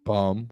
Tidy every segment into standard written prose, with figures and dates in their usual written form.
Bum.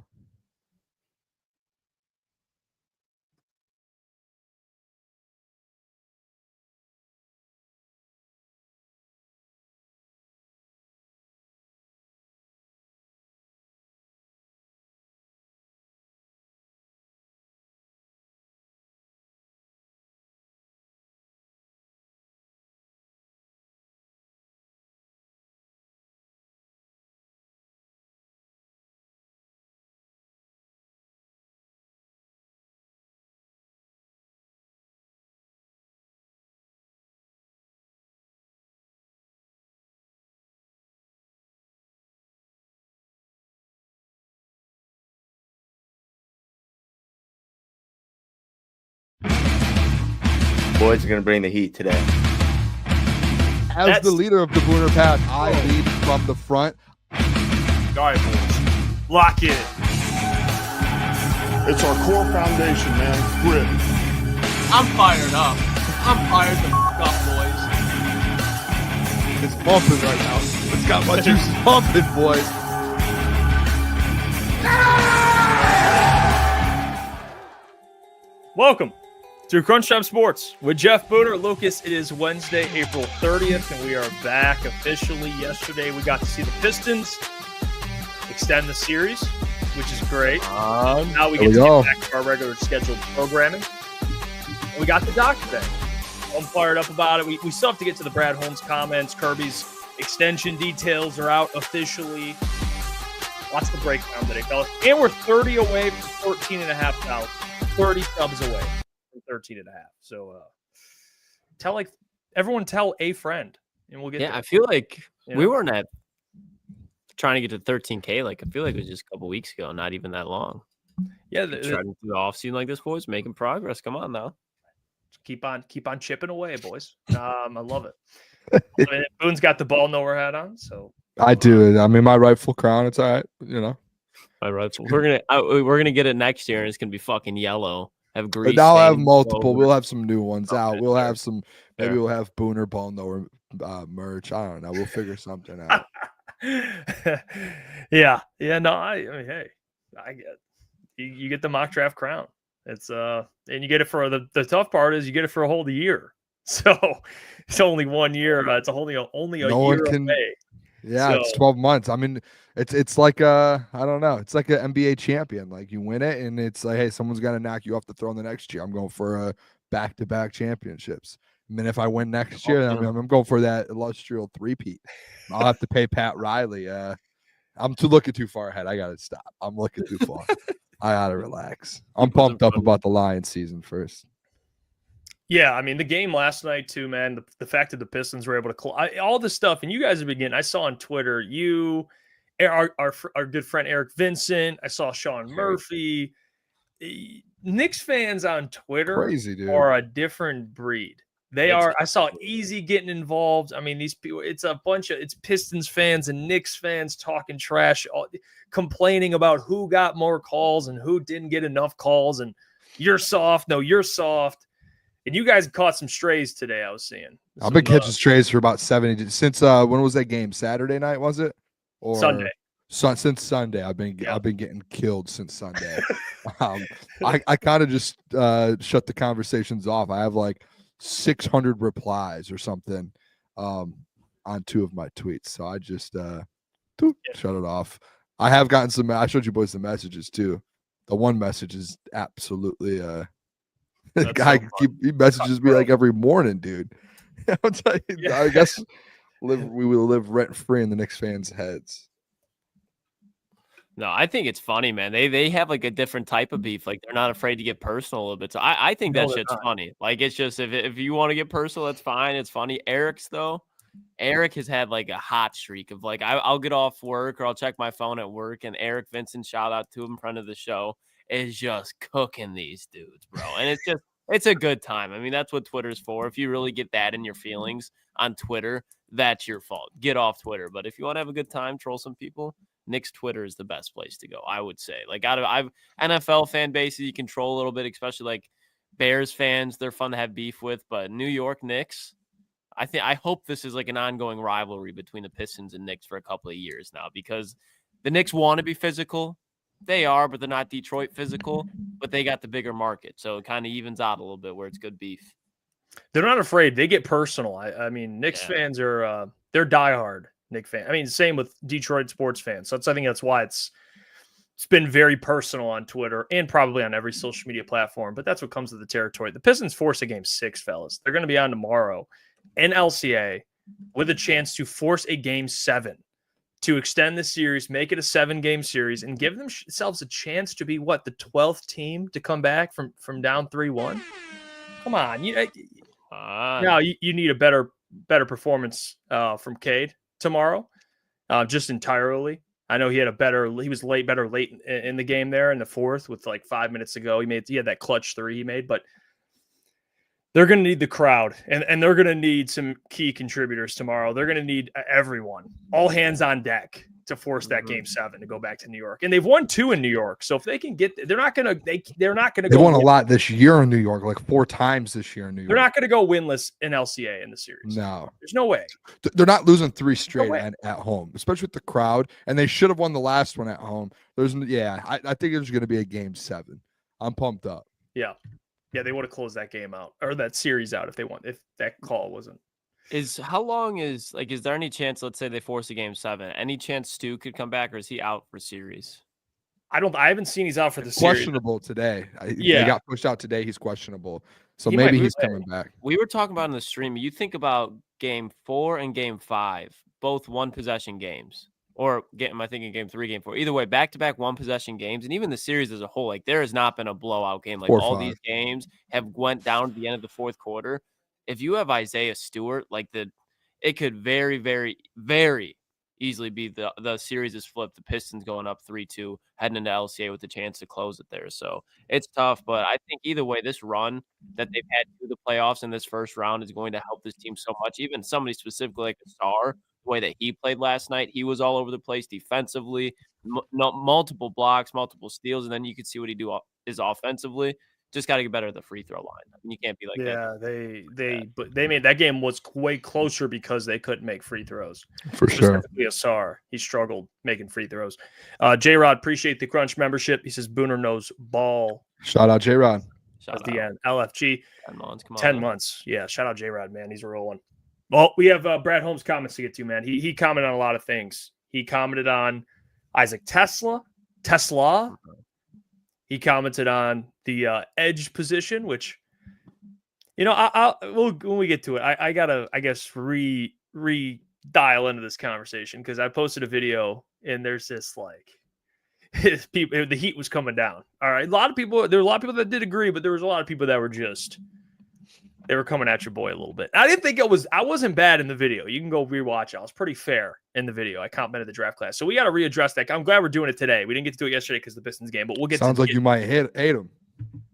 Boys are going to bring the heat today. As the leader of the Booner Pack, I lead from the front. All right, boys. Lock in. It's our core foundation, man. Grit. I'm fired up. I'm fired the up, boys. It's bumping right now. It's got my juices pumping, boys. Welcome to Crunch Time Sports with Jeff Booner. Lucas, it is Wednesday, April 30th, and we are back officially. Yesterday, we got to see the Pistons extend the series, which is great. Now we get to get back to our regular scheduled programming. And we got the doc today. I'm fired up about it. We still have to get to the Brad Holmes comments. Kirby's extension details are out officially. Lots to break down today, fellas. And we're 30 away from 14,500. 30 subs away from 13.5. So everyone tell a friend, and we'll get there. I feel like we weren't at trying to get to 13K. Like, I feel like it was just a couple weeks ago, not even that long. Yeah, trying to do the offseason like this, boys, making progress. Come on now. Keep on chipping away, boys. I love it. Boone's got the ball nowhere hat on, so I do. I mean, my rightful crown. It's all right, you know. My rightful. We're gonna get it next year, and it's gonna be fucking yellow. Have grease. But I'll have multiple. We'll have some new ones out. We'll have some. Maybe we'll have Booner ball nowhere merch. I don't know. We'll figure something out. Yeah. No, I mean, hey, I get you get the mock draft crown. It's and you get it for the tough part is you get it for a whole year. So it's only 1 year. It's only a year away. Yeah, so, it's 12 months. I mean, it's like I don't know. It's like an NBA champion. Like you win it, and it's like, hey, someone's got to knock you off the throne the next year. I'm going for back-to-back championships. I mean, if I win next year, I'm going for that illustrious three-peat. I'll have to pay Pat Riley. I'm looking too far ahead. I got to stop. I'm looking too far. I got to relax. I'm pumped up about the Lions season first. Yeah, I mean, the game last night, too, man, the fact that the Pistons were able to all this stuff, and you guys have been getting, I saw on Twitter, our good friend Eric Vincent, I saw Sean Murphy. Knicks fans on Twitter Crazy, dude. Are a different breed. They are. I saw Easy getting involved. I mean, these people, it's Pistons fans and Knicks fans talking trash, complaining about who got more calls and who didn't get enough calls, and you're soft. No, you're soft. And you guys caught some strays today, I was seeing. I've been catching strays for about 70 since when was that game? Saturday night, was it? Or Sunday. Since Sunday. I've been getting killed since Sunday. I kind of just shut the conversations off. I have like 600 replies or something on 2 of my tweets. So I just shut it off. I have gotten some. I showed you boys the messages too. The one message is absolutely the guy he messages me like every morning, dude. I'll tell you, yeah. I guess we will live rent free in the Knicks fans' heads. No, I think it's funny, man. They have like a different type of beef. Like they're not afraid to get personal a little bit. So I think that shit's funny. Like it's just if you want to get personal, that's fine. It's funny. Eric has had like a hot streak of like I'll get off work or I'll check my phone at work, and Eric Vincent, shout out to him in front of the show, is just cooking these dudes, bro. And it's a good time. I mean, that's what Twitter's for. If you really get that in your feelings on Twitter, that's your fault. Get off Twitter. But if you want to have a good time, troll some people, Knicks Twitter is the best place to go, I would say. Like I've NFL fan bases you control a little bit, especially like Bears fans. They're fun to have beef with, but New York Knicks, I hope this is like an ongoing rivalry between the Pistons and Knicks for a couple of years now, because the Knicks want to be physical. They are, but they're not Detroit physical, but they got the bigger market. So it kind of evens out a little bit where it's good beef. They're not afraid. They get personal. I mean, Knicks fans are they're diehard Knicks fans. I mean, same with Detroit sports fans. So I think that's why it's been very personal on Twitter and probably on every social media platform. But that's what comes with the territory. The Pistons force a game 6, fellas. They're going to be on tomorrow in LCA with a chance to force a game 7 to extend the series, make it a 7-game series, and give themselves a chance to be the 12th team to come back from down 3-1. Come on, you need a better performance from Cade tomorrow, just entirely. I know he was better late in the game there in the fourth with like 5 minutes to go. He had that clutch 3 he made, but they're going to need the crowd and they're going to need some key contributors tomorrow. They're going to need everyone, all hands on deck to force that game 7 to go back to New York. And they've won 2 in New York. So if they can they're not going to They won a lot this year in New York, like 4 times this year in New York. They're not going to go winless in LCA in the series. No. There's no way. They're not losing 3 straight at home, especially with the crowd. And they should have won the last one at home. I think there's going to be a game 7. I'm pumped up. Yeah. Yeah, they would have closed that game out or that series out if that call wasn't. Is there any chance, let's say they force a game 7, any chance Stu could come back, or is he out for series? I haven't seen he's out for the series. Questionable today. He got pushed out today. He's questionable. So maybe he's coming back. We were talking about in the stream. You think about game 4 and game 5, both 1-possession games. Or am I thinking game 3, game 4? Either way, back-to-back 1-possession games, and even the series as a whole, like there has not been a blowout game. Like all these games have went down to the end of the fourth quarter. If you have Isaiah Stewart, it could very, very, very easily be the series is flipped. The Pistons going up 3-2, heading into LCA with the chance to close it there. So it's tough, but I think either way, this run that they've had through the playoffs in this first round is going to help this team so much. Even somebody specifically like a star, the way that he played last night, he was all over the place defensively, multiple blocks, multiple steals, and then you could see what he is offensively. Just got to get better at the free throw line. I mean, you can't be like that. Yeah, but they made that game was way closer because they couldn't make free throws. For sure. Asar, he struggled making free throws. J-Rod, appreciate the Crunch membership. He says Booner knows ball. Shout out J-Rod. At the end. LFG. 10 months. Come on. 10 months. Yeah, shout out J-Rod, man. He's a real one. Well, we have Brad Holmes comments to get to, man. He commented on a lot of things. He commented on Isaac Teslaa. He commented on the edge position, which, when we get to it, I gotta, I guess, dial into this conversation because I posted a video and there's this people, the heat was coming down. All right, there were a lot of people that did agree, but there was a lot of people that were they were coming at your boy a little bit. I didn't think I wasn't bad in the video. You can go rewatch it. I was pretty fair in the video. I complimented the draft class. So we got to readdress that. I'm glad we're doing it today. We didn't get to do it yesterday because of the Pistons game, but we'll get Sounds like you might hate him.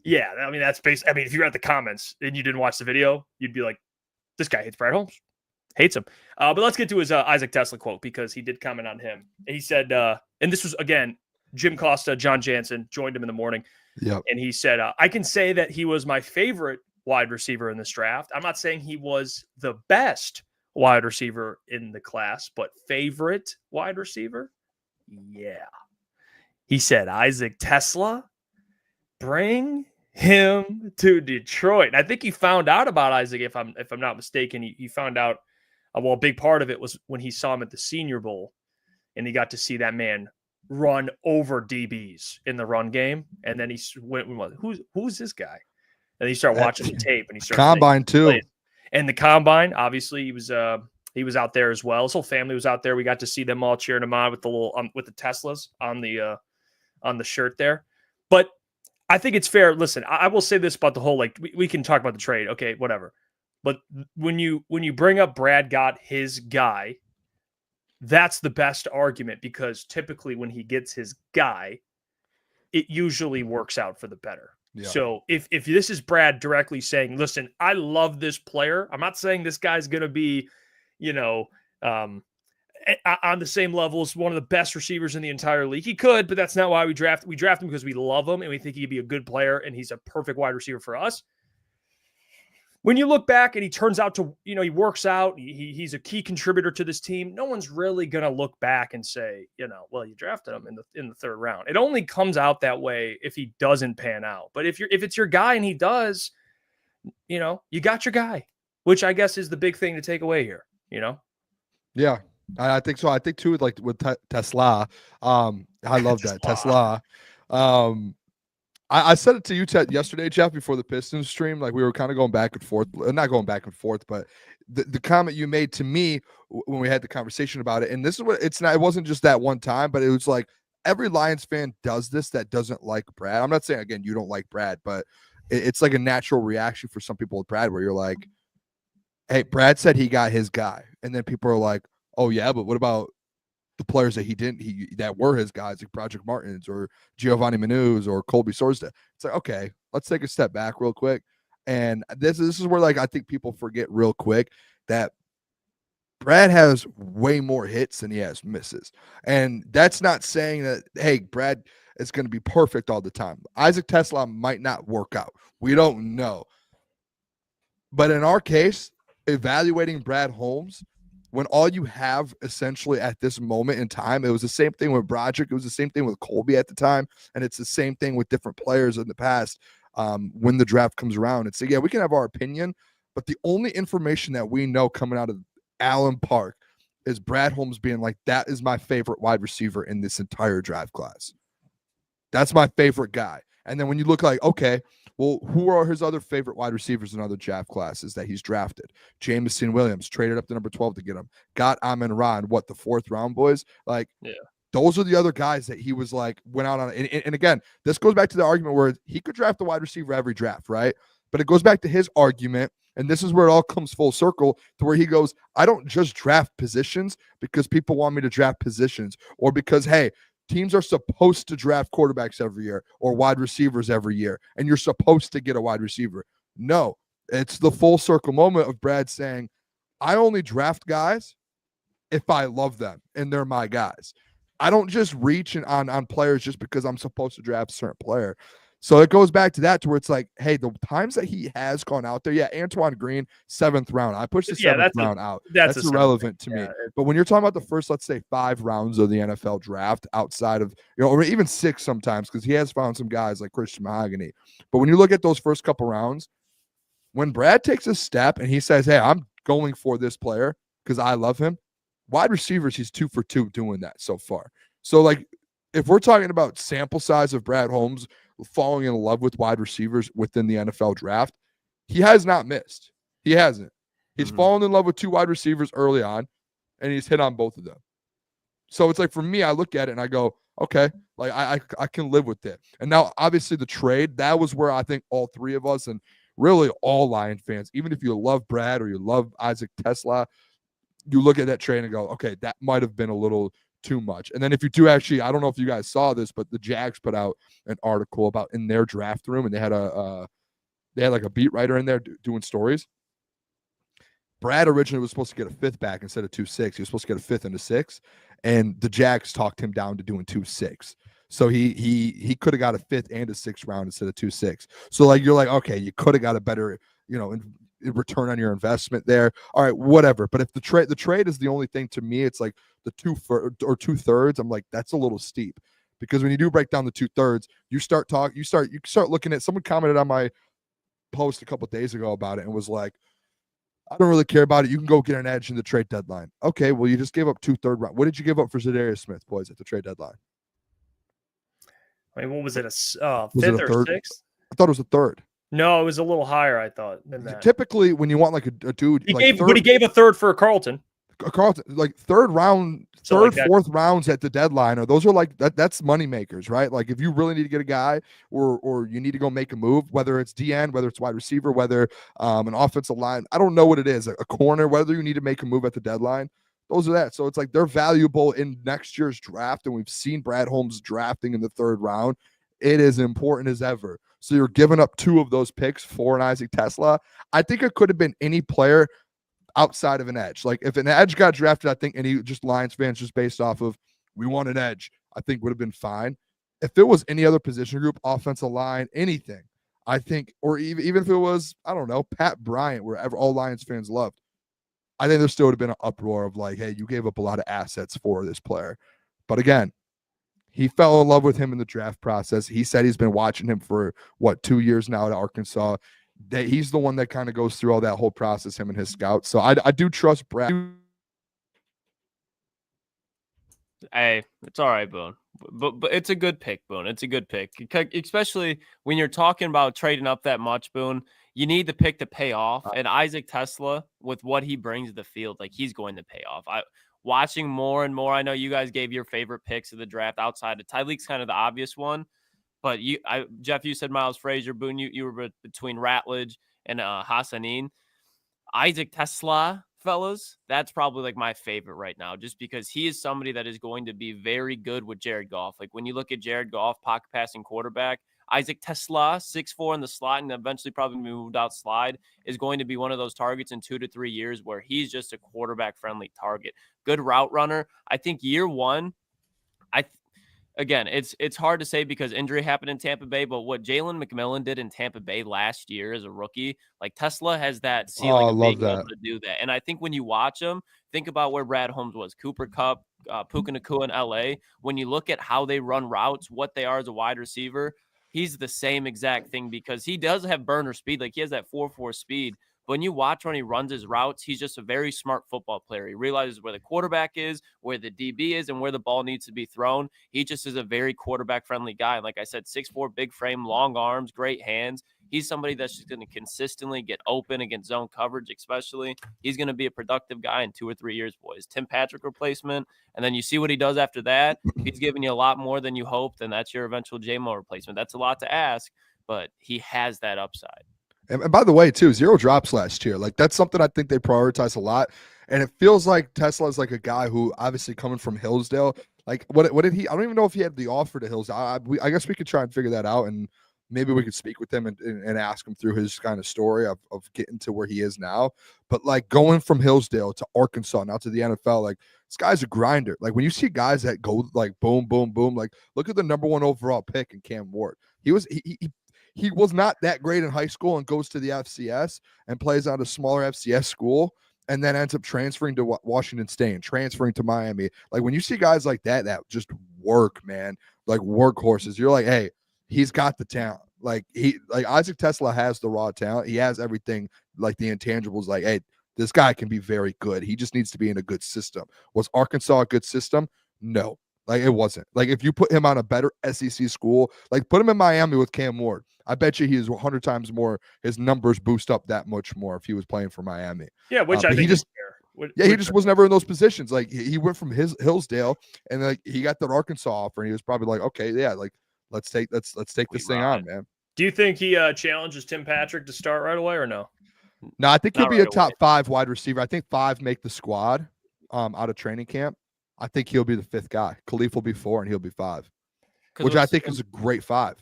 Yeah. I mean, that's based. I mean, if you're at the comments and you didn't watch the video, you'd be like, this guy hates Brad Holmes. Hates him. But let's get to his Isaac Teslaa quote because he did comment on him. He said, and this was, again, Jim Costa, John Jansen joined him in the morning. Yep. And he said, I can say that he was my favorite wide receiver in this draft. I'm not saying he was the best wide receiver in the class, but favorite wide receiver? Yeah. He said, Isaac Teslaa, bring him to Detroit. And I think he found out about Isaac, if I'm not mistaken. He found out, a big part of it was when he saw him at the Senior Bowl, and he got to see that man run over DBs in the run game. And then he went, who's this guy? And he started watching the tape, and he started combine too. Plays. And the combine, obviously, he was out there as well. His whole family was out there. We got to see them all cheering him on with the with the Teslas on the shirt there. But I think it's fair. Listen, I will say this about the whole we can talk about the trade, okay, whatever. But when you bring up Brad got his guy, that's the best argument because typically when he gets his guy, it usually works out for the better. Yeah. So if this is Brad directly saying, listen, I love this player. I'm not saying this guy's going to be, on the same level as one of the best receivers in the entire league. He could, but that's not why we draft him because we love him and we think he'd be a good player and he's a perfect wide receiver for us. when you look back and he turns out to, he works out, he's a key contributor to this team, no one's really going to look back and say, well, you drafted him in the third round. It only comes out that way if he doesn't pan out. But if it's your guy and he does, you got your guy, which I guess is the big thing to take away here, Yeah, I think so. I think too, like with Teslaa, I love that Teslaa. I said it to you yesterday, Jeff, before the Pistons stream. Like we were kind of going back and forth, not going back and forth, but the comment you made to me when we had the conversation about it, and this is what it's not. It wasn't just that one time, but it was like every Lions fan does this that doesn't like Brad. I'm not saying again you don't like Brad, but it's like a natural reaction for some people with Brad, where you're like, "Hey, Brad said he got his guy," and then people are like, "Oh yeah, but what about the players that that were his guys, like Project Martins or Giovanni Manuz or Colby Sorsted?" It's like, okay, let's take a step back real quick. And this is where, like, I think people forget real quick that Brad has way more hits than he has misses. And that's not saying that, hey, Brad is going to be perfect all the time. Isaac Teslaa might not work out. We don't know. But in our case, evaluating Brad Holmes, when all you have essentially at this moment in time, it was the same thing with Broderick, it was the same thing with Colby at the time, and it's the same thing with different players in the past. When the draft comes around, it's we can have our opinion, but the only information that we know coming out of Allen Park is Brad Holmes being like, that is my favorite wide receiver in this entire draft class. That's my favorite guy. And then when you look like, okay, well, who are his other favorite wide receivers in other draft classes that he's drafted? Jameson Williams, traded up to number 12 to get him. Got Amon-Ra in the 4th round, boys? Like, yeah. Those are the other guys that he was like, went out on. And again, this goes back to the argument where he could draft a wide receiver every draft, right? But it goes back to his argument, and this is where it all comes full circle, to where he goes, I don't just draft positions because people want me to draft positions, or because, hey, teams are supposed to draft quarterbacks every year or wide receivers every year, and you're supposed to get a wide receiver. No, it's the full circle moment of Brad saying, I only draft guys if I love them and they're my guys. I don't just reach on players just because I'm supposed to draft a certain player. So it goes back to that, to where it's like, hey, the times that he has gone out there, yeah, Antoine Green, 7th round. I pushed the 7th round out. That's irrelevant to me. But when you're talking about the first, let's say, 5 rounds of the NFL draft, outside of, or even 6 sometimes, because he has found some guys like Christian Mahogany. But when you look at those first couple rounds, when Brad takes a step and he says, hey, I'm going for this player because I love him, wide receivers, he's 2 for 2 doing that so far. So, like, if we're talking about sample size of Brad Holmes falling in love with wide receivers within the NFL draft, he has not missed. He hasn't. He's fallen in love with 2 wide receivers early on, and he's hit on both of them. So it's like, for me, I look at it and I go, okay, like I can live with it. And now, obviously, the trade, that was where I think all 3 of us, and really all Lion fans, even if you love Brad or you love Isaac Teslaa, you look at that trade and go, okay, that might have been a little too much. And then if you do actually, I don't know if you guys saw this, but the Jags put out an article about in their draft room, and they had like a beat writer in there doing stories. Brad originally was supposed to get a 5th back instead of 2-6. He was supposed to get a 5th and a 6th, and the Jags talked him down to doing 2-6. So he could have got a 5th and a 6th round instead of 2-6. So like, you're like, okay, you could have got a better, return on your investment there. All right, whatever. But if the trade is the only thing, to me, it's like the 2/3. I'm like, that's a little steep, because when you do break down the 2/3, you start looking at, someone commented on my post a couple days ago about it and was like, I don't really care about it. You can go get an edge in the trade deadline. Okay, well, you just gave up 2/3 round. What did you give up for Zadarius Smith, boys, at the trade deadline? I mean, what was it, a 5th or 6th? I thought it was a 3rd. No, it was a little higher, I thought, than that. Typically, when you want like a dude, he gave a 3rd for Carlton. Like 3rd round, so 3rd, like 4th rounds at the deadline, or those are like that's money makers, right? Like if you really need to get a guy, or you need to go make a move, whether it's DN, whether it's wide receiver, whether an offensive line, I don't know what it is, a corner, whether you need to make a move at the deadline, those are that. So it's like they're valuable in next year's draft, and we've seen Brad Holmes drafting in the 3rd round. It is important as ever. So you're giving up 2 of those picks for an Isaac Teslaa. I think it could have been any player outside of an edge. Like if an edge got drafted, I think any just Lions fans, just based off of, we want an edge, I think would have been fine. If it was any other position group, offensive line, anything, I think, or even if it was, I don't know, Pat Bryant, wherever all Lions fans loved, I think there still would have been an uproar of like, hey, you gave up a lot of assets for this player. But again, he fell in love with him in the draft process. He said he's been watching him for 2 years now at Arkansas. He's the one that kind of goes through all that whole process, him and his scouts. So I do trust Brad. Hey, it's all right, Boone. But it's a good pick, Boone. It's a good pick, especially when you're talking about trading up that much, Boone. You need the pick to pay off, and Isaac Teslaa, with what he brings to the field, like he's going to pay off. Watching more and more, I know you guys gave your favorite picks of the draft outside of Tyreek's kind of the obvious one, but Jeff, you said Miles Frazier, Boone, you were between Ratledge and Hassanin. Isaac Teslaa, fellas, that's probably like my favorite right now, just because he is somebody that is going to be very good with Jared Goff. Like when you look at Jared Goff, pocket passing quarterback, Isaac Teslaa, 6'4" in the slot and eventually probably moved out slide, is going to be one of those targets in 2 to 3 years where he's just a quarterback friendly target. Good route runner. I think year one, again, it's hard to say because injury happened in Tampa Bay, but what Jalen McMillan did in Tampa Bay last year as a rookie, like Teslaa has that ceiling of being able to do that. And I think when you watch him, think about where Brad Holmes was, Cooper Kupp, Puka Nacua in LA. When you look at how they run routes, what they are as a wide receiver, he's the same exact thing because he does have burner speed. Like he has that 4.4 speed. But when you watch when he runs his routes, he's just a very smart football player. He realizes where the quarterback is, where the DB is, and where the ball needs to be thrown. He just is a very quarterback-friendly guy. Like I said, 6'4", big frame, long arms, great hands. He's somebody that's just going to consistently get open against zone coverage, especially. He's going to be a productive guy in 2 or 3 years, boys. Tim Patrick replacement, and then you see what he does after that. He's giving you a lot more than you hoped, and that's your eventual J-Mo replacement. That's a lot to ask, but he has that upside. And by the way, too, 0 drops last year. Like that's something I think they prioritize a lot. And it feels like Teslaa is like a guy who obviously coming from Hillsdale. Like what did he? I don't even know if he had the offer to Hillsdale. I guess we could try and figure that out, and maybe we could speak with him and ask him through his kind of story of getting to where he is now. But like going from Hillsdale to Arkansas now to the NFL, like this guy's a grinder. Like when you see guys that go like boom, boom, boom, like look at the number 1 overall pick in Cam Ward. He was not that great in high school and goes to the FCS and plays at a smaller FCS school and then ends up transferring to Washington State and transferring to Miami. Like when you see guys like that just work, man, like workhorses, you're like, hey, he's got the talent. Like Isaac Teslaa has the raw talent. He has everything, like the intangibles. Like, hey, this guy can be very good. He just needs to be in a good system. Was Arkansas a good system? No. Like it wasn't. Like if you put him on a better SEC school, like put him in Miami with Cam Ward, I bet you he is 100 times more. His numbers boost up that much more if he was playing for Miami. Yeah, which I think he just fair. He just was never in those positions. Like he went from Hillsdale and like he got that Arkansas offer and he was probably like, okay, yeah, like let's take this thing on, man. Do you think he challenges Tim Patrick to start right away or no? No, I think he'll be a top 5 wide receiver. I think 5 make the squad out of training camp. I think he'll be the 5th guy. Khalif will be 4 and he'll be 5, which I think is a great 5.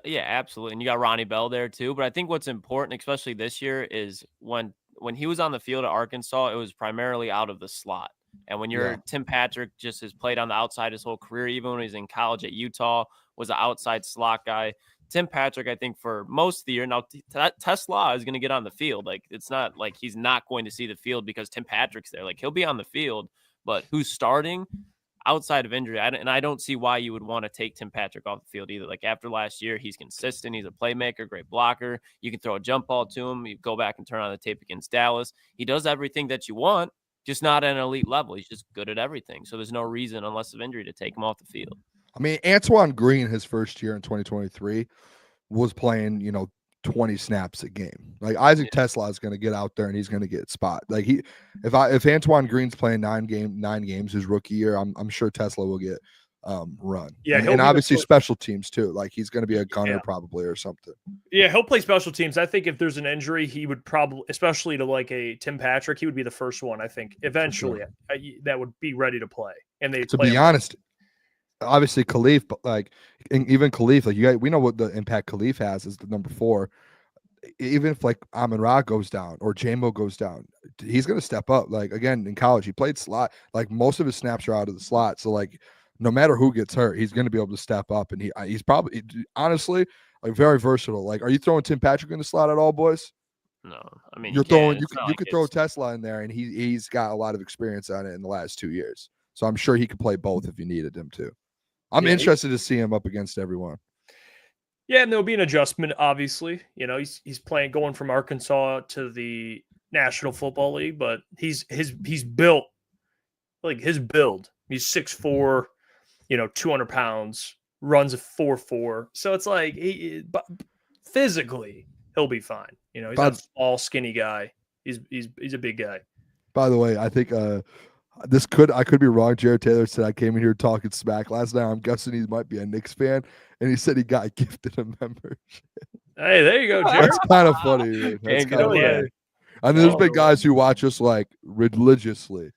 Yeah, absolutely. And you got Ronnie Bell there too. But I think what's important, especially this year, is when he was on the field at Arkansas, it was primarily out of the slot. And when you're Tim Patrick, just has played on the outside his whole career, even when he was in college at Utah, was an outside slot guy. Tim Patrick, I think for most of the year, now Teslaa is going to get on the field. Like it's not like he's not going to see the field because Tim Patrick's there. Like he'll be on the field, but who's starting? Outside of injury, I don't see why you would want to take Tim Patrick off the field either. Like after last year, he's consistent. He's a playmaker, great blocker. You can throw a jump ball to him. You go back and turn on the tape against Dallas. He does everything that you want, just not at an elite level. He's just good at everything. So there's no reason, unless of injury, to take him off the field. I mean, Antoine Green, his first year in 2023, was playing, 20 snaps a game. Like Isaac Teslaa is going to get out there and he's going to get spot. Like if Antoine Green's playing 9 games his rookie year, I'm sure Teslaa will get run. Yeah, and obviously special teams too. Like he's going to be a gunner probably or something. Yeah, he'll play special teams. I think if there's an injury, he would probably, especially to like a Tim Patrick, he would be the first one. I think eventually that would be ready to play. And they to be honest. Obviously Khalif, but like even Khalif, like we know what the impact Khalif has as the number 4. Even if like Amon-Ra goes down or J-Mo goes down, he's going to step up. Like again, in college, he played slot. Like most of his snaps are out of the slot. So like no matter who gets hurt, he's going to be able to step up. And he's probably, honestly, Like very versatile. Like, are you throwing Tim Patrick in the slot at all, boys? No, I mean You're you can. throwing. It's not You like could throw it's- Teslaa in there, and he's got a lot of experience on it in the last 2 years. So I'm sure he could play both if you needed him to. I'm interested to see him up against everyone. Yeah, and there'll be an adjustment, obviously. You know, he's playing going from Arkansas to the National Football League, but he's built like his build. He's 6'4", 200 pounds, runs a 4.4. So it's like but physically he'll be fine. He's not a small, skinny guy. He's a big guy. By the way, I think I could be wrong. Jared Taylor said I came in here talking smack last night. I'm guessing he might be a Knicks fan, and he said he got gifted a membership. Hey, there you go, Jared. That's kind of funny. Man. That's kind of funny. Yeah. And there's been guys who watch us like religiously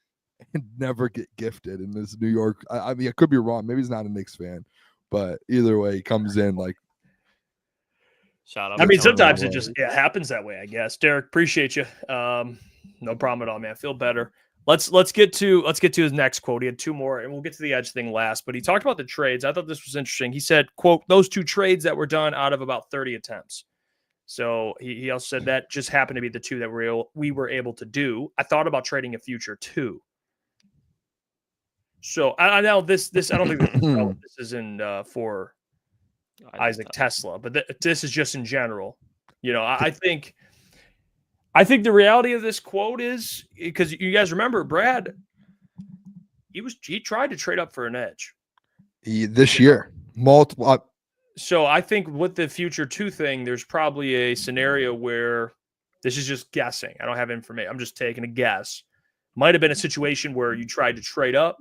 and never get gifted in this New York. I mean, I could be wrong. Maybe he's not a Knicks fan, but either way, he comes in like. Shout out. I mean, sometimes it just happens that way, I guess. Derek, appreciate you. No problem at all, man. I feel better. Let's get to his next quote. He had two more, and we'll get to the edge thing last. But he talked about the trades. I thought this was interesting. He said, "quote those 2 trades that were done out of about 30 attempts." So he also said that just happened to be the 2 that we were able to do. I thought about trading a future 2. So I know this. I don't think this is in for Isaac Teslaa, but this is just in general. I think the reality of this quote is because you guys remember Brad, he tried to trade up for an edge this year, multiple. So I think with the future 2 thing, there's probably a scenario where this is just guessing. I don't have information. I'm just taking a guess. Might have been a situation where you tried to trade up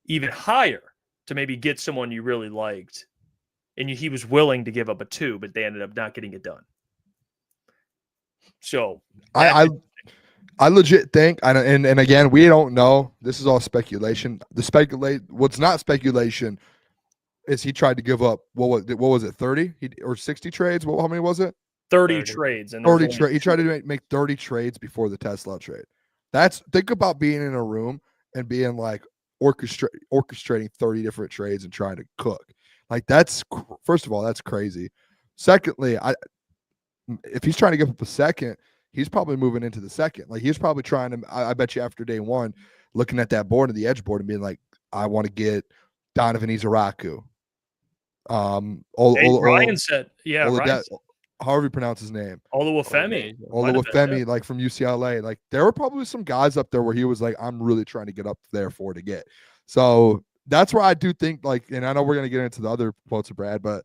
even higher to maybe get someone you really liked, and he was willing to give up a 2, but they ended up not getting it done. So I legit think, and again, we don't know. This is all speculation. What's not speculation is he tried to give up what was it 30 or 60 trades? How many was it? 30 trades and 30 trades. He tried to make 30 trades before the Teslaa trade. Think about being in a room and being like orchestrating 30 different trades and trying to cook. Like first of all, that's crazy. Secondly, if he's trying to give up a second, he's probably moving into the second. Like he's probably trying to, I bet you after day 1, looking at that board and the edge board and being like, I want to get Donovan Izaraku. Ryan said, however you pronounce his name. Oluwafemi, like from UCLA. Like there were probably some guys up there where he was like, I'm really trying to get up there to get. So that's where I do think and I know we're going to get into the other quotes of Brad, but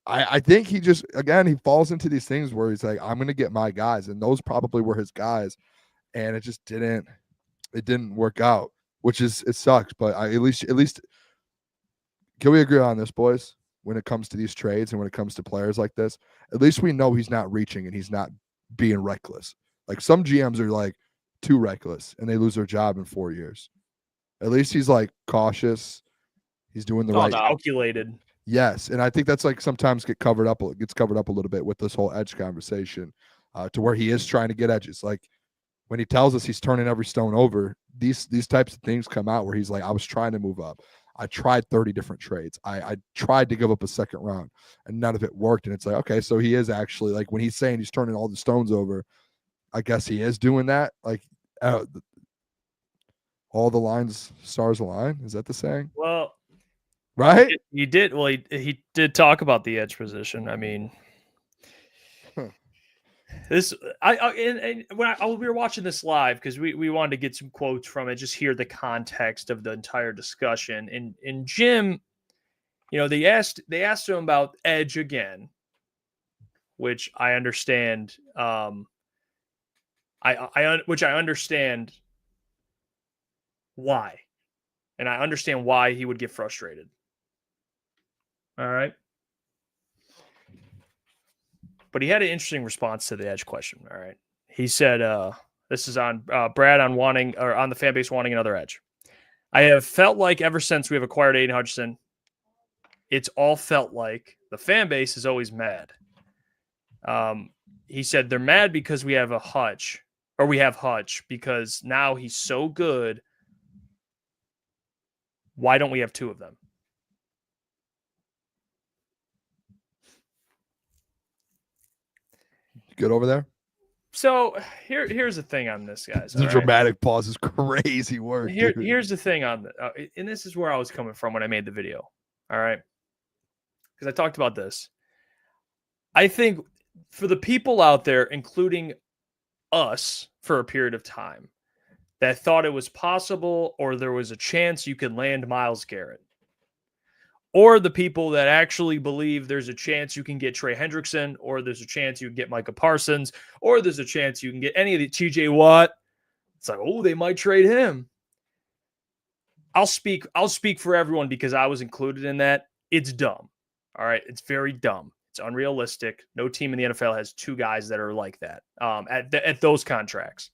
I think he just, again, he falls into these things where he's like, I'm going to get my guys. And those probably were his guys. And it just didn't work out, which it sucks. But at least, can we agree on this, boys? When it comes to these trades and when it comes to players like this, at least we know he's not reaching and he's not being reckless. Like some GMs are like too reckless and they lose their job in 4 years. At least he's like cautious. He's doing the right. Calculated. Yes, and I think that's like sometimes gets covered up a little bit with this whole edge conversation, to where he is trying to get edges. Like when he tells us he's turning every stone over, these types of things come out where he's like, I was trying to move up. I tried 30 different trades. I tried to give up a second round, and none of it worked. And it's like, okay, so he is actually like when he's saying he's turning all the stones over, I guess he is doing that. Like all the stars align. Is that the saying? Well. Right? He did. Well, he did talk about the edge position. I mean, this. And when we were watching this live because we wanted to get some quotes from it, just hear the context of the entire discussion. And Jim, they asked him about edge again, which I understand. Which I understand why, and I understand why he would get frustrated. All right. But he had an interesting response to the edge question. All right. He said, this is on Brad on the fan base wanting another edge. I have felt like ever since we have acquired Aiden Hutchinson, it's all felt like the fan base is always mad. He said they're mad because we have Hutch because now he's so good. Why don't we have 2 of them? Good over there? So here's the thing on this, guys. The dramatic pause is crazy work. Here's the thing on and this is where I was coming from when I made the video. All right. Because I talked about this. I think for the people out there, including us for a period of time, that thought it was possible or there was a chance you could land Myles Garrett, or the people that actually believe there's a chance you can get Trey Hendrickson, or there's a chance you can get Micah Parsons, or there's a chance you can get any of the TJ Watt. It's like, oh, they might trade him. I'll speak for everyone because I was included in that. It's dumb. All right. It's very dumb. It's unrealistic. No team in the NFL has two guys that are like that at those contracts.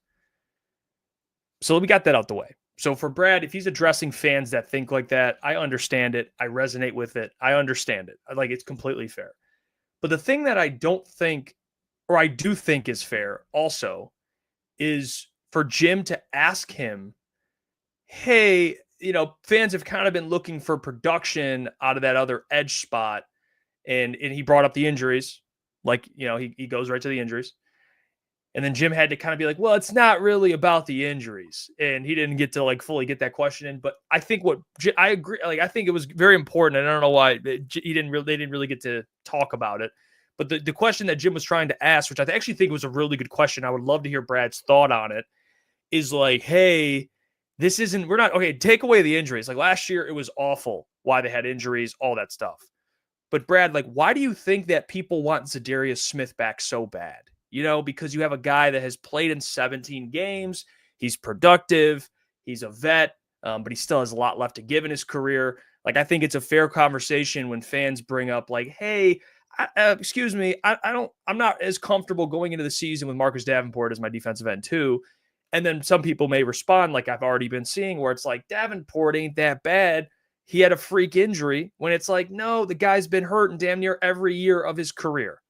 So we got that out the way. So for Brad, if he's addressing fans that think like that, I understand it. I resonate with it. I understand it. Like, it's completely fair. But the thing that I don't think, or I do think is fair also, is for Jim to ask him, hey, fans have kind of been looking for production out of that other edge spot. And he brought up the injuries. Like, he goes right to the injuries. And then Jim had to kind of be like, well, it's not really about the injuries. And he didn't get to fully get that question in. But I think I agree. I think it was very important. And I don't know why they didn't really get to talk about it. But the question that Jim was trying to ask, which I actually think was a really good question, I would love to hear Brad's thought on it, is like, hey, take away the injuries. Like last year, it was awful why they had injuries, all that stuff. But Brad, why do you think that people want Zadarius Smith back so bad? Because you have a guy that has played in 17 games. He's productive. He's a vet, but he still has a lot left to give in his career. I think it's a fair conversation when fans bring up hey, excuse me, I'm not as comfortable going into the season with Marcus Davenport as my defensive end too. And then some people may respond like I've already been seeing, where it's like Davenport ain't that bad. He had a freak injury, when it's like, no, the guy's been hurt in damn near every year of his career.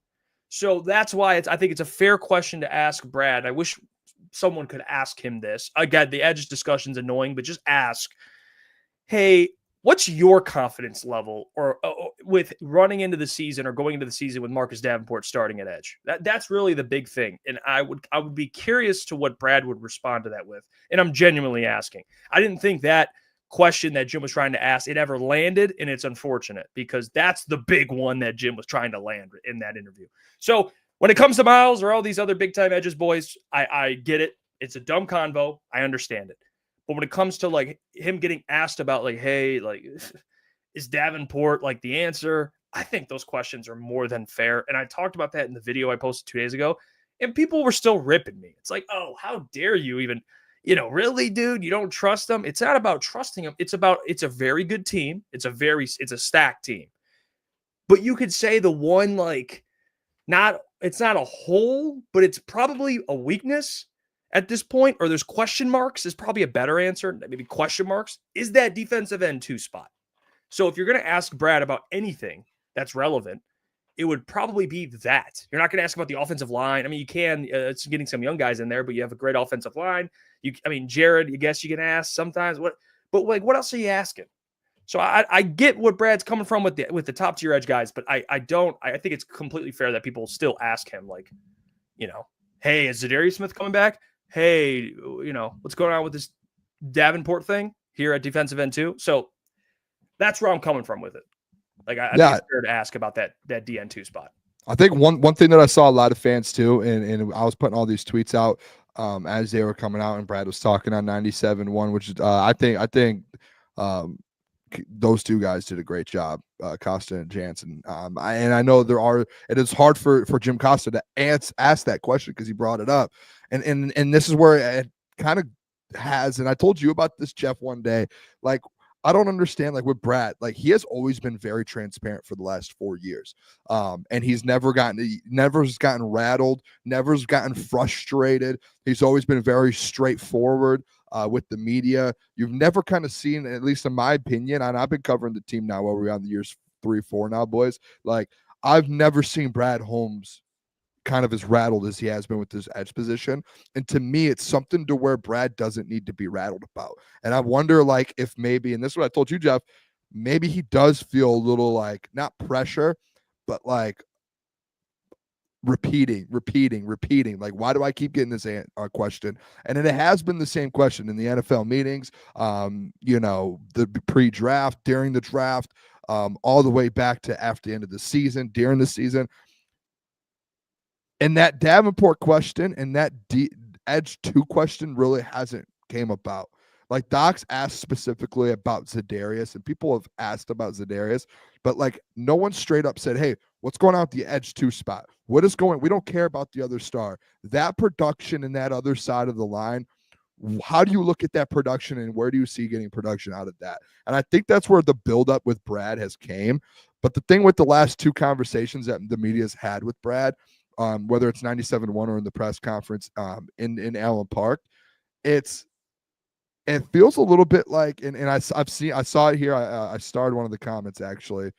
So that's why I think it's a fair question to ask Brad. I wish someone could ask him this. Again, the edge discussion's annoying, but just ask, hey, what's your confidence level or with running into the season or going into the season with Marcus Davenport starting at edge? That's really the big thing. And I would be curious to what Brad would respond to that with. And I'm genuinely asking. I didn't think that question that Jim was trying to ask, it ever landed, and it's unfortunate because that's the big one that Jim was trying to land in that interview. So when it comes to Myles or all these other big time edges, boys, I get it. It's a dumb convo. I understand it. But when it comes to him getting asked about hey, is Davenport the answer? I think those questions are more than fair. And I talked about that in the video I posted 2 days ago, and people were still ripping me. It's like, oh, how dare you even, really, dude, you don't trust them. It's not about trusting them. It's a very good team. It's a stacked team. But you could say the one, it's not a hole, but it's probably a weakness at this point, or there's question marks is probably a better answer. Maybe question marks is that defensive end 2 spot. So if you're going to ask Brad about anything that's relevant, it would probably be that. You're not going to ask about the offensive line. I mean, you can, it's getting some young guys in there, but you have a great offensive line. Jared, I guess you can ask sometimes what else are you asking? So I get what Brad's coming from with the top tier edge guys, but I think it's completely fair that people still ask him hey, is Zadarius Smith coming back? Hey, what's going on with this Davenport thing here at defensive end too? So that's where I'm coming from with it. I think it's fair to ask about that DN2 spot. I think one thing that I saw a lot of fans too, and I was putting all these tweets out as they were coming out, and Brad was talking on 97.1, which I think those two guys did a great job, Costa and Jansen. And I know it is hard for Jim Costa to ask that question because he brought it up, and this is where it kind of has. And I told you about this, Jeff, one day. I don't understand, with Brad, he has always been very transparent for the last 4 years. And he's never gotten rattled, never gotten frustrated. He's always been very straightforward with the media. You've never kind of seen, at least in my opinion, and I've been covering the team now over on the years 3-4 now, boys. I've never seen Brad Holmes kind of as rattled as he has been with this edge position. And to me, it's something to where Brad doesn't need to be rattled about. And I wonder if maybe, and this is what I told you, Jeff, maybe he does feel a little not pressure, but repeating. Like, why do I keep getting this question? And it has been the same question in the NFL meetings, the pre-draft, during the draft, all the way back to after the end of the season, during the season. And that Davenport question and that edge 2 question really hasn't came about. Like, Doc's asked specifically about Za'Darius, and people have asked about Za'Darius, but like no one straight up said, hey, what's going on at the edge 2 spot? What is going? We don't care about the other star. That production in that other side of the line, how do you look at that production and where do you see getting production out of that? And I think that's where the buildup with Brad has came. But the thing with the last 2 conversations that the media's had with Brad, whether it's 97-1 or in the press conference in Allen Park, it feels a little bit like, and I saw it here. I starred one of the comments actually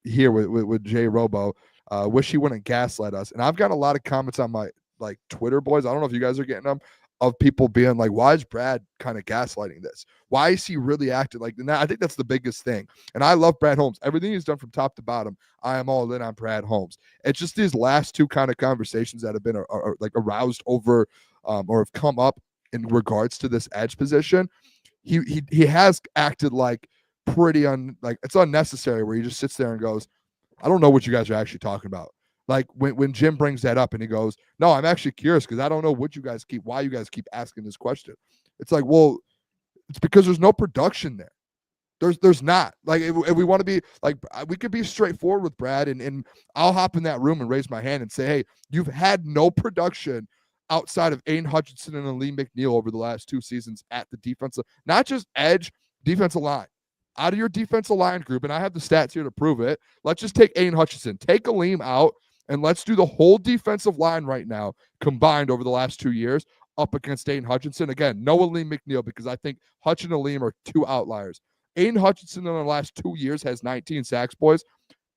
here with Jay Robo. Wish he wouldn't gaslight us. And I've got a lot of comments on my like Twitter, boys. I don't know if you guys are getting them, of people being like, why is Brad kind of gaslighting this? Why is he really acting like that? I think that's the biggest thing. And I love Brad Holmes. Everything he's done from top to bottom, I am all in on Brad Holmes. It's just these last 2 kind of conversations that have been like aroused over or have come up in regards to this edge position. He has acted like pretty like it's unnecessary, where he just sits there and goes, I don't know what you guys are actually talking about. Like when Jim brings that up and he goes, no, I'm actually curious because I don't know why you guys keep asking this question. It's like, well, it's because there's no production there. There's not. Like, if we want to be like, we could be straightforward with Brad, and I'll hop in that room and raise my hand and say, hey, you've had no production outside of Aiden Hutchinson and Lee McNeil over the last 2 seasons at the defensive, not just edge, defensive line. Out of your defensive line group, and I have the stats here to prove it, let's just take Aiden Hutchinson, take Aleem out, and let's do the whole defensive line right now combined over the last 2 years up against Aiden Hutchinson. Again, no Aleem McNeil, because I think Hutch and Aleem are 2 outliers. Aiden Hutchinson in the last 2 years has 19 sacks, boys.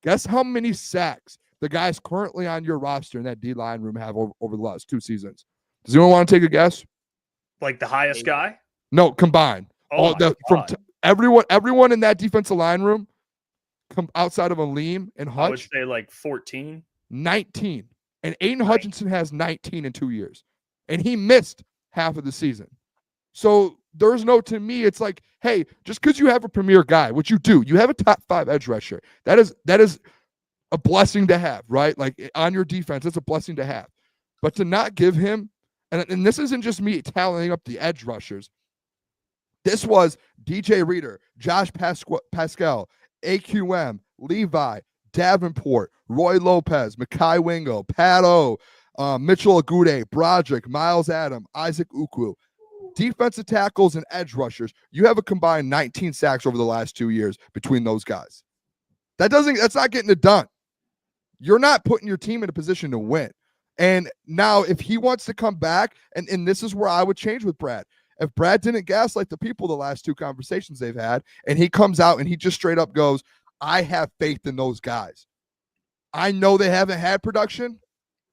Guess how many sacks the guys currently on your roster in that D-line room have over the last 2 seasons? Does anyone want to take a guess? Like the highest guy? No, combined. Everyone in that defensive line room, outside of Aleem and Hutch, I would say like 14. 19. And Aiden Hutchinson has 19 in 2 years. And he missed half of the season. So there's no, to me, it's like, hey, just because you have a premier guy, which you do, you have a top 5 edge rusher. That is a blessing to have, right? Like on your defense, it's a blessing to have. But to not give him, and this isn't just me tallying up the edge rushers. This was DJ Reader, Josh Pascal, AQM, Levi, Davenport, Roy Lopez, Mekhi Wingo, Pat O, Mitchell Agude, Broderick, Miles Adam, Isaac Ukwu. Defensive tackles and edge rushers, you have a combined 19 sacks over the last 2 years between those guys. That's not getting it done. You're not putting your team in a position to win. And now if he wants to come back, and this is where I would change with Brad. If Brad didn't gaslight the people the last 2 conversations they've had, and he comes out and he just straight up goes, I have faith in those guys. I know they haven't had production,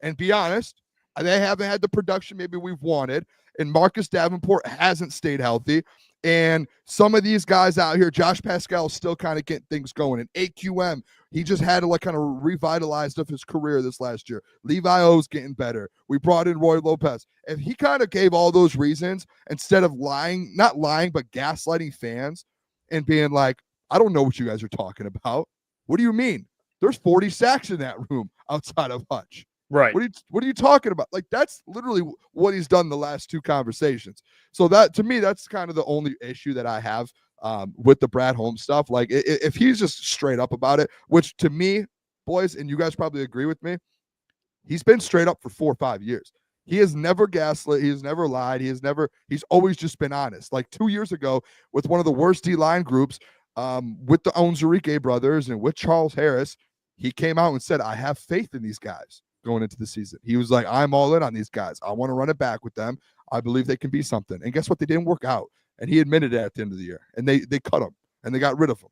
and be honest, they haven't had the production maybe we've wanted, and Marcus Davenport hasn't stayed healthy, and some of these guys out here, Josh Pascal is still kind of getting things going, and AQM, he just had to like kind of revitalized of his career this last year. Levi O's getting better. We brought in Roy Lopez. If he kind of gave all those reasons instead of not lying, but gaslighting fans and being like, I don't know what you guys are talking about. What do you mean? There's 40 sacks in that room outside of Hutch. Right. What are you talking about? Like, that's literally what he's done the last 2 conversations. So that, to me, that's kind of the only issue that I have with the Brad Holmes stuff. Like, if he's just straight up about it, which to me, boys, and you guys probably agree with me, he's been straight up for 4 or 5 years. He has never gaslit. He has never lied. He's always just been honest. Like 2 years ago with one of the worst D-line groups, with the Onwuzurike brothers and with Charles Harris, he came out and said, I have faith in these guys going into the season. He was like, I'm all in on these guys. I want to run it back with them. I believe they can be something. And guess what? They didn't work out. And he admitted it at the end of the year. And they cut him and they got rid of him,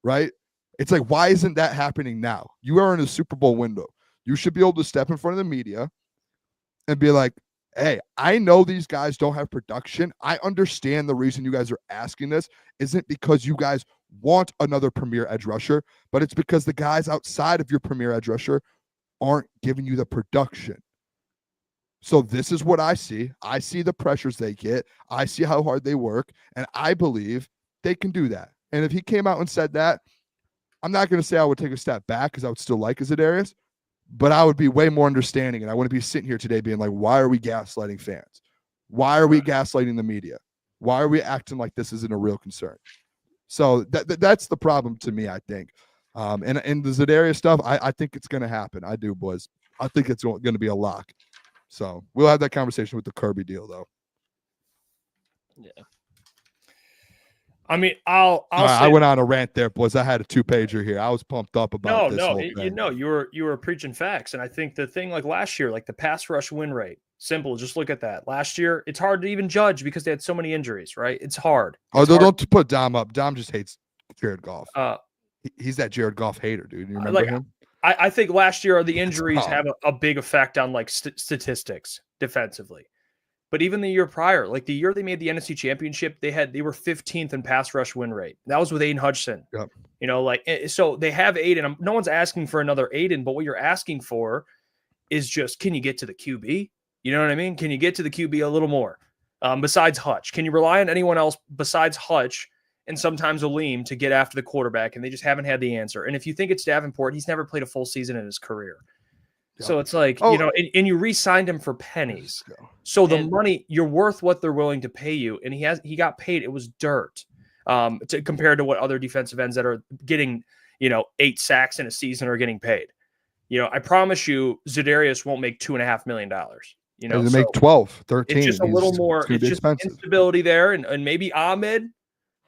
right? It's like, why isn't that happening now? You are in a Super Bowl window. You should be able to step in front of the media and be like, hey, I know these guys don't have production. I understand the reason you guys are asking this isn't because you guys want another premier edge rusher, but it's because the guys outside of your premier edge rusher aren't giving you the production. So this is what I see. I see the pressures they get. I see how hard they work, and I believe they can do that. And if he came out and said that, I'm not going to say I would take a step back because I would still like Za'Darius, but I would be way more understanding, and I wouldn't be sitting here today being like, why are we gaslighting fans? Why are we gaslighting the media? Why are we acting like this isn't a real concern? So that's the problem to me, I think. And the Za'Darius stuff, I think it's going to happen. I do, boys. I think it's going to be a lock. So we'll have that conversation with the Kerby deal, though. Yeah. I mean, I'll say I went on a rant there, boys. I had a 2-pager here. I was pumped up about this whole thing. You were preaching facts. And I think the thing like last year, like the pass rush win rate, simple. Just look at that. Last year, it's hard to even judge because they had so many injuries, right? It's hard. Don't put Dom up. Dom just hates Jared Goff. He's that Jared Goff hater, dude. You remember him? I think last year the injuries have a big effect on like statistics defensively. But even the year prior, like the year they made the NFC Championship, they were 15th in pass rush win rate. That was with Aiden Hutchinson. Yep. You know, like so they have Aiden. No one's asking for another Aiden, but what you're asking for is just, can you get to the QB? You know what I mean? Can you get to the QB a little more? Besides Hutch, can you rely on anyone else besides Hutch and sometimes Aleem to get after the quarterback? And they just haven't had the answer. And if you think it's Davenport, he's never played a full season in his career. Yeah. So it's like, you know, and you re-signed him for pennies. So the money, you're worth what they're willing to pay you. And he got paid. It was dirt compared to what other defensive ends that are getting, 8 sacks in a season are getting paid. I promise you, Za'Darius won't make $2.5 million. They make 12, 13. It's just a little more. It's just instability there, and maybe Ahmed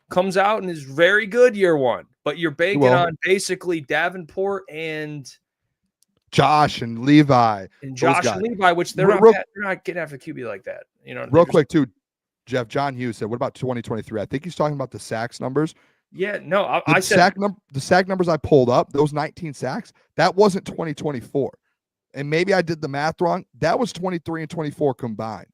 comes out and is very good year one. But you're banking on basically Davenport and Josh and Levi, which they're not getting after QB like that. Real quick too, Jeff. John Hughes said, "What about 2023?" I think he's talking about the sacks numbers. Yeah, no, I said the sack numbers I pulled up, those 19 sacks, that wasn't 2024. And maybe I did the math wrong. That was 23 and 24 combined.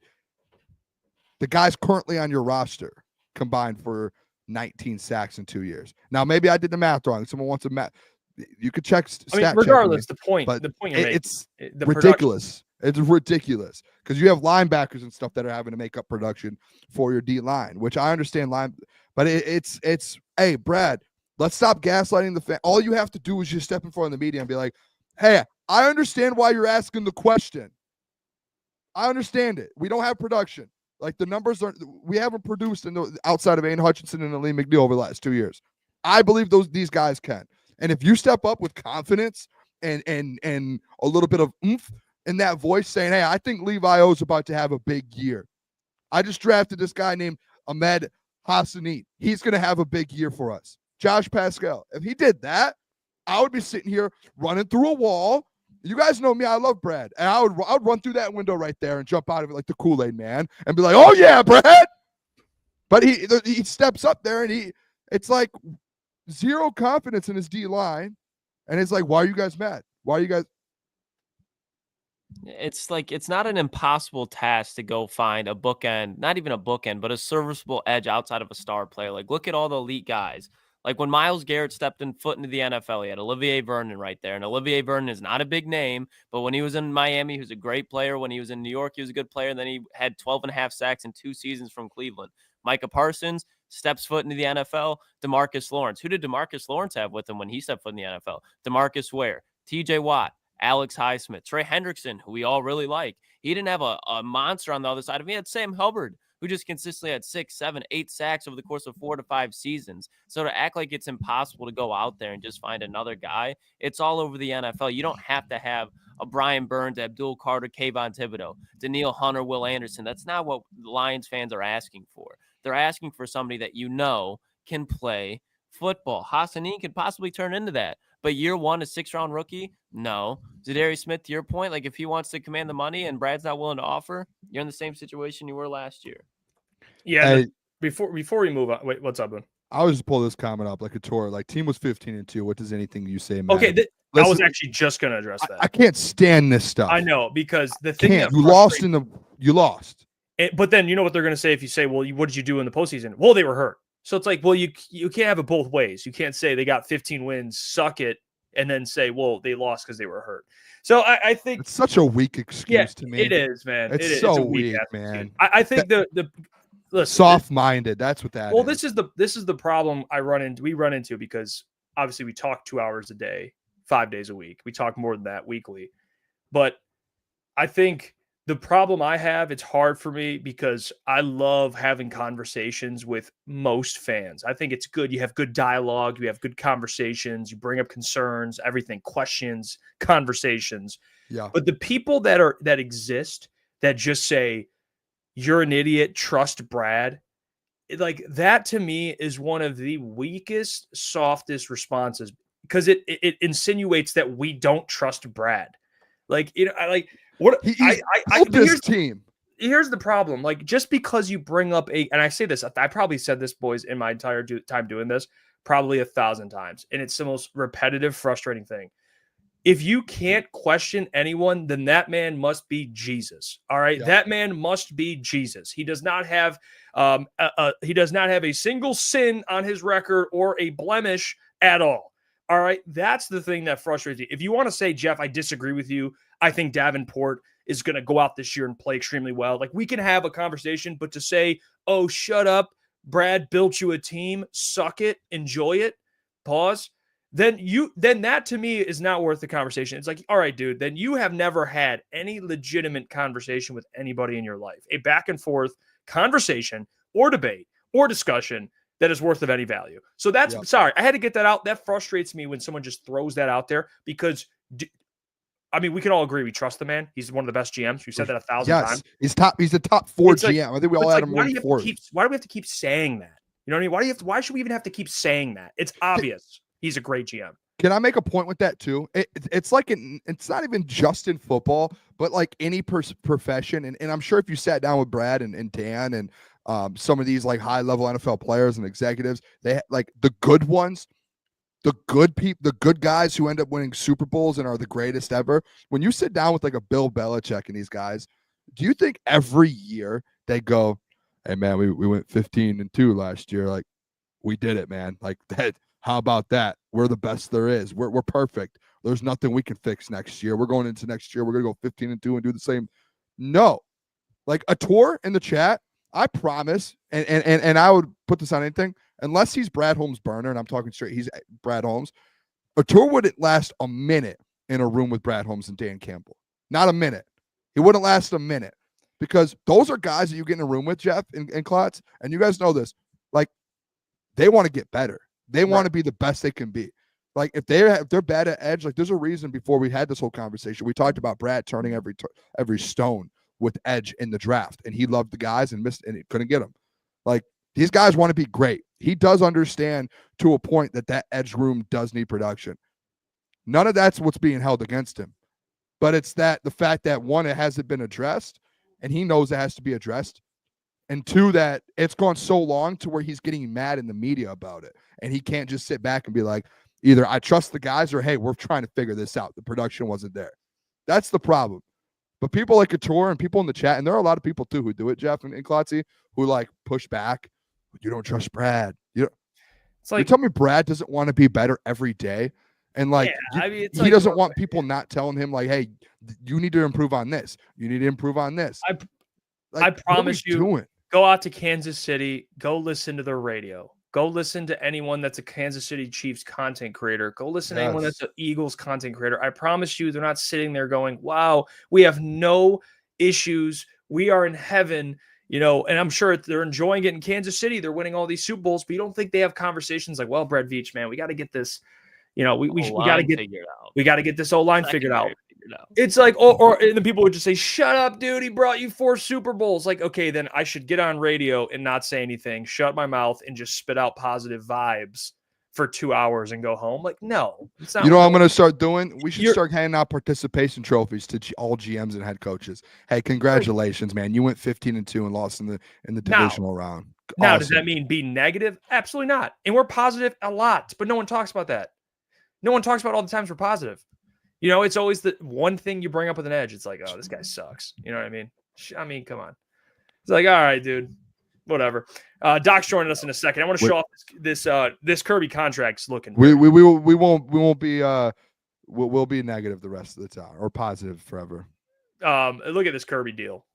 The guys currently on your roster combined for 19 sacks in 2 years. Now, maybe I did the math wrong. Someone wants to math. You could check. Regardless, the point you're making, it's ridiculous. It's ridiculous because you have linebackers and stuff that are having to make up production for your D line, which I understand but it's hey, Brad, let's stop gaslighting the fan. All you have to do is just step in front of the media and be like, hey, I understand why you're asking the question. I understand it. We don't have production. Like the numbers we haven't produced outside of Aiden Hutchinson and Aleem McNeil over the last 2 years. I believe these guys can. And if you step up with confidence and a little bit of oomph in that voice saying, hey, I think Levi O's about to have a big year. I just drafted this guy named Ahmed Hassaneet. He's going to have a big year for us. Josh Pascal. If he did that, I would be sitting here running through a wall. You guys know me. I love Brad. And I would run through that window right there and jump out of it like the Kool-Aid man and be like, oh, yeah, Brad. But he steps up there and it's like zero confidence in his D line. And it's like, why are you guys mad? Why are you guys? It's like, it's not an impossible task to go find a bookend, not even a bookend, but a serviceable edge outside of a star player. Like, look at all the elite guys. Like when Myles Garrett stepped foot into the NFL, he had Olivier Vernon right there. And Olivier Vernon is not a big name, but when he was in Miami, he was a great player. When he was in New York, he was a good player. And then he had 12.5 sacks in 2 seasons from Cleveland. Micah Parsons steps foot into the NFL. DeMarcus Lawrence. Who did DeMarcus Lawrence have with him when he stepped foot in the NFL? DeMarcus Ware, TJ Watt, Alex Highsmith, Trey Hendrickson, who we all really like. He didn't have a monster on the other side of him. He had Sam Hubbard, who just consistently had 6, 7, 8 sacks over the course of 4 to 5 seasons. So to act like it's impossible to go out there and just find another guy, it's all over the NFL. You don't have to have a Brian Burns, Abdul Carter, Kayvon Thibodeau, Daniil Hunter, Will Anderson. That's not what Lions fans are asking for. They're asking for somebody that can play football. Hassaneet could possibly turn into that. But year one, a 6th-round rookie? No. Za'Darius Smith, to your point, like if he wants to command the money and Brad's not willing to offer, you're in the same situation you were last year. Yeah. Before we move on, wait, what's up, Ben? I was just pull this comment up like a tour. Like team was 15-2. What does anything you say matter? Okay, I was actually just going to address that. I can't stand this stuff. I know because the thing that you lost. But then you know what they're going to say if you say, well, what did you do in the postseason? Well, they were hurt. So it's like, well, you can't have it both ways. You can't say they got 15 wins, suck it, and then say, well, they lost because they were hurt. So I think it's such a weak excuse to me. It is, man. It's it's so a weak weak, man. I think listen, soft-minded. That's what that is. Well, this is the problem we run into because obviously we talk 2 hours a day, 5 days a week. We talk more than that weekly. But I think the problem I have, it's hard for me because I love having conversations with most fans. I think it's good. You have good dialogue. You have good conversations. You bring up concerns, everything, questions, conversations. Yeah. But the people that exist that just say, you're an idiot, trust Brad. Like that to me is one of the weakest, softest responses because it insinuates that we don't trust Brad. Like, team. Here's the problem. Like, just because you bring up and I say this, I probably said this, boys, in my entire time doing this, probably 1,000 times. And it's the most repetitive, frustrating thing. If you can't question anyone, then that man must be Jesus. All right. Yeah. That man must be Jesus. He does not have a single sin on his record or a blemish at all. All right. That's the thing that frustrates you. If you want to say, Jeff, I disagree with you. I think Davenport is going to go out this year and play extremely well. Like, we can have a conversation, but to say, oh, shut up, Brad built you a team, suck it, enjoy it, pause, then that to me is not worth the conversation. It's like, all right, dude, then you have never had any legitimate conversation with anybody in your life, a back and forth conversation or debate or discussion that is worth of any value. So that's, sorry, I had to get that out. That frustrates me when someone just throws that out there because I mean, we can all agree we trust the man. He's one of the best GMs. We've said that 1,000 times. He's the top 4 GM. I think we all had him why winning 4. Why do we have to keep saying that? You know what I mean? Why should we even have to keep saying that? It's obvious. He's a great GM. Can I make a point with that too? It's like it's not even just in football, but like any profession. And I'm sure if you sat down with Brad and Dan and some of these like high level NFL players and executives, they like the good ones. The good people, the good guys who end up winning Super Bowls and are the greatest ever. When you sit down with like a Bill Belichick and these guys, do you think every year they go, "Hey man, we went 15-2 last year. Like, we did it, man. Like that. How about that? We're the best there is. We're perfect. There's nothing we can fix next year. We're going into next year. We're gonna go 15-2 and do the same." No, like a tour in the chat. I promise, and I would put this on anything. Unless he's Brad Holmes' burner, and I'm talking straight, he's Brad Holmes, a tour wouldn't last a minute in a room with Brad Holmes and Dan Campbell. Not a minute. It wouldn't last a minute because those are guys that you get in a room with, Jeff and Klotz, and you guys know this. Like, they want to get better. They want to be the best they can be. Like, if they're bad at edge, like there's a reason before we had this whole conversation. We talked about Brad turning every stone with edge in the draft, and he loved the guys and missed, and he couldn't get them. Like, these guys want to be great. He does understand to a point that edge room does need production. None of that's what's being held against him. But it's the fact that, one, it hasn't been addressed, and he knows it has to be addressed. And two, that it's gone so long to where he's getting mad in the media about it. And he can't just sit back and be like, either I trust the guys or, hey, we're trying to figure this out. The production wasn't there. That's the problem. But people like Couture and people in the chat, and there are a lot of people too who do it, Jeff and Klotzy, who like push back. You don't trust Brad. It's like, you tell me Brad doesn't want to be better every day. And like, he doesn't want people not telling him like, hey, you need to improve on this. You need to improve on this. I promise you, go out to Kansas City, go listen to their radio. Go listen to anyone that's a Kansas City Chiefs content creator. Go listen to anyone that's an Eagles content creator. I promise you, they're not sitting there going, wow, we have no issues. We are in heaven. And I'm sure they're enjoying it in Kansas City. They're winning all these Super Bowls, but you don't think they have conversations like, well, Brad Veach, man, we got to get this, we got to get this O-line figured out. It's like, and the people would just say, shut up, dude. He brought you 4 Super Bowls. Like, okay, then I should get on radio and not say anything, shut my mouth, and just spit out positive vibes for 2 hours and go home. Like, no. It's not. I'm going to start doing? We should start handing out participation trophies to all GMs and head coaches. Hey, congratulations, man. You went 15-2 and lost in the divisional round. Now, does that mean be negative? Absolutely not. And we're positive a lot, but no one talks about that. No one talks about all the times we're positive. It's always the one thing you bring up with an edge. It's like, oh, this guy sucks. You know what I mean? I mean, come on. It's like, all right, dude. whatever. Doc's joining us in a second. I want to show off this Kerby contract's looking. We won't be we'll be negative the rest of the time or positive forever. Look at this Kerby deal.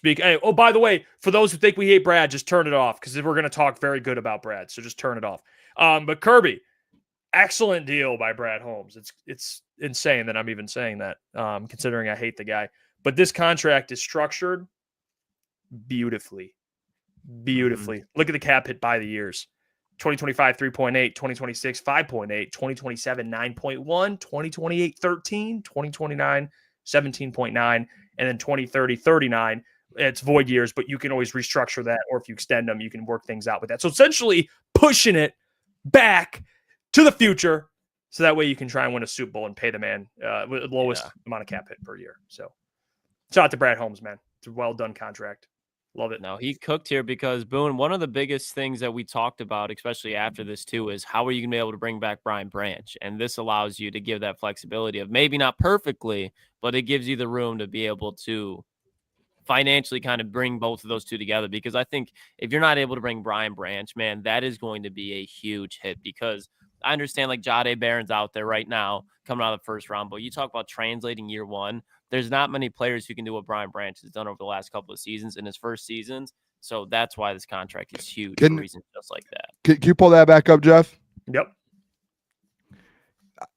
Hey, oh, by the way, for those who think we hate Brad, just turn it off because we're going to talk very good about Brad. So just turn it off. But Kerby, excellent deal by Brad Holmes. It's insane that I'm even saying that, considering I hate the guy. But this contract is structured beautifully. Beautifully. Look at the cap hit by the years. 2025, 3.8, 2026, 5.8, 2027, 9.1, 2028, 13, 2029, 17.9, and then 2030, 39. It's void years, but you can always restructure that, or if you extend them, you can work things out with that. So essentially pushing it back to the future so that way you can try and win a Super Bowl and pay the man with the lowest amount of cap hit per year. So shout out to Brad Holmes, man. It's a well-done contract. Love it. No, he cooked here because, Boone, one of the biggest things that we talked about, especially after this too, is how are you going to be able to bring back Brian Branch? And this allows you to give that flexibility of maybe not perfectly, but it gives you the room to be able to financially kind of bring both of those two together. Because I think if you're not able to bring Brian Branch, man, that is going to be a huge hit, because I understand like Jahdae Barron's out there right now coming out of the first round, but you talk about translating year one. There's not many players who can do what Brian Branch has done over the last couple of seasons in his first seasons. So that's why this contract is huge for reasons just like that. Can you pull that back up, Jeff? Yep.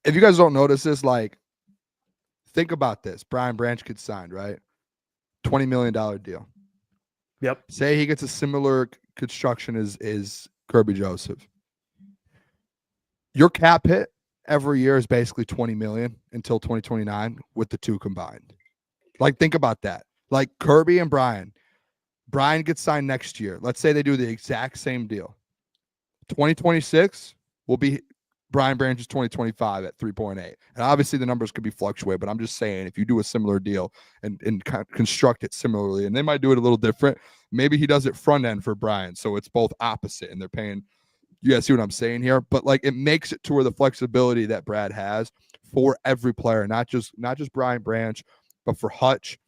If you guys don't notice this, like, think about this. Brian Branch gets signed, right? $20 million deal. Yep. Say he gets a similar construction as Kerby Joseph. Your cap hit every year is basically $20 million until 2029 with the two combined. Like, think about that. Like Kerby and Brian gets signed next year. Let's say they do the exact same deal. 2026 will be Brian Branch's 2025 at 3.8. And obviously the numbers could be fluctuate, but I'm just saying if you do a similar deal and construct it similarly, and they might do it a little different. Maybe he does it front end for Brian, so it's both opposite, and they're paying. You guys see what I'm saying here? But like, it makes it to where the flexibility that Brad has for every player, not just Brian Branch, but for Hutch.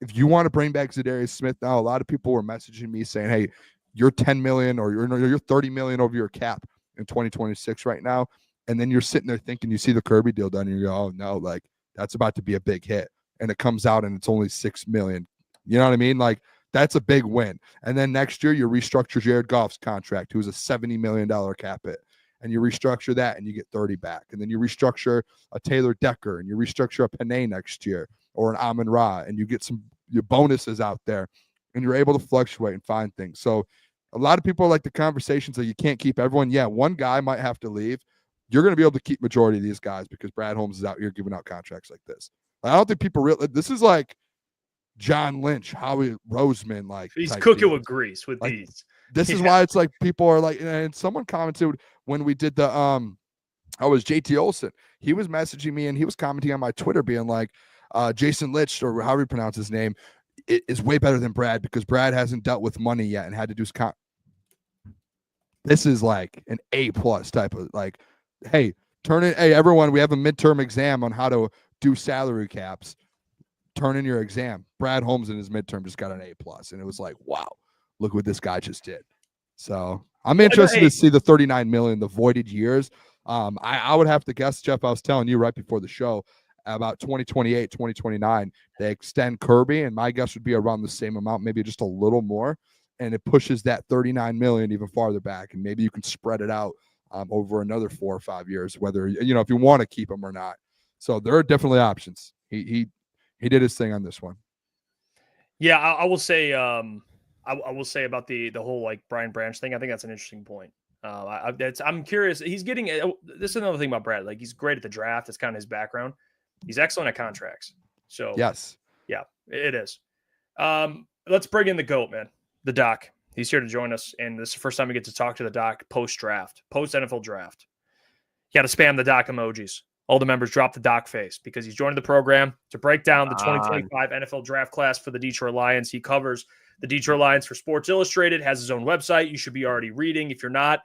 If you want to bring back Zadarius Smith now, a lot of people were messaging me saying, "Hey, you're $10 million or you're $30 million over your cap in 2026 right now," and then you're sitting there thinking you see the Kerby deal done, and you go, "Oh no, like that's about to be a big hit," and it comes out and it's only $6 million. You know what I mean? Like, that's a big win. And then next year, you restructure Jared Goff's contract, who's a $70 million cap hit. And you restructure that and you get 30 back. And then you restructure a Taylor Decker and you restructure a Panay next year or an Amon Ra, and you get some your bonuses out there and you're able to fluctuate and find things. So a lot of people are like the conversations that you can't keep everyone. Yeah, one guy might have to leave. You're going to be able to keep majority of these guys because Brad Holmes is out here giving out contracts like this. I don't think people realize this is like John Lynch, Howie Roseman, like he's cooking with grease with like, these. This is why it's like people are like, and someone commented when we did the I was JT Olsen. He was messaging me and he was commenting on my Twitter being like, Jason Litch, or however you pronounce his name, is way better than Brad because Brad hasn't dealt with money yet and had to do this is like an A+ type of like, hey, hey everyone, we have a midterm exam on how to do salary caps. Turn in your exam. Brad Holmes in his midterm just got an A+, and it was like, wow, look what this guy just did. So I'm interested to see the 39 million, the voided years. I would have to guess, Jeff, I was telling you right before the show about 2028, 2029, they extend Kerby, and my guess would be around the same amount, maybe just a little more, and it pushes that 39 million even farther back, and maybe you can spread it out over another 4 or 5 years, whether, you know, if you want to keep him or not. So there are definitely options. He did his thing on this one. Yeah, I will say I will say about the whole like Brian Branch thing. I think that's an interesting point. I'm curious. He's getting this is another thing about Brad. Like, he's great at the draft. It's kind of his background. He's excellent at contracts. So yes, yeah, it is. Let's bring in the GOAT, man, the Doc. He's here to join us, and this is the first time we get to talk to the Doc post NFL draft. You got to spam the Doc emojis. All the members drop the Doc face because he's joining the program to break down the 2025 NFL draft class for the Detroit Lions. He covers the Detroit Lions for Sports Illustrated, has his own website. You should be already reading. If you're not,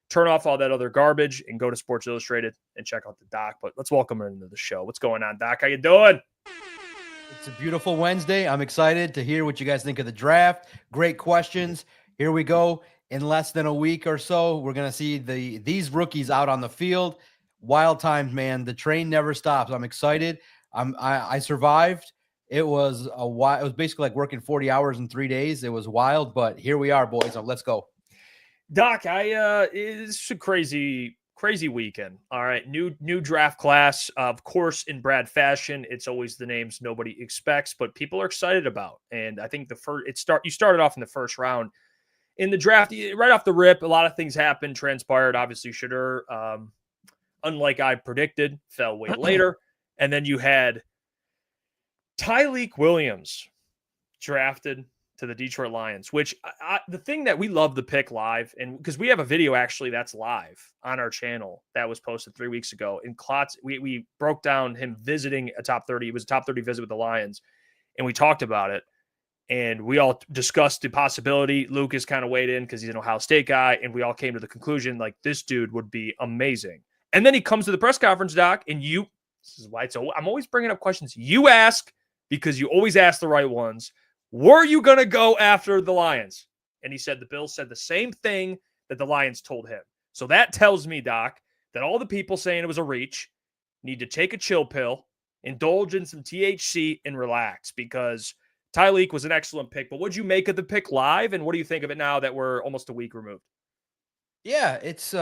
turn off all that other garbage and go to Sports Illustrated and check out the Doc. But let's welcome him into the show. What's going on, Doc? How you doing? It's a beautiful Wednesday. I'm excited to hear what you guys think of the draft. Great questions. here we go. In less than a week or so, we're going to see these rookies out on the field. Wild times, man. The train never stops. I'm excited. I survived. It was it was basically like working 40 hours in 3 days. It was wild, but here we are, boys. Let's go. Doc, it's a crazy weekend. All right. New draft class. Of course, in Brad fashion, it's always the names nobody expects, but people are excited about. And I think you started off in the first round. In the draft, right off the rip, a lot of things happened, transpired. Obviously, Shedeur, unlike I predicted, fell way later. And then you had Tyleik Williams drafted to the Detroit Lions, which the thing that we love the pick live, and because we have a video actually that's live on our channel that was posted 3 weeks ago. In Klotz, we broke down him visiting a top 30. It was a top 30 visit with the Lions, and we talked about it. And we all discussed the possibility. Lucas kind of weighed in because he's an Ohio State guy. And we all came to the conclusion, like, this dude would be amazing. And then he comes to the press conference, Doc, and this is why I'm always bringing up questions you ask because you always ask the right ones. Were you going to go after the Lions? And he said the Bills said the same thing that the Lions told him. So that tells me, Doc, that all the people saying it was a reach need to take a chill pill, indulge in some THC, and relax because Tyleik was an excellent pick, but what'd you make of the pick live, and what do you think of it now that we're almost a week removed? Yeah, it's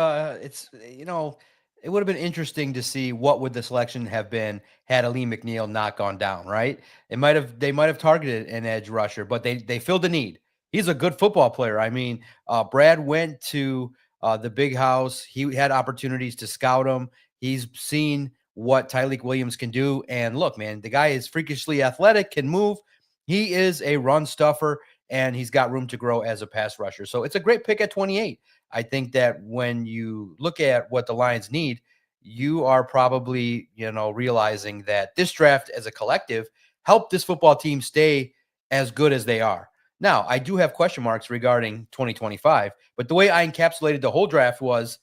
it would have been interesting to see what would the selection have been had Ali McNeil not gone down, right? They might have targeted an edge rusher, but they filled the need. He's a good football player. I mean, Brad went to the big house. He had opportunities to scout him. He's seen what Tyleik Williams can do, and look, man, the guy is freakishly athletic, can move. He is a run stuffer, and he's got room to grow as a pass rusher. So it's a great pick at 28. I think that when you look at what the Lions need, you are probably, realizing that this draft as a collective helped this football team stay as good as they are. Now, I do have question marks regarding 2025, but the way I encapsulated the whole draft was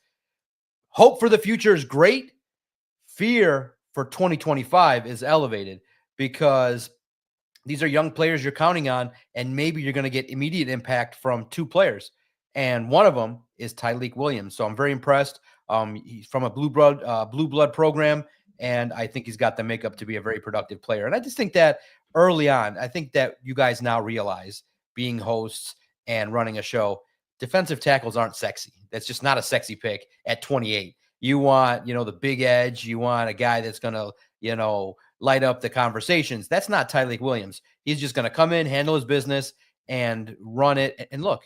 hope for the future is great. Fear for 2025 is elevated because these are young players you're counting on, and maybe you're going to get immediate impact from two players. And one of them is Tyleik Williams. So I'm very impressed. He's from a blue blood program, and I think he's got the makeup to be a very productive player. And I just think that early on, I think that you guys now realize, being hosts and running a show, defensive tackles aren't sexy. That's just not a sexy pick at 28. You want, the big edge. You want a guy that's going to, light up the conversations. That's not Tyleik Williams. He's just going to come in, handle his business, and run it. And look,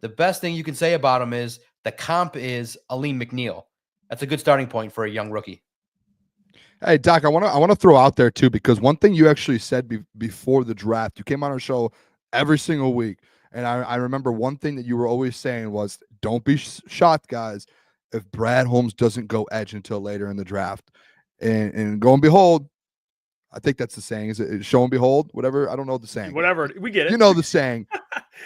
the best thing you can say about him is the comp is Ali McNeil. That's a good starting point for a young rookie. Hey, Doc, I want to throw out there too, because one thing you actually said before the draft, you came on our show every single week, and I remember one thing that you were always saying was, don't be shocked, guys, if Brad Holmes doesn't go edge until later in the draft. And go and behold, I think that's the saying. Is it show and behold? Whatever. I don't know the saying. Whatever. We get it. You know the saying.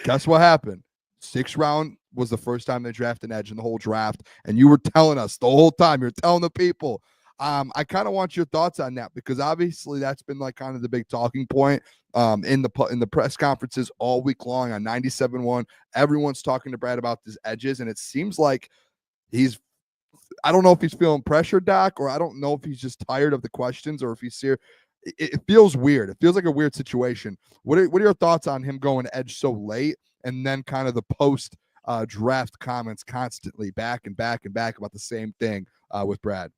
Guess what happened? 6th round was the first time they drafted an edge in the whole draft. And you were telling us the whole time. You're telling the people. I kind of want your thoughts on that, because obviously that's been like kind of the big talking point in the press conferences all week long on 97.1. Everyone's talking to Brad about these edges, and it seems like I don't know if he's feeling pressure, Doc, or I don't know if he's just tired of the questions, or if he's here. It feels weird. It feels like a weird situation. What are your thoughts on him going edge so late, and then kind of the post draft comments constantly back and back and back about the same thing with Brad?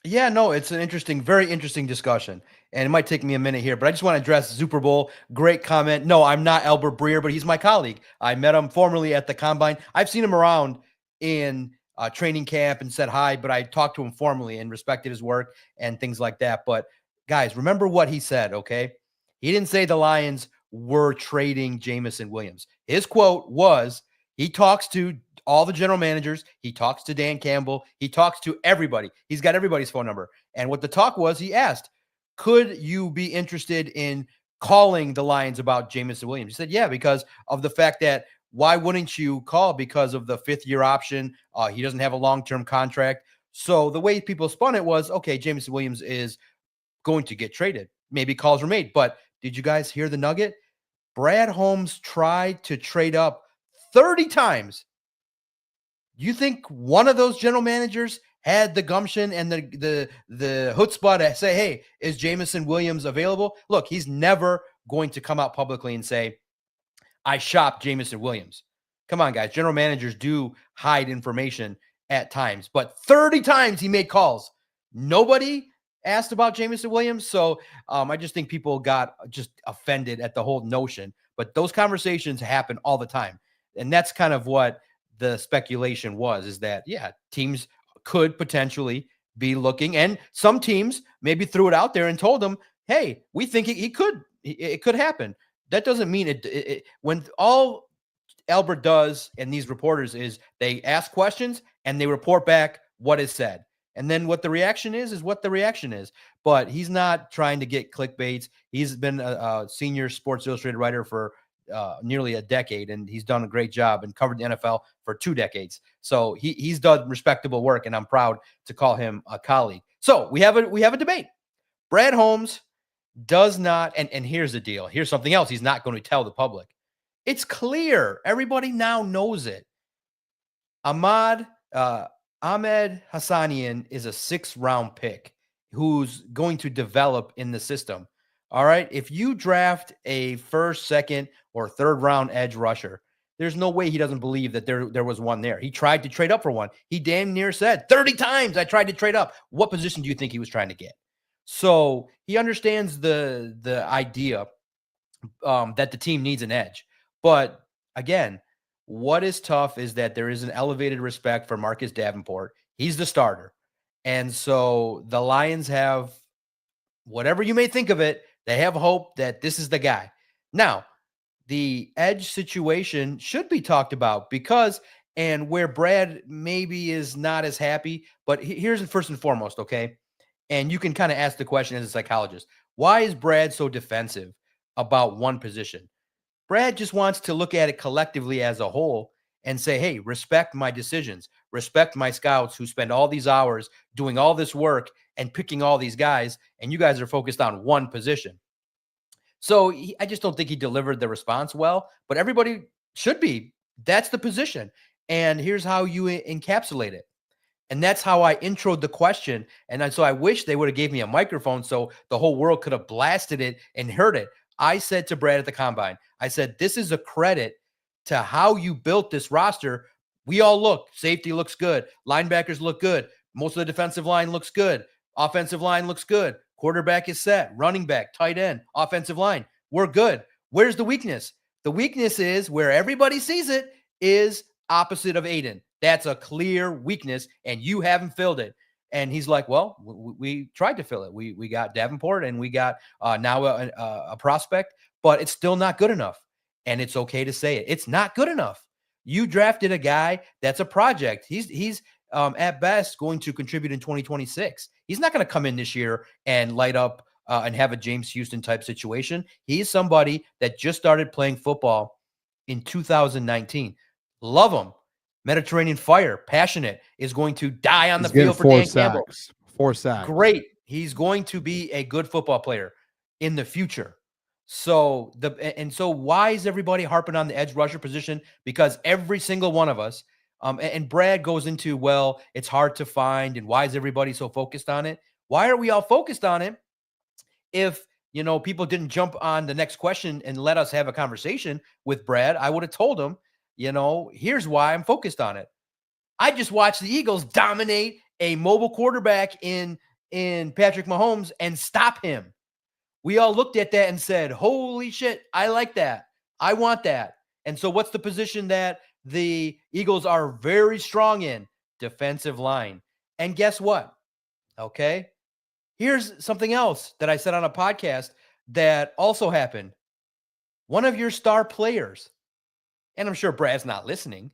Yeah, no, it's an very interesting discussion. And it might take me a minute here, but I just want to address Super Bowl. Great comment. No, I'm not Albert Breer, but he's my colleague. I met him formerly at the Combine. I've seen him around in training camp and said hi, but I talked to him formally and respected his work and things like that. But guys, remember what he said, okay? He didn't say the Lions were trading Jameson Williams. His quote was, he talks to all the general managers. He talks to Dan Campbell. He talks to everybody. He's got everybody's phone number. And what the talk was, he asked, could you be interested in calling the Lions about Jameson Williams? He said, yeah, because of the fact that why wouldn't you call? Because of the 5th-year option. He doesn't have a long-term contract. So the way people spun it was, okay, Jameson Williams is going to get traded. Maybe calls were made. But did you guys hear the nugget? Brad Holmes tried to trade up 30 times. You think one of those general managers had the gumption and the chutzpah to say, hey, is Jameson Williams available? Look, he's never going to come out publicly and say, I shopped Jameson Williams. Come on, guys. General managers do hide information at times, but 30 times he made calls. Nobody asked about Jameson Williams. So I just think people got just offended at the whole notion, but those conversations happen all the time. And that's kind of what the speculation was, is that, yeah, teams could potentially be looking, and some teams maybe threw it out there and told him, hey, we think it could happen. That doesn't mean it when all Albert does and these reporters is they ask questions and they report back what is said. And then what the reaction is what the reaction is. But he's not trying to get clickbaits. He's been a senior Sports Illustrated writer for nearly a decade, and he's done a great job and covered the NFL for 2 decades. So he's done respectable work, and I'm proud to call him a colleague. So we have a debate. Brad Holmes does not, and here's the deal. Here's something else he's not going to tell the public. It's clear. Everybody now knows it. Ahmed Hassanian is a 6th-round pick who's going to develop in the system. All right. If you draft a 1st, 2nd, or 3rd-round edge rusher, there's no way he doesn't believe that there was one there. He tried to trade up for one. He damn near said 30 times I tried to trade up. What position do you think he was trying to get? So he understands the idea that the team needs an edge. But again, what is tough is that there is an elevated respect for Marcus Davenport. He's the starter. And so the Lions have, whatever you may think of it, they have hope that this is the guy. Now, the edge situation should be talked about because, and where Brad maybe is not as happy, but here's first and foremost, okay? And you can kind of ask the question as a psychologist, why is Brad so defensive about one position? Brad just wants to look at it collectively as a whole and say, hey, respect my decisions, respect my scouts who spend all these hours doing all this work and picking all these guys, and you guys are focused on one position. So I just don't think he delivered the response well, but everybody should be. That's the position. And here's how you encapsulate it. And that's how I introed the question. And so I wish they would have gave me a microphone so the whole world could have blasted it and heard it. I said to Brad at the combine, I said, this is a credit to how you built this roster. We all look, safety looks good. Linebackers look good. Most of the defensive line looks good. Offensive line looks good. Quarterback is set. Running back, tight end, offensive line. We're good. Where's the weakness? The weakness is where everybody sees it is opposite of Aiden. That's a clear weakness, and you haven't filled it. And he's like, well, we tried to fill it. We got Davenport, and we got now a prospect, but it's still not good enough. And it's okay to say it. It's not good enough. You drafted a guy that's a project. He's at best going to contribute in 2026. He's not going to come in this year and light up and have a James Houston type situation. He's somebody that just started playing football in 2019. Love him. Mediterranean Fire, passionate, is going to die on the field for Dan Campbell. 4 sacks. Great. He's going to be a good football player in the future. So why is everybody harping on the edge rusher position? Because every single one of us, and Brad goes into, well, it's hard to find, and why is everybody so focused on it? Why are we all focused on it if, people didn't jump on the next question and let us have a conversation with Brad? I would have told him, here's why I'm focused on it. I just watched the Eagles dominate a mobile quarterback in Patrick Mahomes and stop him. We all looked at that and said, holy shit, I like that. I want that. And so what's the position that the Eagles are very strong in? Defensive line. And guess what? Okay. Here's something else that I said on a podcast that also happened. One of your star players, and I'm sure Brad's not listening,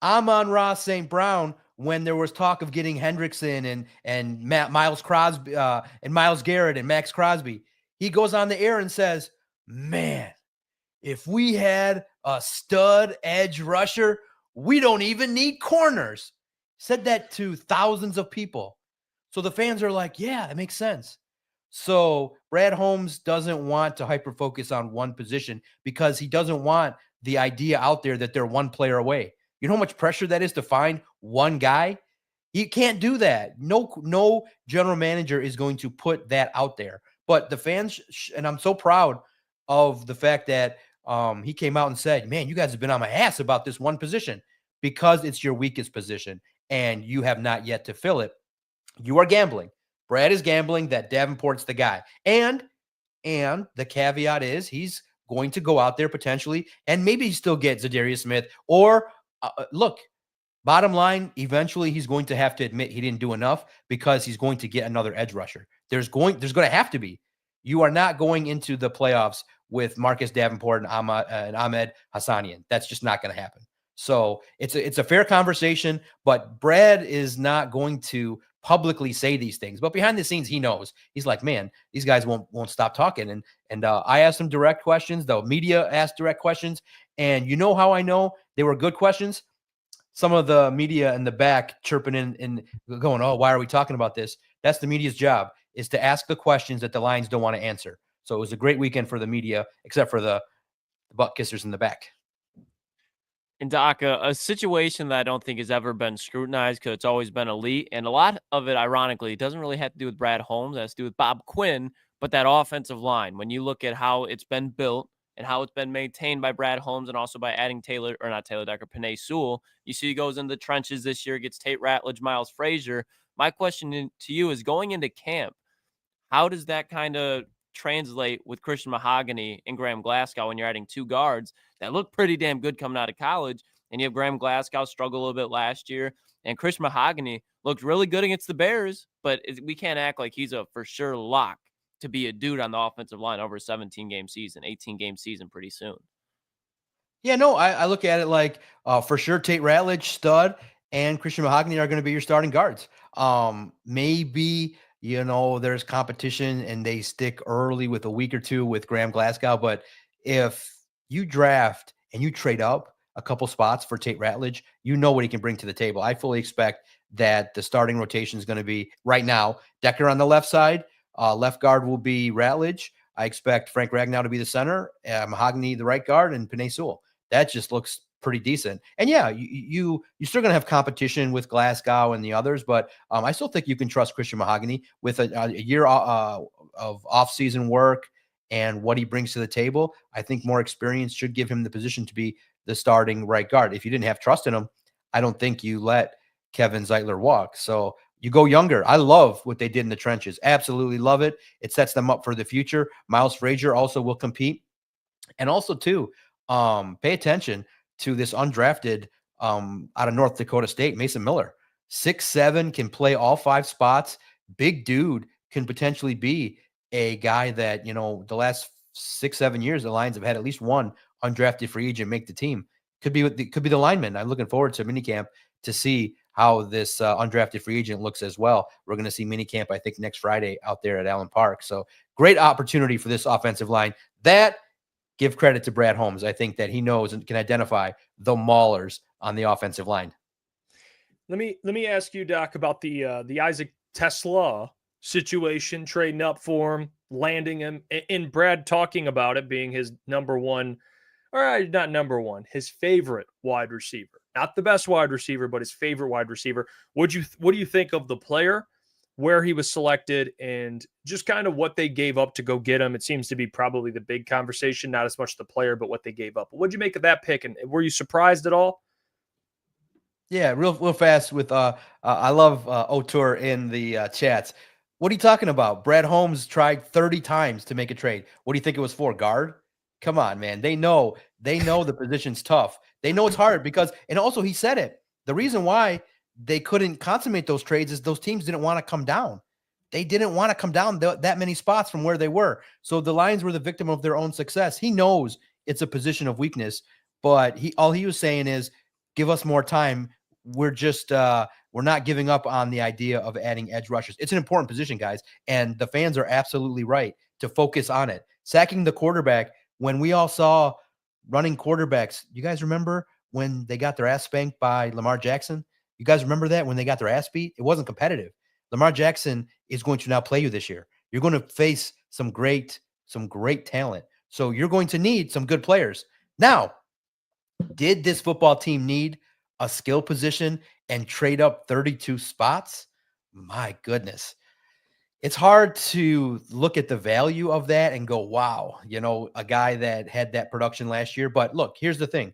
Amon-Ra St. Brown, when there was talk of getting Hendrickson and Miles Crosby and Myles Garrett and Max Crosby, he goes on the air and says, man, if we had a stud edge rusher, we don't even need corners. Said that to thousands of people. So the fans are like, yeah, it makes sense. So Brad Holmes doesn't want to hyper-focus on one position because he doesn't want the idea out there that they're one player away. You know how much pressure that is to find one guy? You can't do that. No general manager is going to put that out there. But the fans, and I'm so proud of the fact that he came out and said, man, you guys have been on my ass about this one position because it's your weakest position and you have not yet to fill it. You are gambling. Brad is gambling that Davenport's the guy. And the caveat is he's going to go out there potentially and maybe still get Zadarius Smith or look, bottom line, eventually he's going to have to admit he didn't do enough because he's going to get another edge rusher. There's going to have to be. You are not going into the playoffs with Marcus Davenport and Ahmed Hassanian. That's just not going to happen. So it's a fair conversation, but Brad is not going to publicly say these things. But behind the scenes, he knows. He's like, man, these guys won't stop talking. And I asked them direct questions. The media asked direct questions. And you know how I know they were good questions? Some of the media in the back chirping in and going, oh, why are we talking about this? That's the media's job, is to ask the questions that the Lions don't want to answer. So it was a great weekend for the media, except for the butt kissers in the back. And Doc, a situation that I don't think has ever been scrutinized because it's always been elite. And a lot of it, ironically, doesn't really have to do with Brad Holmes. It has to do with Bob Quinn, but that offensive line. When you look at how it's been built and how it's been maintained by Brad Holmes and also by adding Penei Sewell, you see he goes in the trenches this year, gets Tate Ratledge, Miles Frazier. My question to you is, going into camp, how does that kind of translate with Christian Mahogany and Graham Glasgow when you're adding two guards that look pretty damn good coming out of college? And you have Graham Glasgow struggle a little bit last year, and Christian Mahogany looked really good against the Bears, but we can't act like he's a for sure lock to be a dude on the offensive line over a 17-game season, 18-game season pretty soon. Yeah, no, I look at it like for sure Tate Ratledge, stud, and Christian Mahogany are going to be your starting guards. Maybe, there's competition and they stick early with a week or two with Graham Glasgow. But if you draft and you trade up a couple spots for Tate Ratledge, you know what he can bring to the table. I fully expect that the starting rotation is going to be right now Decker on the left side. Left guard will be Ratledge. I expect Frank Ragnow to be the center, Mahogany the right guard, and Penei Sewell. That just looks pretty decent. And yeah, you're still going to have competition with Glasgow and the others, but I still think you can trust Christian Mahogany with a year of off-season work and what he brings to the table. I think more experience should give him the position to be the starting right guard. If you didn't have trust in him, I don't think you let Kevin Zeitler walk. So you go younger. I love what they did in the trenches. Absolutely love it. It sets them up for the future. Miles Frazier also will compete. And also, too, pay attention to this undrafted out of North Dakota State, Mason Miller. 6'7", can play all 5 spots. Big dude, can potentially be a guy that, the last 6-7 years, the Lions have had at least one undrafted free agent make the team. Could be the lineman. I'm looking forward to minicamp to see how this undrafted free agent looks as well. We're going to see minicamp, I think, next Friday out there at Allen Park. So great opportunity for this offensive line. Give credit to Brad Holmes. I think that he knows and can identify the maulers on the offensive line. Let me ask you, Doc, about the Isaac Teslaa situation, trading up for him, landing him, and Brad talking about it being his number one, or not number one, his favorite wide receiver. Not the best wide receiver, but his favorite wide receiver. What do you think of the player, where he was selected, and just kind of what they gave up to go get him? It seems to be probably the big conversation, not as much the player, but what they gave up. What'd you make of that pick, and were you surprised at all? Yeah, real fast with I love O'Toole in the chats. What are you talking about? Brad Holmes tried 30 times to make a trade. What do you think it was for? Guard? Come on, man. They know the position's tough. They know it's hard because, and also he said it, the reason why they couldn't consummate those trades is those teams didn't want to come down. They didn't want to come down that many spots from where they were. So the Lions were the victim of their own success. He knows it's a position of weakness, but all he was saying is, give us more time. We're just we're not giving up on the idea of adding edge rushers. It's an important position, guys, and the fans are absolutely right to focus on it. Sacking the quarterback, when we all saw running quarterbacks, you guys remember when they got their ass spanked by Lamar Jackson? You guys remember that when they got their ass beat? It wasn't competitive. Lamar Jackson is going to now play you this year. You're going to face some great talent. So you're going to need some good players. Now, Did this football team need a skill position and trade up 32 spots? My goodness. It's hard to look at the value of that and go, wow, a guy that had that production last year. But look, here's the thing.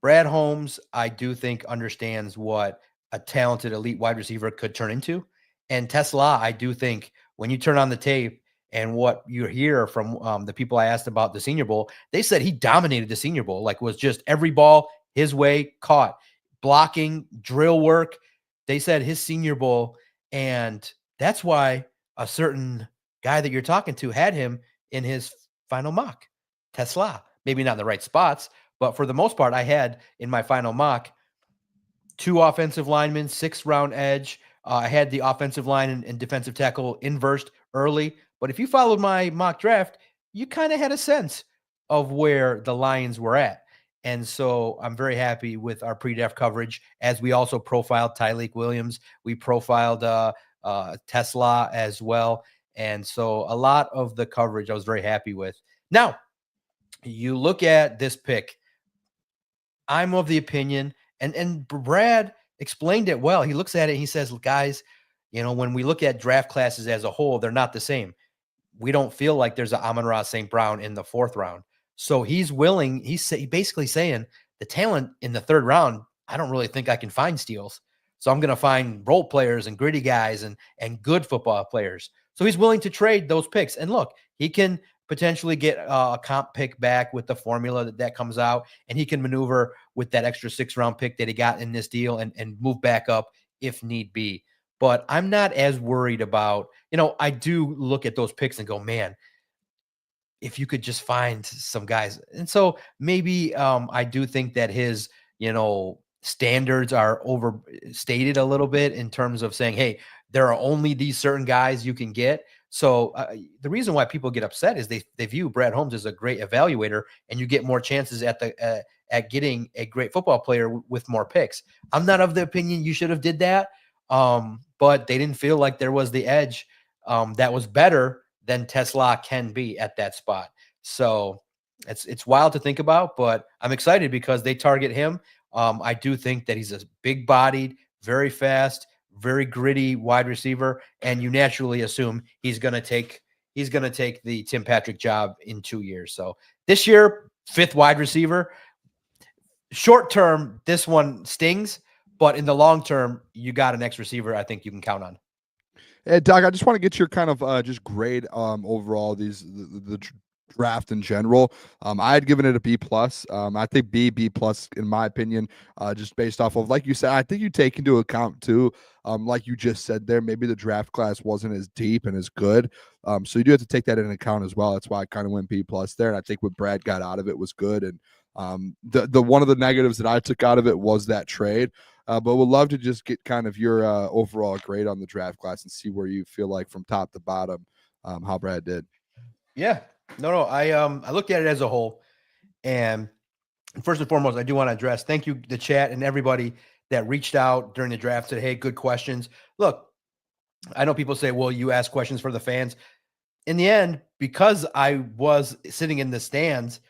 Brad Holmes, I do think, understands what a talented elite wide receiver could turn into. And Teslaa, I do think when you turn on the tape and what you hear from the people I asked about the Senior Bowl, they said he dominated the Senior Bowl, like was just every ball his way, caught, blocking, drill work. They said his Senior Bowl, and that's why a certain guy that you're talking to had him in his final mock, Teslaa. Maybe not in the right spots, but for the most part, I had in my final mock 2 offensive linemen, 6th-round edge. I had the offensive line and defensive tackle inversed early. But if you followed my mock draft, you kind of had a sense of where the Lions were at. And so I'm very happy with our pre-draft coverage, as we also profiled Tyleik Williams. We profiled Teslaa as well. And so a lot of the coverage I was very happy with. Now, you look at this pick, I'm of the opinion, and Brad explained it well. He looks at it, he says, guys, when we look at draft classes as a whole, they're not the same. We don't feel like there's an Amon-Ra St. Brown in the 4th round. So he's willing, he's basically saying the talent in the 3rd round, I don't really think I can find steals. So I'm going to find role players and gritty guys and good football players. So he's willing to trade those picks. And look, he can potentially get a comp pick back with the formula that comes out, and he can maneuver with that extra 6th-round pick that he got in this deal and move back up if need be. But I'm not as worried about, I do look at those picks and go, man, if you could just find some guys. And so maybe I do think that his, standards are overstated a little bit in terms of saying, hey, there are only these certain guys you can get. So the reason why people get upset is they view Brad Holmes as a great evaluator, and you get more chances at getting a great football player with more picks. I'm not of the opinion you should have did that, but they didn't feel like there was the edge that was better than Teslaa can be at that spot. So it's wild to think about, but I'm excited because they target him. I do think that he's a big-bodied, very fast, very gritty wide receiver, and you naturally assume he's going to take the Tim Patrick job in 2 years. So this year, 5th wide receiver. Short term, this one stings, but in the long term, you got an X receiver I think you can count on. Hey, Doc, I just want to get your kind of just grade overall the draft in general. I had given it a B+. I think B+ in my opinion, just based off of, like you said, I think you take into account too, like you just said there, maybe the draft class wasn't as deep and as good. So you do have to take that into account as well. That's why I kind of went B+ there. And I think what Brad got out of it was good. And the one of the negatives that I took out of it was that trade. But we'd love to just get kind of your overall grade on the draft class and see where you feel like from top to bottom how Brad did. Yeah. No. I looked at it as a whole, and first and foremost, I do want to address, thank you, the chat and everybody that reached out during the draft, said, hey, good questions. Look, I know people say, well, you ask questions for the fans. In the end, because I was sitting in the stands,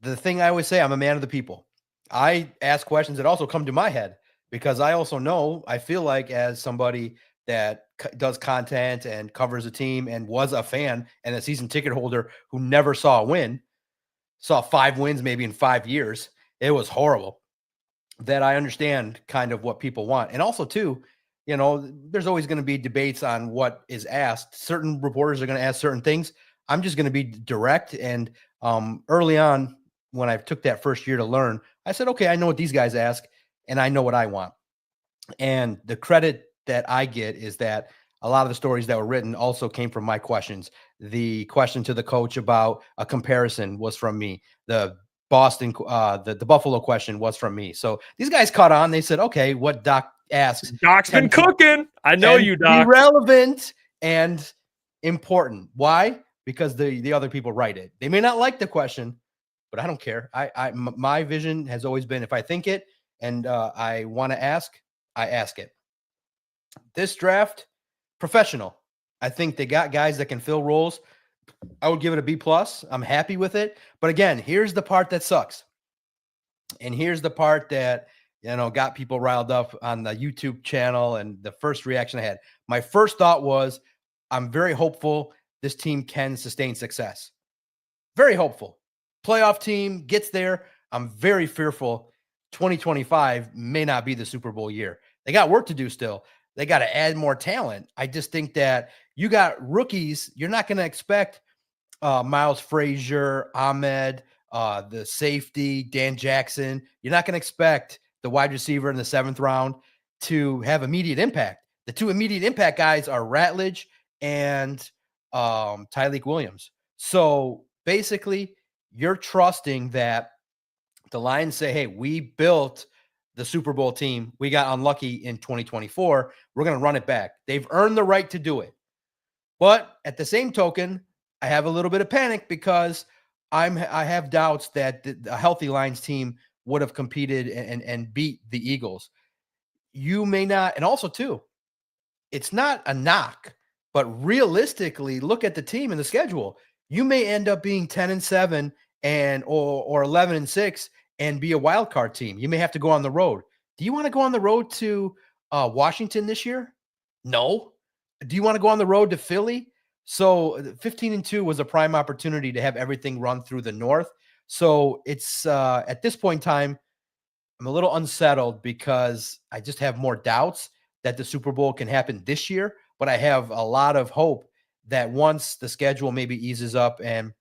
the thing I always say, I'm a man of the people. I ask questions that also come to my head, because I also know, I feel like as somebody that does content and covers a team and was a fan and a season ticket holder who never saw a win, saw 5 wins maybe in 5 years, it was horrible, that I understand kind of what people want. And also too, there's always going to be debates on what is asked. Certain reporters are going to ask certain things. I'm just going to be direct. And early on, when I took that first year to learn, I said, okay, I know what these guys ask and I know what I want. And the credit that I get is that a lot of the stories that were written also came from my questions. The question to the coach about a comparison was from me. The Buffalo question was from me. So these guys caught on. They said, okay, what Doc asks. Doc's been cooking. I know you, Doc. Relevant and important. Why? Because the other people write it. They may not like the question, but I don't care. My vision has always been, if I think it and I want to ask, I ask it. This draft, professional. I think they got guys that can fill roles. I would give it a B+. I'm happy with it. But again, here's the part that sucks. And here's the part that, got people riled up on the YouTube channel. And the first reaction I had, my first thought was, I'm very hopeful this team can sustain success. Very hopeful. Playoff team gets there. I'm very fearful 2025 may not be the Super Bowl year. They got work to do still. They got to add more talent. I just think that you got rookies. You're not going to expect Miles Frazier, Ahmed, the safety, Dan Jackson. You're not going to expect the wide receiver in the 7th round to have immediate impact. The 2 immediate impact guys are Ratledge and Tyleik Williams. So basically, you're trusting that the Lions say, hey, we built the Super Bowl team. We got unlucky in 2024. We're going to run it back. They've earned the right to do it. But at the same token, I have a little bit of panic because I have doubts that a healthy Lions team would have competed and beat the Eagles. You may not, and also too, it's not a knock, but realistically, look at the team and the schedule. You may end up being 10-7 or 11-6 and be a wild card team. You may have to go on the road. Do you want to go on the road to Washington this year? No. Do you want to go on the road to Philly? So 15-2 was a prime opportunity to have everything run through the North. So it's at this point in time, I'm a little unsettled because I just have more doubts that the Super Bowl can happen this year. But I have a lot of hope that once the schedule maybe eases up and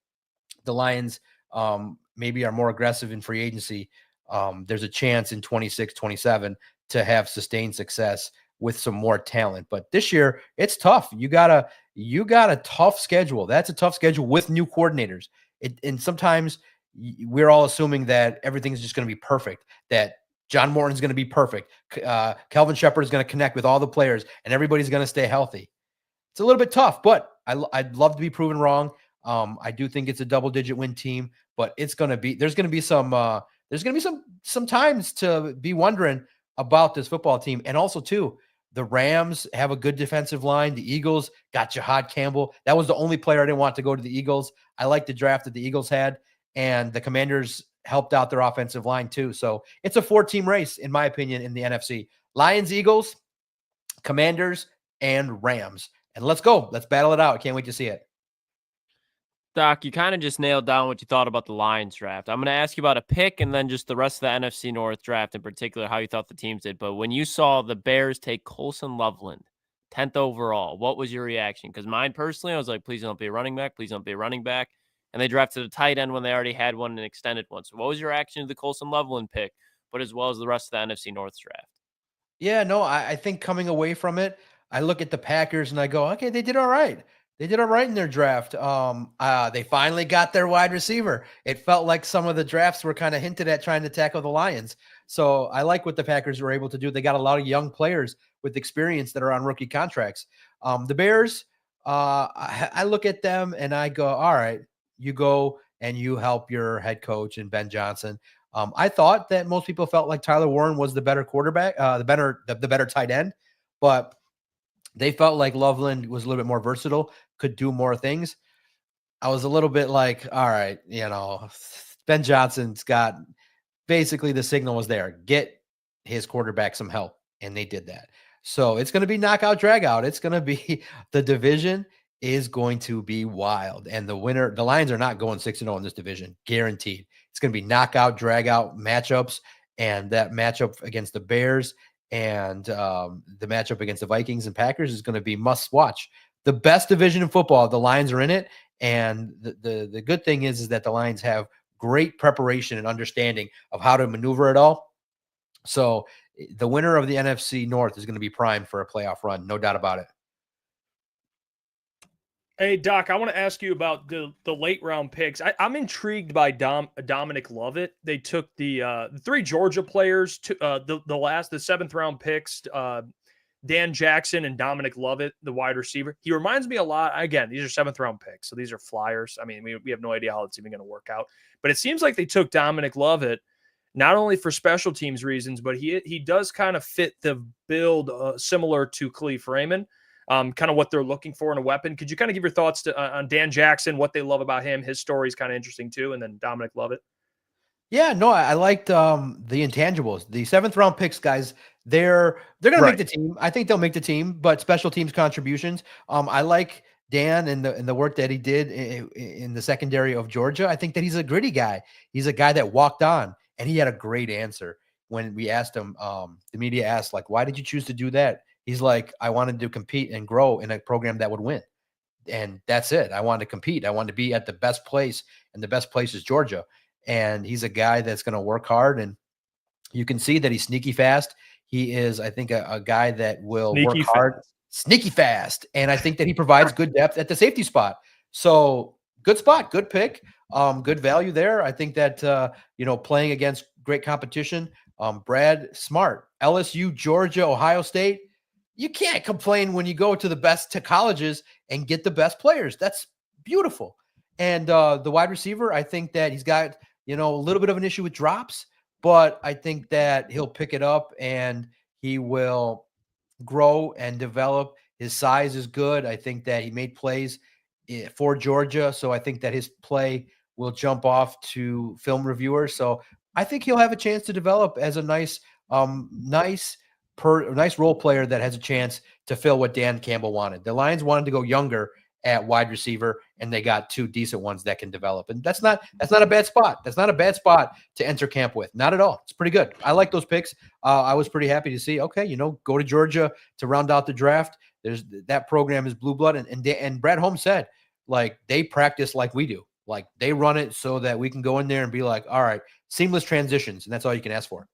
the Lions maybe are more aggressive in free agency, there's a chance in 26, 27 to have sustained success with some more talent. But this year, it's tough. You got a tough schedule. That's a tough schedule with new coordinators. And sometimes we're all assuming that everything's just going to be perfect, that John Morton's going to be perfect. Kelvin Shepard is going to connect with all the players and everybody's going to stay healthy. It's a little bit tough, but I'd love to be proven wrong. I do think it's a double-digit win team, but there's going to be some times to be wondering about this football team. And also too, the Rams have a good defensive line. The Eagles got Jahad Campbell. That was the only player I didn't want to go to the Eagles. I like the draft that the Eagles had, and the Commanders helped out their offensive line too. So it's a 4-team race, in my opinion, in the NFC. Lions, Eagles, Commanders, and Rams. And let's go. Let's battle it out. I can't wait to see it. Doc, you kind of just nailed down what you thought about the Lions draft. I'm going to ask you about a pick and then just the rest of the NFC North draft in particular, how you thought the teams did. But when you saw the Bears take Colson Loveland, 10th overall, what was your reaction? Because mine personally, I was like, please don't be a running back. Please don't be a running back. And they drafted a tight end when they already had one and extended one. So what was your reaction to the Colson Loveland pick, but as well as the rest of the NFC North draft? Yeah, no, I think coming away from it, I look at the Packers and I go, okay, they did all right. They did all right in their draft. They finally got their wide receiver. It felt like some of the drafts were kind of hinted at trying to tackle the Lions. So I like what the Packers were able to do. They got a lot of young players with experience that are on rookie contracts. The Bears, I look at them and I go, all right, you go and you help your head coach and Ben Johnson. I thought that most people felt like Tyler Warren was the better quarterback, the better tight end, but they felt like Loveland was a little bit more versatile, could do more things. I was a little bit like, all right, Ben Johnson's got basically the signal was there. Get his quarterback some help. And they did that. So it's going to be knockout, drag out. It's going to be the division is going to be wild. And the winner, the Lions are not going 6-0 in this division, guaranteed. It's going to be knockout, drag out matchups. And that matchup against the Bears and the matchup against the Vikings and Packers is going to be must watch. The best division in football, the Lions are in it. And the good thing is that the Lions have great preparation and understanding of how to maneuver it all. So the winner of the NFC North is going to be primed for a playoff run. No doubt about it. Hey, Doc, I want to ask you about the late round picks. I'm intrigued by Dominic Lovett. They took the 3 Georgia players, to the 7th round picks, Dan Jackson and Dominic Lovett, the wide receiver. He reminds me a lot. Again, these are 7th round picks, so these are flyers. I mean, we have no idea how it's even going to work out. But it seems like they took Dominic Lovett not only for special teams reasons, but he does kind of fit the build similar to Khalif Raymond. kind of what they're looking for in a weapon. Could you kind of give your thoughts on Dan Jackson, what they love about him? His story is kind of interesting too. And then Dominic Lovett. Yeah, no, I liked the intangibles. The 7th round picks, guys, they're gonna make the team. I think they'll make the team, but special teams contributions. I like Dan and the work that he did in the secondary of Georgia. I think that he's a gritty guy. He's a guy that walked on, and he had a great answer when we asked him. The media asked, like, why did you choose to do that? He's like, I wanted to compete and grow in a program that would win. And that's it. I wanted to compete. I wanted to be at the best place, and the best place is Georgia. And he's a guy that's going to work hard, and you can see that he's sneaky fast. He is, I think, a guy that will work hard, sneaky fast. And I think that he provides good depth at the safety spot. So good spot, good pick, good value there. I think that, playing against great competition, Brad Smart, LSU, Georgia, Ohio State, you can't complain when you go to the best colleges and get the best players. That's beautiful. And the wide receiver, I think that he's got, a little bit of an issue with drops, but I think that he'll pick it up and he will grow and develop. His size is good. I think that he made plays for Georgia. So I think that his play will jump off to film reviewers. So I think he'll have a chance to develop as a nice role player that has a chance to fill what Dan Campbell wanted. The Lions wanted to go younger at wide receiver, and they got 2 decent ones that can develop. And that's not a bad spot. That's not a bad spot to enter camp with. Not at all. It's pretty good. I like those picks. I was pretty happy to see, okay, go to Georgia to round out the draft. That program is blue blood. And Brad Holmes said, like, they practice like we do. Like, they run it so that we can go in there and be like, all right, seamless transitions. And that's all you can ask for.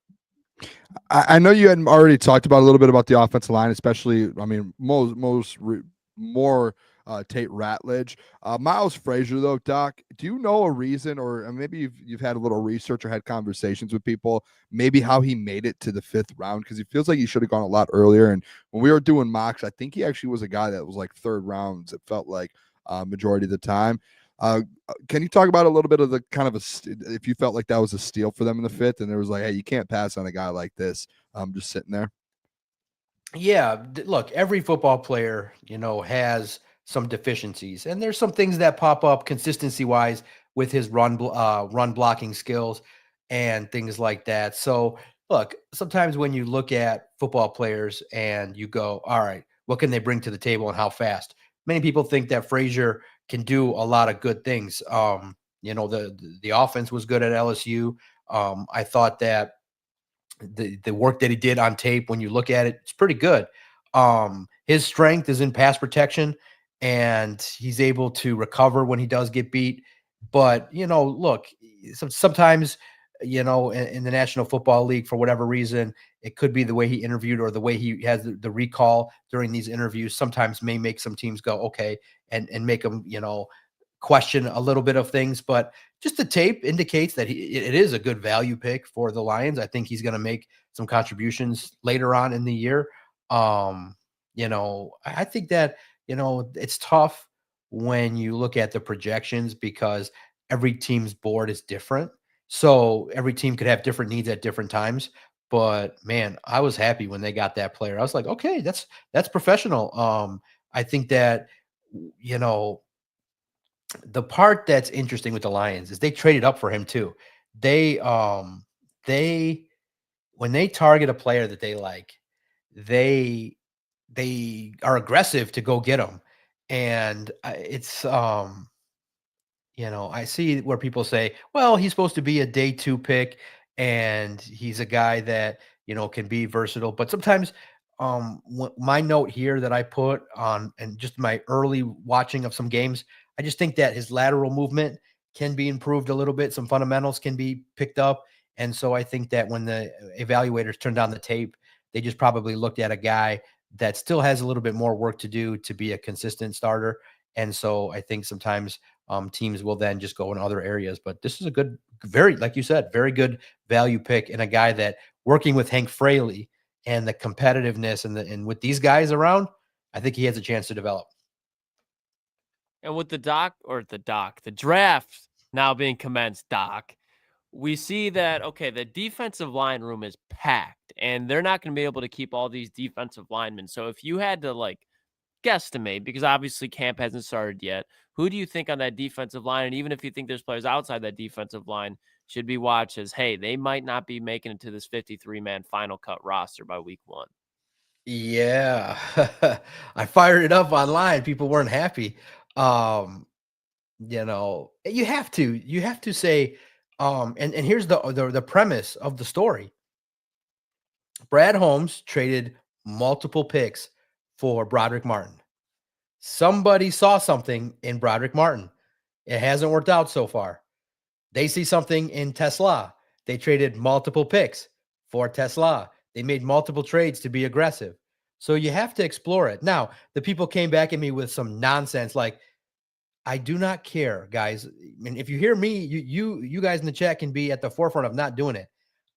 I know you had already talked about a little bit about the offensive line, especially, more Tate Ratledge. Miles Frazier, though, Doc, do you know a reason, or maybe you've had a little research or had conversations with people, maybe how he made it to the 5th round? Because he feels like he should have gone a lot earlier. And when we were doing mocks, I think he actually was a guy that was like 3rd rounds. It felt like majority of the time. Can you talk about a little bit of the kind of if you felt like that was a steal for them in the 5th, and there was like, hey, you can't pass on a guy like this just sitting there? Yeah, look, every football player, has some deficiencies, and there's some things that pop up consistency wise with his run blocking skills and things like that. So look, sometimes when you look at football players and you go, all right, what can they bring to the table and how fast? Many people think that Frazier can do a lot of good things. The offense was good at LSU. I thought that the work that he did on tape, when you look at it, it's pretty good. His strength is in pass protection, and he's able to recover when he does get beat. But, look, sometimes, in the National Football League, for whatever reason, it could be the way he interviewed or the way he has the recall during these interviews sometimes may make some teams go, okay, and make them, question a little bit of things. But just the tape indicates that it is a good value pick for the Lions. I think he's going to make some contributions later on in the year. I think that, it's tough when you look at the projections because every team's board is different. So every team could have different needs at different times. But man, I was happy when they got that player. I was like, okay, that's professional. I think that, the part that's interesting with the Lions is they traded up for him too. When they target a player that they like, they are aggressive to go get him. And it's, I see where people say, well, he's supposed to be a day 2 pick and he's a guy that, can be versatile. But sometimes my note here that I put on, and just my early watching of some games, I just think that his lateral movement can be improved a little bit. Some fundamentals can be picked up. And so I think that when the evaluators turned on the tape, they just probably looked at a guy that still has a little bit more work to do to be a consistent starter. And so I think sometimes teams will then just go in other areas. But this is a good, like you said, very good value pick, and a guy that, working with Hank Fraley and the competitiveness and with these guys around, I think he has a chance to develop. And with the draft now being commenced, Doc, we see that, okay, the defensive line room is packed and they're not going to be able to keep all these defensive linemen. So if you had to guesstimate, because obviously camp hasn't started yet, who do you think on that defensive line, and even if you think there's players outside that defensive line, should be watched as, hey, they might not be making it to this 53-man final cut roster by week 1? Yeah. I fired it up online. People weren't happy. You have to say, and here's the premise of the story. Brad Holmes traded multiple picks for Broderick Martin. Somebody saw something in Broderick Martin. It hasn't worked out so far. They see something in Teslaa. They traded multiple picks for Teslaa. They made multiple trades to be aggressive. So you have to explore it. Now, the people came back at me with some nonsense like, I do not care, guys. I mean, if you hear me, you guys in the chat can be at the forefront of not doing it.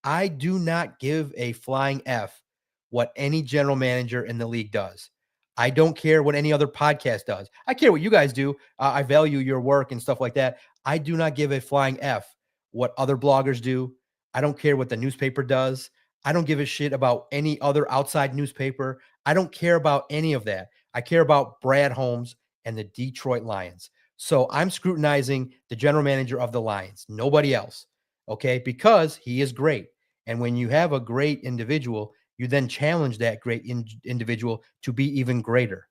I do not give a flying F what any general manager in the league does. I don't care what any other podcast does. I care what you guys do. I value your work and stuff like that. I do not give a flying F what other bloggers do. I don't care what the newspaper does. I don't give a shit about any other outside newspaper. I don't care about any of that. I care about Brad Holmes and the Detroit Lions. So I'm scrutinizing the general manager of the Lions, nobody else, okay, because he is great. And when you have a great individual, you then challenge that great individual to be even greater,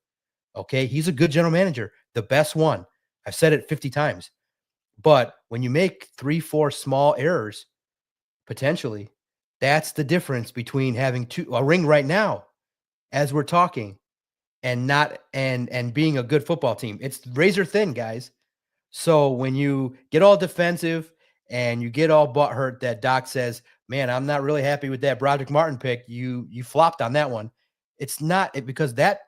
okay? He's a good general manager, the best one. I've said it 50 times. But when you make 3-4 small errors, potentially, that's the difference between having a ring right now, as we're talking, and not and being a good football team. It's razor thin, guys. So when you get all defensive and you get all butthurt that Doc says, man, I'm not really happy with that Broderick Martin pick, you flopped on that one. It's not because that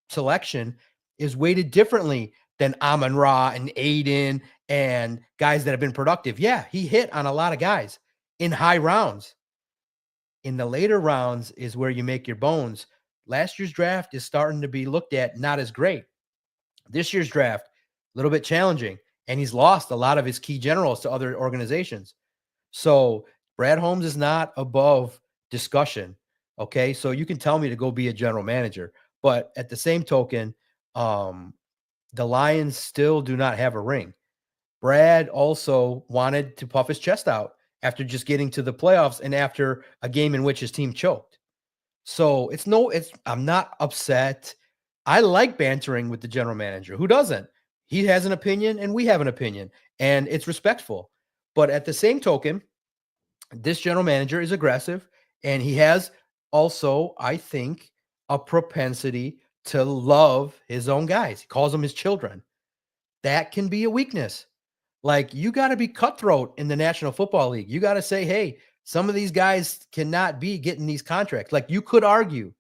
selection is weighted differently than Amon-Ra and Aiden and guys that have been productive. Yeah, he hit on a lot of guys in high rounds. In the later rounds is where you make your bones. Last year's draft is starting to be looked at not as great. This year's draft, a little bit challenging, and he's lost a lot of his key generals to other organizations. So Brad Holmes is not above discussion, okay? So you can tell me to go be a general manager, but at the same token, the Lions still do not have a ring. Brad also wanted to puff his chest out after just getting to the playoffs and after a game in which his team choked. So I'm not upset. I like bantering with the general manager. Who doesn't? He has an opinion and we have an opinion, and it's respectful. But at the same token, this general manager is aggressive, and he has also, I think, a propensity to love his own guys. He calls them his children. That can be a weakness. Like, you got to be cutthroat in the National Football League. You got to say, hey, some of these guys cannot be getting these contracts. Like, you could argue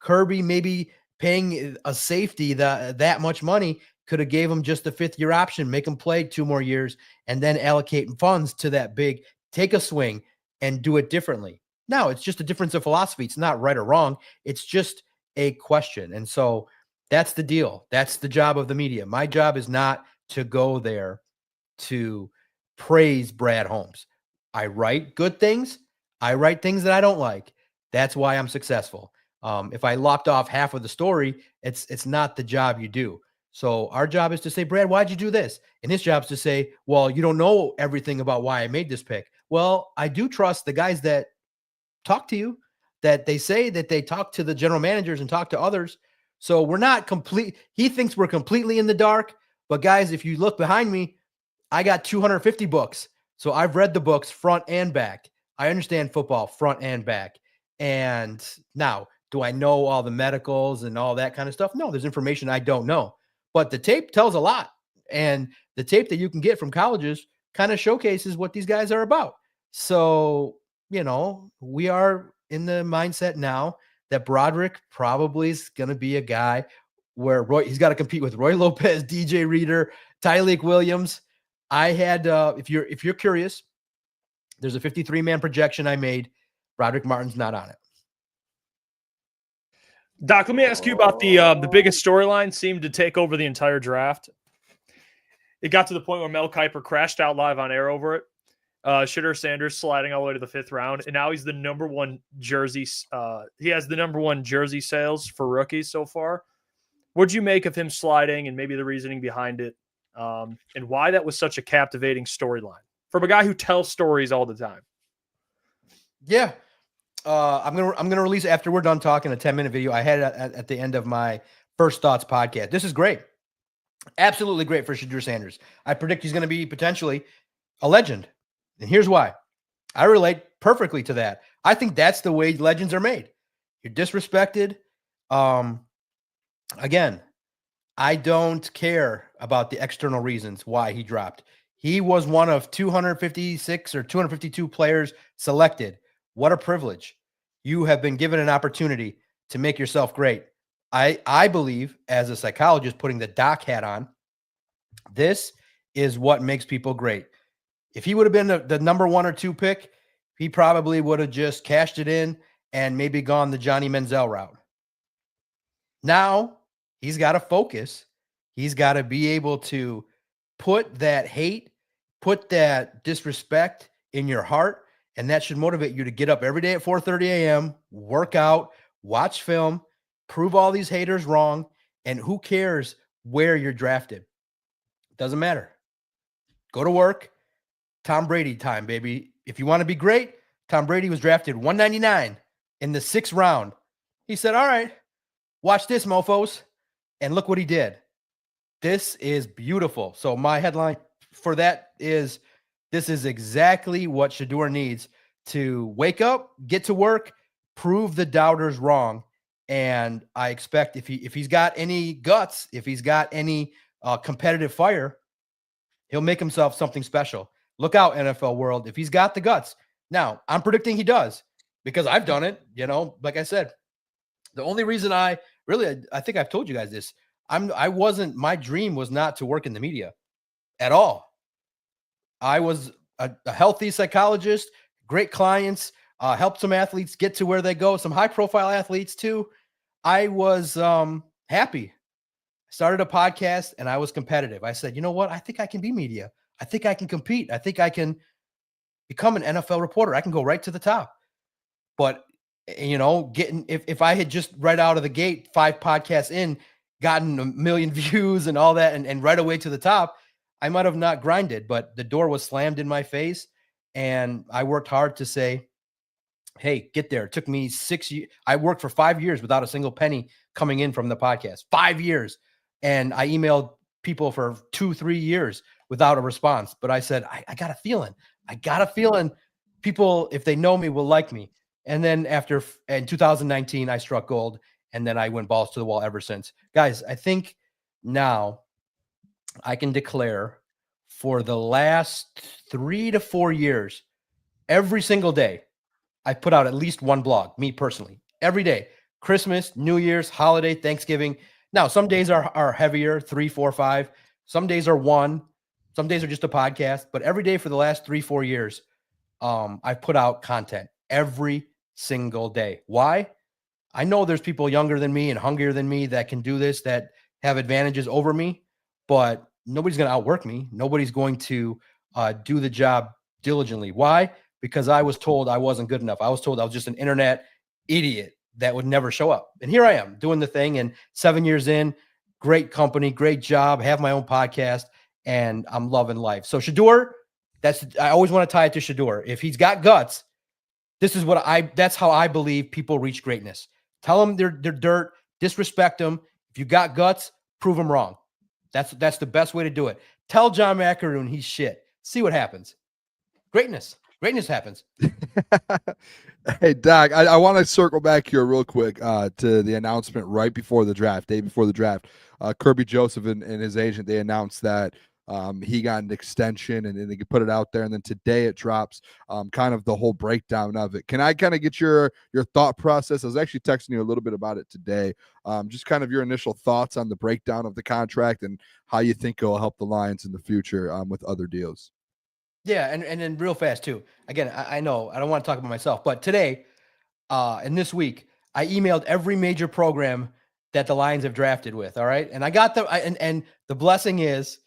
Kerby maybe paying a safety that much money could have gave him just the 5th-year option, make him play 2 more years, and then allocate funds to that big, take a swing and do it differently. No, it's just a difference of philosophy. It's not right or wrong. It's just a question. And so that's the deal. That's the job of the media. My job is not to go there to praise Brad Holmes. I write good things. I write things that I don't like. That's why I'm successful. If I lopped off half of the story, it's not the job you do. So our job is to say, Brad, why'd you do this? And his job is to say, well, you don't know everything about why I made this pick. Well, I do trust the guys that talk to you, that they say that they talk to the general managers and talk to others. So we're not complete. He thinks we're completely in the dark. But guys, if you look behind me, I got 250 books. So I've read the books front and back. I understand football front and back. And now, do I know all the medicals and all that kind of stuff? No, there's information I don't know. But the tape tells a lot. And the tape that you can get from colleges kind of showcases what these guys are about. So, we are in the mindset now that Broderick probably is going to be a guy where he's got to compete with Roy Lopez, DJ Reader, Tyleik Williams. I had, if you're curious, there's a 53-man projection I made. Broderick Martin's not on it. Doc, let me ask you about the biggest storyline seemed to take over the entire draft. It got to the point where Mel Kiper crashed out live on air over it. Shedeur Sanders sliding all the way to the 5th round, and now he's the number 1 jersey. He has the number 1 jersey sales for rookies so far. What'd you make of him sliding and maybe the reasoning behind it, and why that was such a captivating storyline from a guy who tells stories all the time? Yeah. I'm gonna release after we're done talking a 10-minute video. I had it at the end of my First Thoughts podcast. This is great. Absolutely great for Shedeur Sanders. I predict he's going to be potentially a legend. And here's why. I relate perfectly to that. I think that's the way legends are made. You're disrespected. Again, I don't care about the external reasons why he dropped. He was one of 256 or 252 players selected. What a privilege. You have been given an opportunity to make yourself great. I believe, as a psychologist, putting the doc hat on, this is what makes people great. If he would have been the number 1 or 2 pick, he probably would have just cashed it in and maybe gone the Johnny Manziel route. Now he's got to focus. He's got to be able to put that hate, put that disrespect in your heart, and that should motivate you to get up every day at 4:30 a.m., work out, watch film, prove all these haters wrong, and who cares where you're drafted? Doesn't matter. Go to work. Tom Brady time, baby. If you want to be great, Tom Brady was drafted 199 in the 6th round. He said, all right, watch this, mofos. And look what he did. This is beautiful. So my headline for that is, this is exactly what Shedeur needs to wake up, get to work, prove the doubters wrong. And I expect if he's got any guts, if he's got any competitive fire, he'll make himself something special. Look out, NFL world, if he's got the guts. Now, I'm predicting he does because I've done it. Like I said, the only reason I think I've told you guys this. My dream was not to work in the media at all. I was a healthy psychologist, great clients, helped some athletes get to where they go, some high profile athletes too. I was happy. I started a podcast and I was competitive. I said, you know what? I think I can be media. I think I can compete. I think I can become an NFL reporter. I can go right to the top. But, if I had just right out of the gate, 5 podcasts in, gotten 1 million views and all that, and right away to the top, I might have not grinded, but the door was slammed in my face. And I worked hard to say, hey, get there. It took me 6 years. I worked for 5 years without a single penny coming in from the podcast. 5 years. And I emailed people for 2-3 years without a response. But I said, I got a feeling. People, if they know me, will like me. And then in 2019, I struck gold. And then I went balls to the wall ever since. Guys, I think now I can declare for the last 3 to 4 years, every single day, I put out at least one blog, me personally, every day. Christmas, New Year's, holiday, Thanksgiving. Now, some days are heavier, 3, 4, 5. Some days are 1. Some days are just a podcast. But every day for the last 3-4 years, I've put out content every single day. Why? I know there's people younger than me and hungrier than me that can do this, that have advantages over me, but nobody's going to outwork me. Nobody's going to do the job diligently. Why? Because I was told I wasn't good enough. I was told I was just an internet idiot that would never show up. And here I am doing the thing. And 7 years in, great company, great job, have my own podcast, and I'm loving life. So Shedeur, I always want to tie it to Shedeur. If he's got guts, that's how I believe people reach greatness. Tell them they're dirt, disrespect them. If you got guts, prove them wrong. That's the best way to do it. Tell John Maakaron he's shit. See what happens. Greatness happens. Hey, Doc, I want to circle back here real quick to the announcement right before the draft, day before the draft. Kerby Joseph and his agent, they announced that he got an extension and they could put it out there. And then today it drops kind of the whole breakdown of it. Can I kind of get your thought process? I was actually texting you a little bit about it today. Just kind of your initial thoughts on the breakdown of the contract and how you think it will help the Lions in the future with other deals. Yeah, and then real fast too. Again, I know I don't want to talk about myself, but today and this week, I emailed every major program that the Lions have drafted with. All right, and I got them. And the blessing is,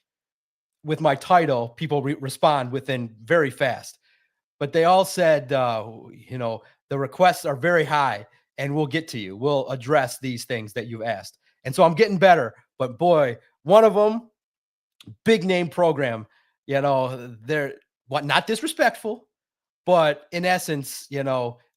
with my title, people respond within very fast. But they all said, the requests are very high, and we'll get to you. We'll address these things that you've asked. And so I'm getting better. But boy, one of them, big name program, they're not disrespectful, but in essence,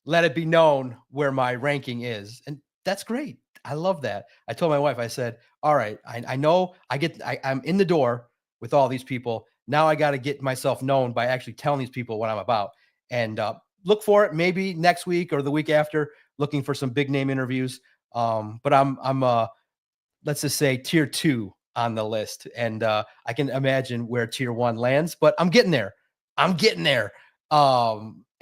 let it be known where my ranking is. And that's great. I love that. I told my wife, I said, all right, I know I'm in the door with all these people. Now I got to get myself known by actually telling these people what I'm about. And look for it maybe next week or the week after, looking for some big name interviews. But I'm let's just say tier 2 on the list. And I can imagine where tier 1 lands, but I'm getting there. And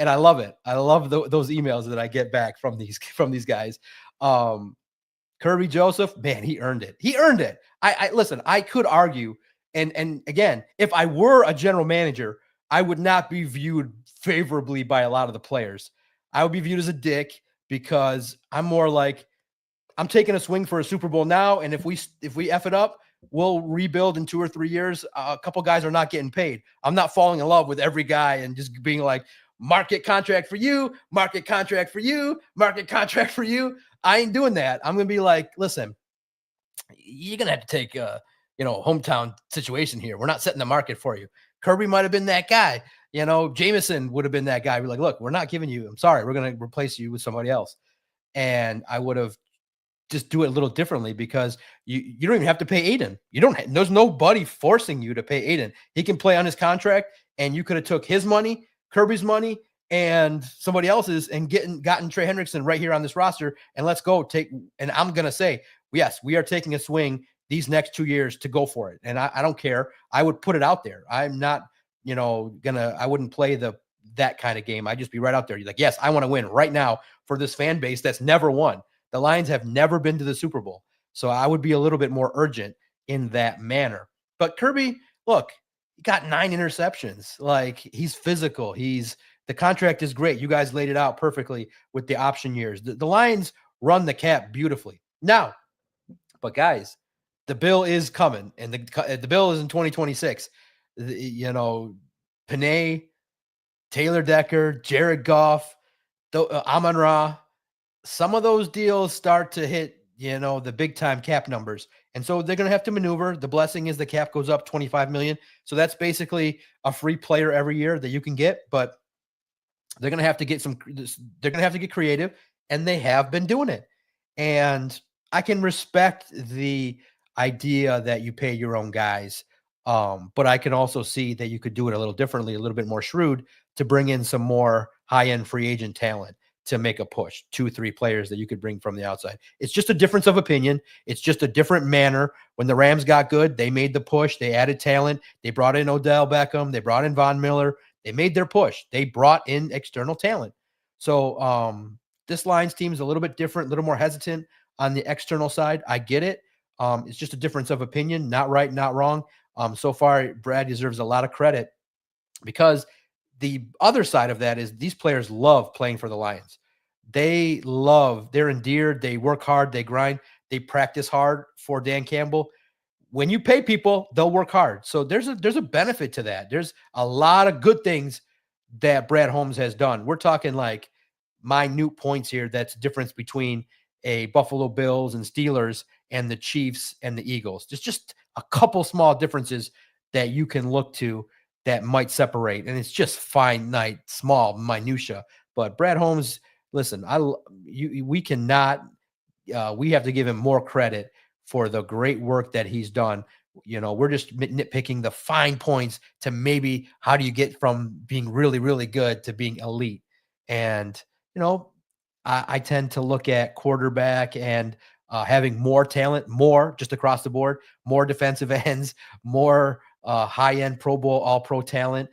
I love it. I love those emails that I get back from these guys. Kerby Joseph, man, he earned it. I listen, I could argue. And again, if I were a general manager, I would not be viewed favorably by a lot of the players. I would be viewed as a dick because I'm more like, I'm taking a swing for a Super Bowl now. And if we F it up, we'll rebuild in 2 or 3 years. A couple guys are not getting paid. I'm not falling in love with every guy and just being like, market contract for you, market contract for you, market contract for you. I ain't doing that. I'm going to be like, listen, you're going to have to take hometown situation here. We're not setting the market for you. Kerby might have been that guy. Jameson would have been that guy. We're like, look, we're not giving you, I'm sorry, we're going to replace you with somebody else. And I would have just do it a little differently because you don't even have to pay Aiden. There's nobody forcing you to pay Aiden. He can play on his contract, and you could have took his money, Kirby's money, and somebody else's and gotten Trey Hendrickson right here on this roster. And let's go and I'm going to say, yes, we are taking a swing these next 2 years to go for it. And I don't care. I would put it out there. I'm not, I wouldn't play that kind of game. I'd just be right out there. You're like, yes, I want to win right now for this fan base that's never won. The Lions have never been to the Super Bowl. So I would be a little bit more urgent in that manner. But Kerby, look, he got 9 interceptions. Like, he's physical. The contract is great. You guys laid it out perfectly with the option years. The Lions run the cap beautifully. Now, but guys, the bill is coming, and the bill is in 2026. Panay, Taylor Decker, Jared Goff, Amon-Ra, some of those deals start to hit, the big time cap numbers. And so they're going to have to maneuver. The blessing is the cap goes up 25 million. So that's basically a free player every year that you can get, but they're going to have to get creative, and they have been doing it. And I can respect the idea that you pay your own guys. But I can also see that you could do it a little differently, a little bit more shrewd to bring in some more high-end free agent talent to make a push, 2-3 players that you could bring from the outside. It's just a difference of opinion. It's just a different manner. When the Rams got good, they made the push. They added talent. They brought in Odell Beckham. They brought in Von Miller. They made their push. They brought in external talent. So this Lions team is a little bit different, a little more hesitant on the external side. I get it. It's just a difference of opinion. Not right, not wrong. So far, Brad deserves a lot of credit because the other side of that is these players love playing for the Lions. They're endeared. They work hard. They grind. They practice hard for Dan Campbell. When you pay people, they'll work hard. So there's a benefit to that. There's a lot of good things that Brad Holmes has done. We're talking like minute points here. That's the difference between a Buffalo Bills and Steelers and the Chiefs and the Eagles. There's just a couple small differences that you can look to that might separate. And it's just finite, small minutia. But Brad Holmes, listen, we have to give him more credit for the great work that he's done. We're just nitpicking the fine points to maybe how do you get from being really, really good to being elite. And, I tend to look at quarterback and having more talent, more just across the board, more defensive ends, more high-end Pro Bowl, all-pro talent.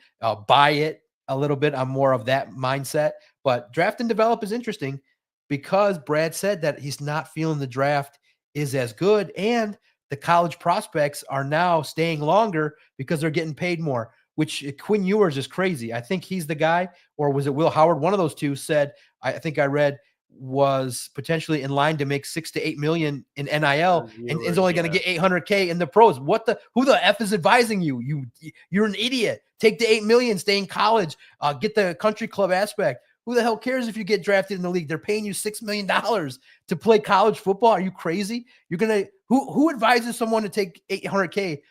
Buy it a little bit. I'm more of that mindset. But draft and develop is interesting because Brad said that he's not feeling the draft is as good, and the college prospects are now staying longer because they're getting paid more, which Quinn Ewers is crazy. I think he's the guy, or was it Will Howard? One of those two said, I think I read, was potentially in line to make $6 to $8 million in NIL and is only going to get $800K in the pros. Who the F is advising you? You're an idiot. Take the $8 million, stay in college, get the country club aspect. Who the hell cares if you get drafted in the league? They're paying you $6 million to play college football. Are you crazy? Who advises someone to take $800K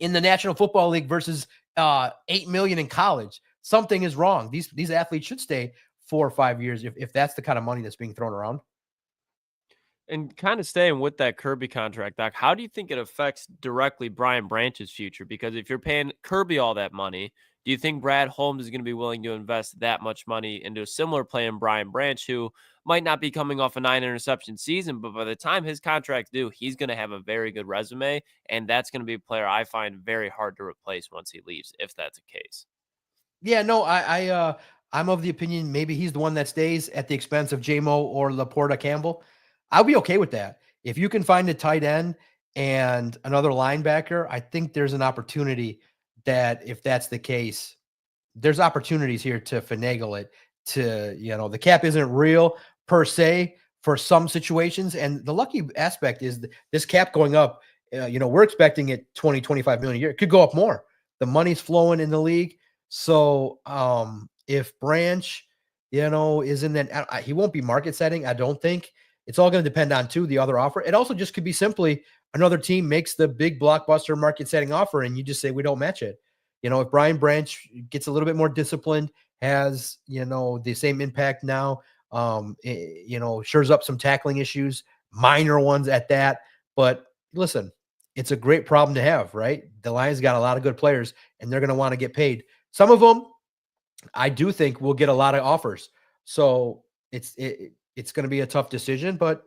in the National Football League versus $8 million in college? Something is wrong. These athletes should stay 4 or 5 years if that's the kind of money that's being thrown around. And kind of staying with that Kerby contract, Doc, how do you think it affects directly Brian Branch's future? Because if you're paying Kerby all that money, do you think Brad Holmes is going to be willing to invest that much money into a similar play in Brian Branch, who might not be coming off a 9-interception season, but by the time his contract's due, he's going to have a very good resume, and that's going to be a player I find very hard to replace once he leaves, if that's the case. Yeah, no, I'm of the opinion maybe he's the one that stays at the expense of J-Mo or Laporta Campbell. I'll be okay with that. If you can find a tight end and another linebacker, I think there's an opportunity that if that's the case, there's opportunities here to finagle it to, the cap isn't real per se for some situations. And the lucky aspect is this cap going up, we're expecting it 20, 25 million a year. It could go up more. The money's flowing in the league. So if Branch, is in that, he won't be market setting. I don't think. It's all going to depend on the other offer. It also just could be simply another team makes the big blockbuster market setting offer and you just say, we don't match it. If Brian Branch gets a little bit more disciplined, has, the same impact now, shores up some tackling issues, minor ones at that. But listen, it's a great problem to have, right? The Lions got a lot of good players and they're going to want to get paid. Some of them, I do think will get a lot of offers. So it's going to be a tough decision, but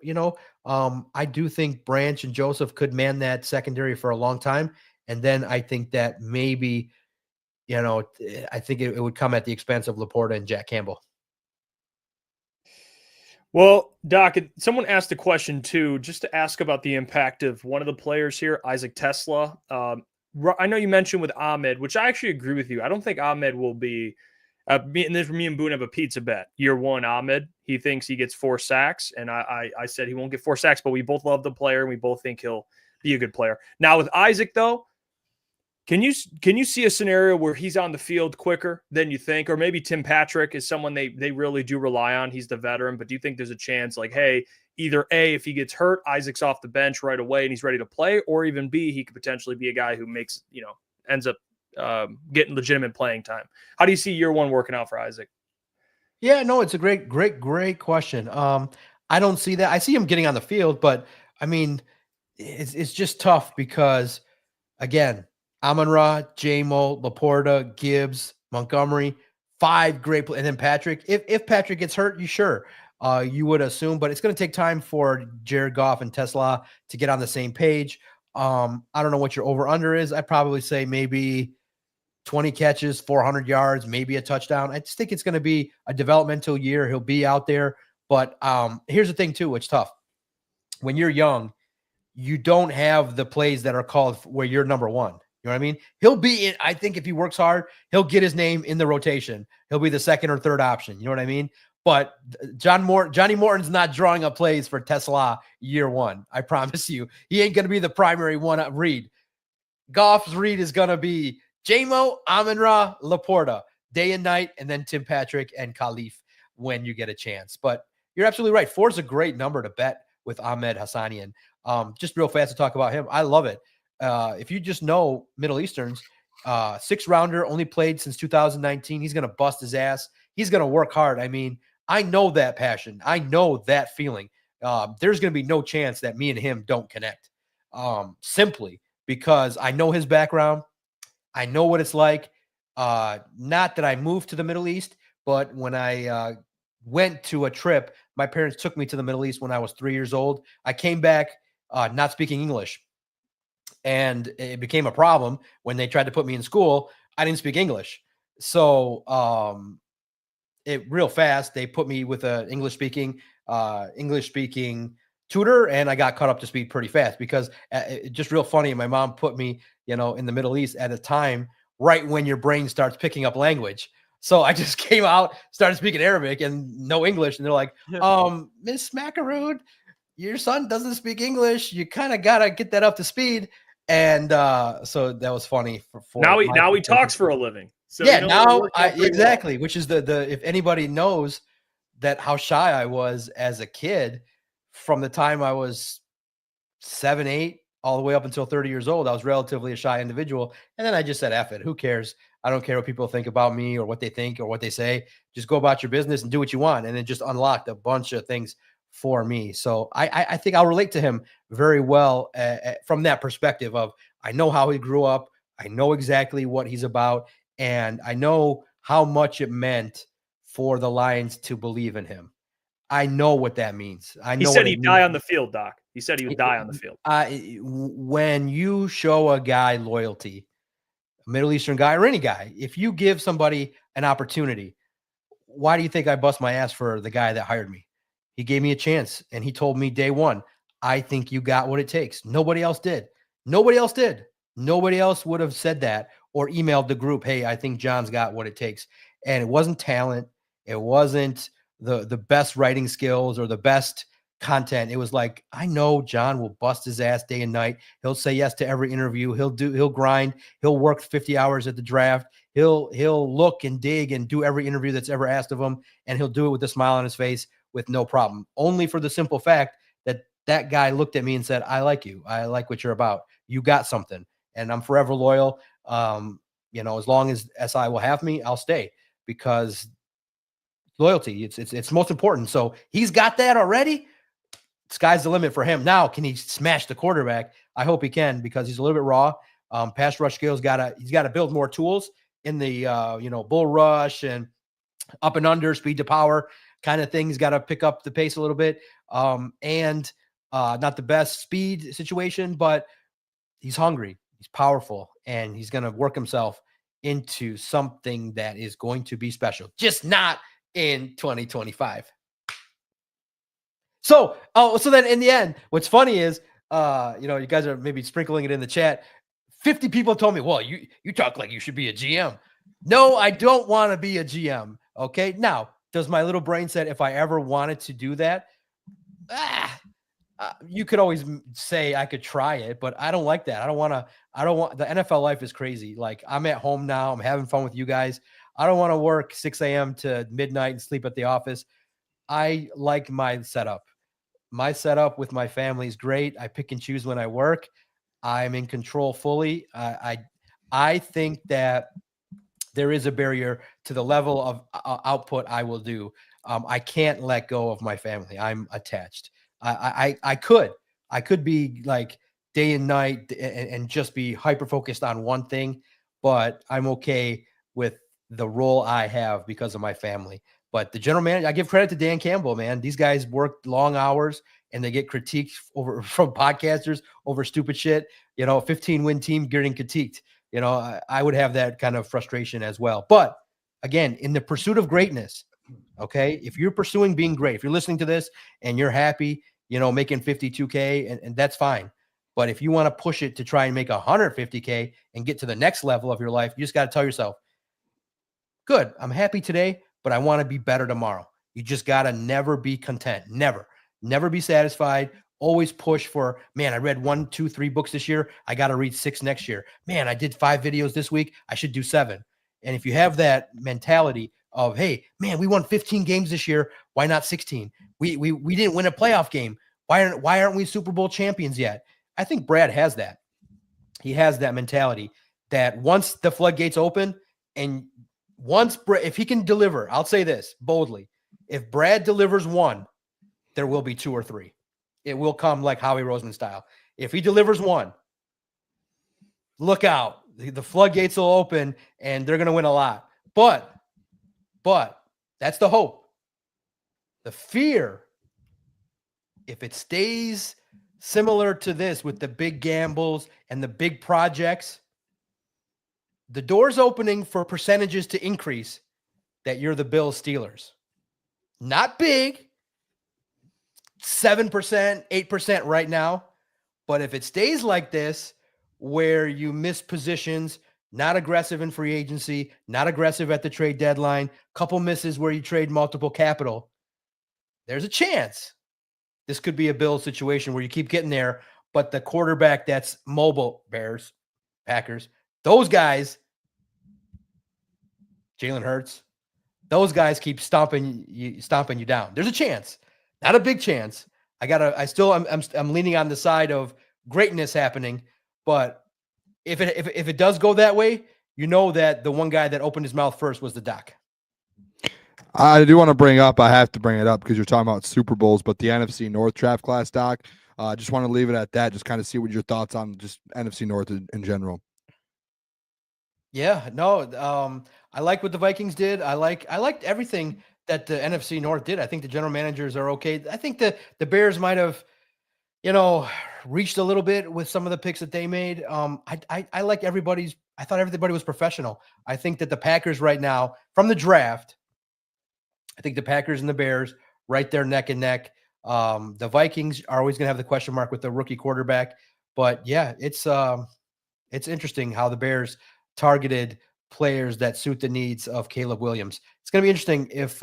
I do think Branch and Joseph could man that secondary for a long time. And then I think that maybe, I think it would come at the expense of Laporta and Jack Campbell. Well, Doc, someone asked a question too, just to ask about the impact of one of the players here, Isaac Teslaa. I know you mentioned with Ahmed, which I actually agree with you. I don't think Ahmed will be me and Boone have a pizza bet. Year one, Ahmed, he thinks he gets 4 sacks. And I said he won't get 4 sacks, but we both love the player and we both think he'll be a good player. Now with Isaac, though, can you see a scenario where he's on the field quicker than you think? Or maybe Tim Patrick is someone they really do rely on. He's the veteran, but do you think there's a chance like, hey, either A, if he gets hurt, Isaac's off the bench right away and he's ready to play, or even B, he could potentially be a guy who makes, ends up getting legitimate playing time. How do you see year one working out for Isaac? Yeah, no, it's a great question. I don't see that. I see him getting on the field, but I mean, it's just tough because again, Amon-Ra, J-Mo, Laporta, Gibbs, Montgomery, 5 great players, and then Patrick. If Patrick gets hurt, you would assume, but it's going to take time for Jared Goff and Teslaa to get on the same page. I don't know what your over-under is. I'd probably say maybe 20 catches, 400 yards, maybe a touchdown. I just think it's going to be a developmental year. He'll be out there. But here's the thing, too, it's tough. When you're young, you don't have the plays that are called where you're number one. You know what I mean? He'll be in, I think if he works hard, he'll get his name in the rotation. He'll be the second or third option. You know what I mean? But Johnny Morton's not drawing up plays for Teslaa year one. I promise you. He ain't going to be the primary one read. Goff's read is going to be J-Mo, Amon-Ra, Laporta, day and night, and then Tim Patrick and Khalif when you get a chance. But you're absolutely right. 4 is a great number to bet with Ahmed Hassanian. Just real fast to talk about him. I love it. If you just know Middle Easterns, 6-rounder, only played since 2019. He's going to bust his ass. He's going to work hard. I mean, I know that passion. I know that feeling. There's going to be no chance that me and him don't connect simply because I know his background. I know what it's like. Not that I moved to the Middle East, but when I went to a trip, my parents took me to the Middle East when I was 3 years old. I came back not speaking English. And it became a problem when they tried to put me in school. I didn't speak English. So real fast, they put me with an English speaking tutor, and I got caught up to speed pretty fast because just real funny. My mom put me, in the Middle East at a time right when your brain starts picking up language. So I just came out, started speaking Arabic and no English. And they're like, Miss Maakaron, your son doesn't speak English. You kind of got to get that up to speed. And so that was funny. Now he talks for a living. So yeah, exactly. Which is the if anybody knows that how shy I was as a kid from the time I was 7, 8, all the way up until 30 years old. I was relatively a shy individual. And then I just said, F it. Who cares? I don't care what people think about me or what they think or what they say. Just go about your business and do what you want. And it just unlocked a bunch of things for me. So I think I'll relate to him very well from that perspective of, I know how he grew up. I know exactly what he's about. And I know how much it meant for the Lions to believe in him. I know what that means. He said he'd die on the field, Doc. He said he would die on the field. When you show a guy loyalty, a Middle Eastern guy or any guy, if you give somebody an opportunity, why do you think I bust my ass for the guy that hired me? He gave me a chance, and he told me day one, I think you got what it takes. Nobody else did. Nobody else did. Nobody else would have said that or emailed the group, hey, I think John's got what it takes. And it wasn't talent. It wasn't the best writing skills or the best content. It was like, I know John will bust his ass day and night. He'll say yes to every interview. He'll grind. He'll work 50 hours at the draft. He'll look and dig and do every interview that's ever asked of him. And he'll do it with a smile on his face with no problem. Only for the simple fact that guy looked at me and said, I like you. I like what you're about. You got something. And I'm forever loyal. As long as SI will have me, I'll stay, because loyalty, it's most important. So he's got that already. Sky's the limit for him. Now, can he smash the quarterback? I hope he can, because he's a little bit raw. Pass rush skills, he's got to build more tools in the bull rush and up and under, speed to power kind of thing. He's got to pick up the pace a little bit. And not the best speed situation, but he's hungry, he's powerful, and he's going to work himself into something that is going to be special. Just not in 2025. So then in the end, what's funny is, you guys are maybe sprinkling it in the chat. 50 people told me, well, you talk like you should be a GM. No, I don't want to be a GM. Okay. Now, does my little brain said, if I ever wanted to do that, you could always say I could try it, but I don't like that. I don't want the NFL life is crazy. Like, I'm at home now. I'm having fun with you guys. I don't want to work 6 a.m. to midnight and sleep at the office. I like my setup. My setup with my family is great. I pick and choose when I work. I'm in control fully. I think that there is a barrier to the level of output I will do. I can't let go of my family. I'm attached. I could be like day and night and just be hyper focused on one thing, but I'm okay with the role I have because of my family. But the general manager, I give credit to Dan Campbell, man. These guys work long hours and they get critiqued from podcasters over stupid shit. A 15-win team getting critiqued. I would have that kind of frustration as well. But again, in the pursuit of greatness, okay, if you're pursuing being great, if you're listening to this and you're happy, making 52K, and that's fine. But if you want to push it to try and make 150K and get to the next level of your life, you just got to tell yourself, good, I'm happy today, but I want to be better tomorrow. You just got to never be content. Never be satisfied. Always push for, man, I read 1, 2, 3 books this year. I got to read 6 next year. Man, I did 5 videos this week. I should do 7. And if you have that mentality of, hey, man, we won 15 games this year. Why not 16? We didn't win a playoff game. Why aren't we Super Bowl champions yet? I think Brad has that. He has that mentality that once the floodgates open and if he can deliver, I'll say this boldly, if Brad delivers 1, there will be 2 or 3. It will come like Howie Roseman style. If he delivers 1, look out. The floodgates will open and they're going to win a lot. But that's the hope. The fear, if it stays similar to this with the big gambles and the big projects, the door's opening for percentages to increase that you're the Bills Steelers. Not big, 7%, 8% right now. But if it stays like this, where you miss positions, not aggressive in free agency, not aggressive at the trade deadline, couple misses where you trade multiple capital, there's a chance this could be a Bills situation where you keep getting there, but the quarterback that's mobile, Bears, Packers, those guys, Jalen Hurts, those guys keep stomping you down. There's a chance, not a big chance, I'm leaning on the side of greatness happening, but if it does go that way, you know that the one guy that opened his mouth first was the doc. I do want to bring up, I have to bring it up because you're talking about Super Bowls, but the NFC North draft class, Doc, just want to leave it at that. Just kind of see what your thoughts on just NFC North in general. Yeah, no, I like what the Vikings did. I liked everything that the NFC North did. I think the general managers are okay. I think the Bears might have, reached a little bit with some of the picks that they made. I like everybody's. I thought everybody was professional. I think that the Packers right now from the draft, I think the Packers and the Bears right there neck and neck. The Vikings are always going to have the question mark with the rookie quarterback, but yeah, it's interesting how the Bears targeted players that suit the needs of Caleb Williams. It's going to be interesting if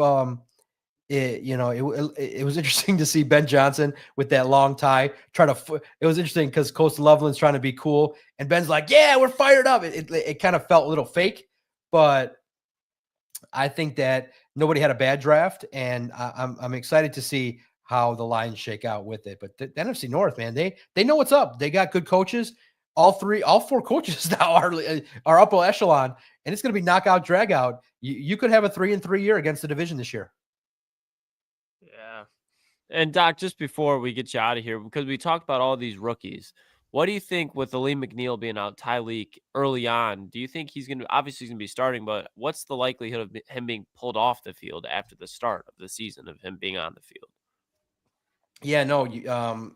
it was interesting to see Ben Johnson with that long tie it was interesting because Coastal Loveland's trying to be cool and Ben's like, yeah, we're fired up. It kind of felt a little fake, but I think that nobody had a bad draft, and I'm excited to see how the Lions shake out with it. But the NFC North, man, they know what's up. They got good coaches. All four coaches now are upper echelon, and it's going to be knockout, drag out. You could have a 3-3 year against the division this year. Yeah. And Doc, just before we get you out of here, because we talked about all these rookies, what do you think with Aleem McNeil being out, Tyreek early on? Do you think he's going to be starting, but what's the likelihood of him being pulled off the field after the start of the season, of him being on the field? Yeah, no,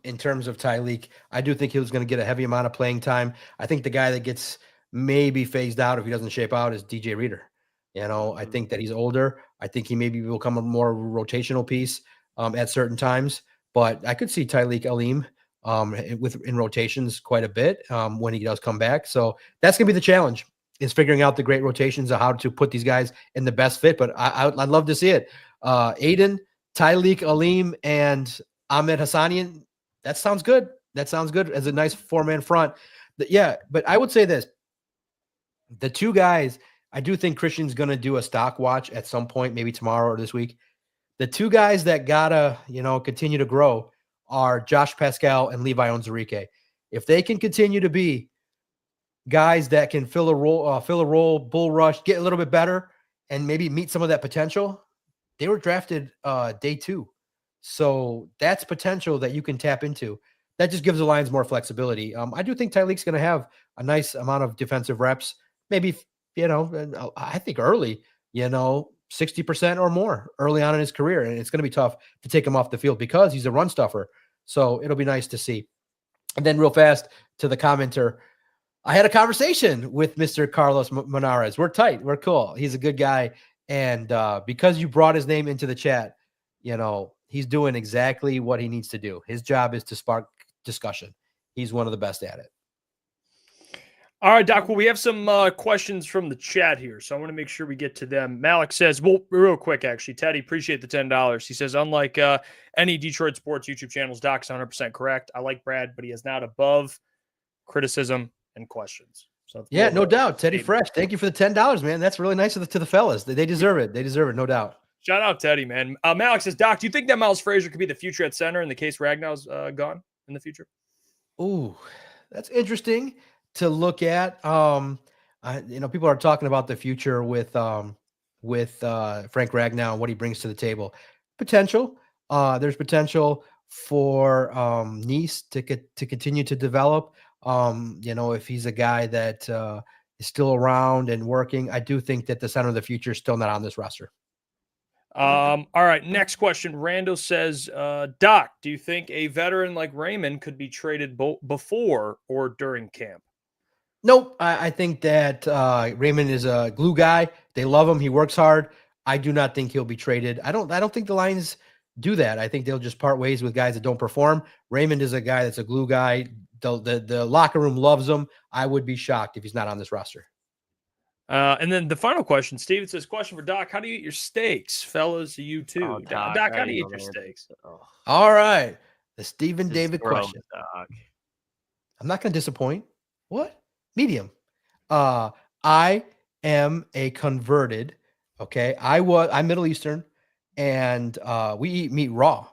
in terms of Tyreek, I do think he was going to get a heavy amount of playing time. I think the guy that gets maybe phased out if he doesn't shape out is DJ Reader. I think that he's older. I think he maybe will become a more rotational piece at certain times, but I could see Tyreek Aleem in rotations quite a bit when he does come back. So that's going to be the challenge, is figuring out the great rotations of how to put these guys in the best fit. But I'd love to see it. Aiden, Tyreek Aleem, and Ahmed Hassanian, that sounds good. That sounds good as a nice four-man front. But I would say this. The two guys, I do think Christian's going to do a stock watch at some point, maybe tomorrow or this week. The two guys that got to, continue to grow are Josh Pascal and Levi Onwuzurike. If they can continue to be guys that can fill a role, bull rush, get a little bit better, and maybe meet some of that potential, they were drafted day 2. So that's potential that you can tap into. That just gives the Lions more flexibility. I do think Tyreek's going to have a nice amount of defensive reps, maybe, I think early, 60% or more early on in his career. And it's going to be tough to take him off the field because he's a run stuffer. So it'll be nice to see. And then real fast to the commenter, I had a conversation with Mr. Carlos Monarez. We're tight. We're cool. He's a good guy. And because you brought his name into the chat, he's doing exactly what he needs to do. His job is to spark discussion. He's one of the best at it. All right, Doc. Well, we have some questions from the chat here, so I want to make sure we get to them. Malik says, well, real quick, actually, Teddy, appreciate the $10. He says, unlike any Detroit sports YouTube channels, Doc's 100% correct. I like Brad, but he is not above criticism and questions. So yeah, no doubt. Teddy Fresh, thank you for the $10, man. That's really nice to the fellas. They deserve it. They deserve it, no doubt. Shout out Teddy, man. Malik says, Doc, do you think that Miles Frazier could be the future at center in the case Ragnow's gone in the future? Ooh, that's interesting to look at. People are talking about the future with Frank Ragnow and what he brings to the table. Potential. There's potential for Nice to continue to develop. If he's a guy that is still around and working, I do think that the center of the future is still not on this roster. All right, next question. Randall says, Doc, do you think a veteran like Raymond could be traded before or during camp? Nope. I think that Raymond is a glue guy. They love him. He works hard. I do not think he'll be traded. I don't think the Lions do that. I think they'll just part ways with guys that don't perform. Raymond is a guy that's a glue guy. The locker room loves him. I would be shocked if he's not on this roster. And then the final question, Steven says, question for Doc. How do you eat your steaks? Fellas, you too. Oh, Doc, how do you eat your steaks? Oh, All right. The Stephen David gross, question. Doc. I'm not going to disappoint. What? Medium. I am a converted, okay? I'm Middle Eastern, and we eat meat raw.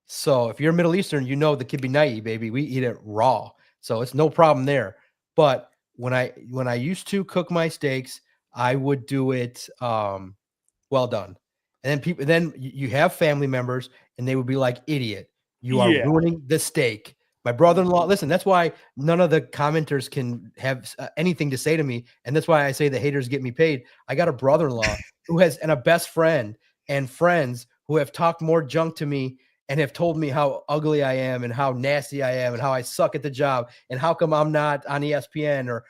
So if you're Middle Eastern, you know the kibbeh, baby. We eat it raw, so it's no problem there. But when I used to cook my steaks, I would do it well done. And then you have family members, and they would be like, "Idiot, you are ruining the steak." My brother-in-law, listen, that's why none of the commenters can have anything to say to me, and that's why I say the haters get me paid. I got a brother-in-law and a best friend and friends who have talked more junk to me and have told me how ugly I am and how nasty I am and how I suck at the job and how come I'm not on ESPN, or,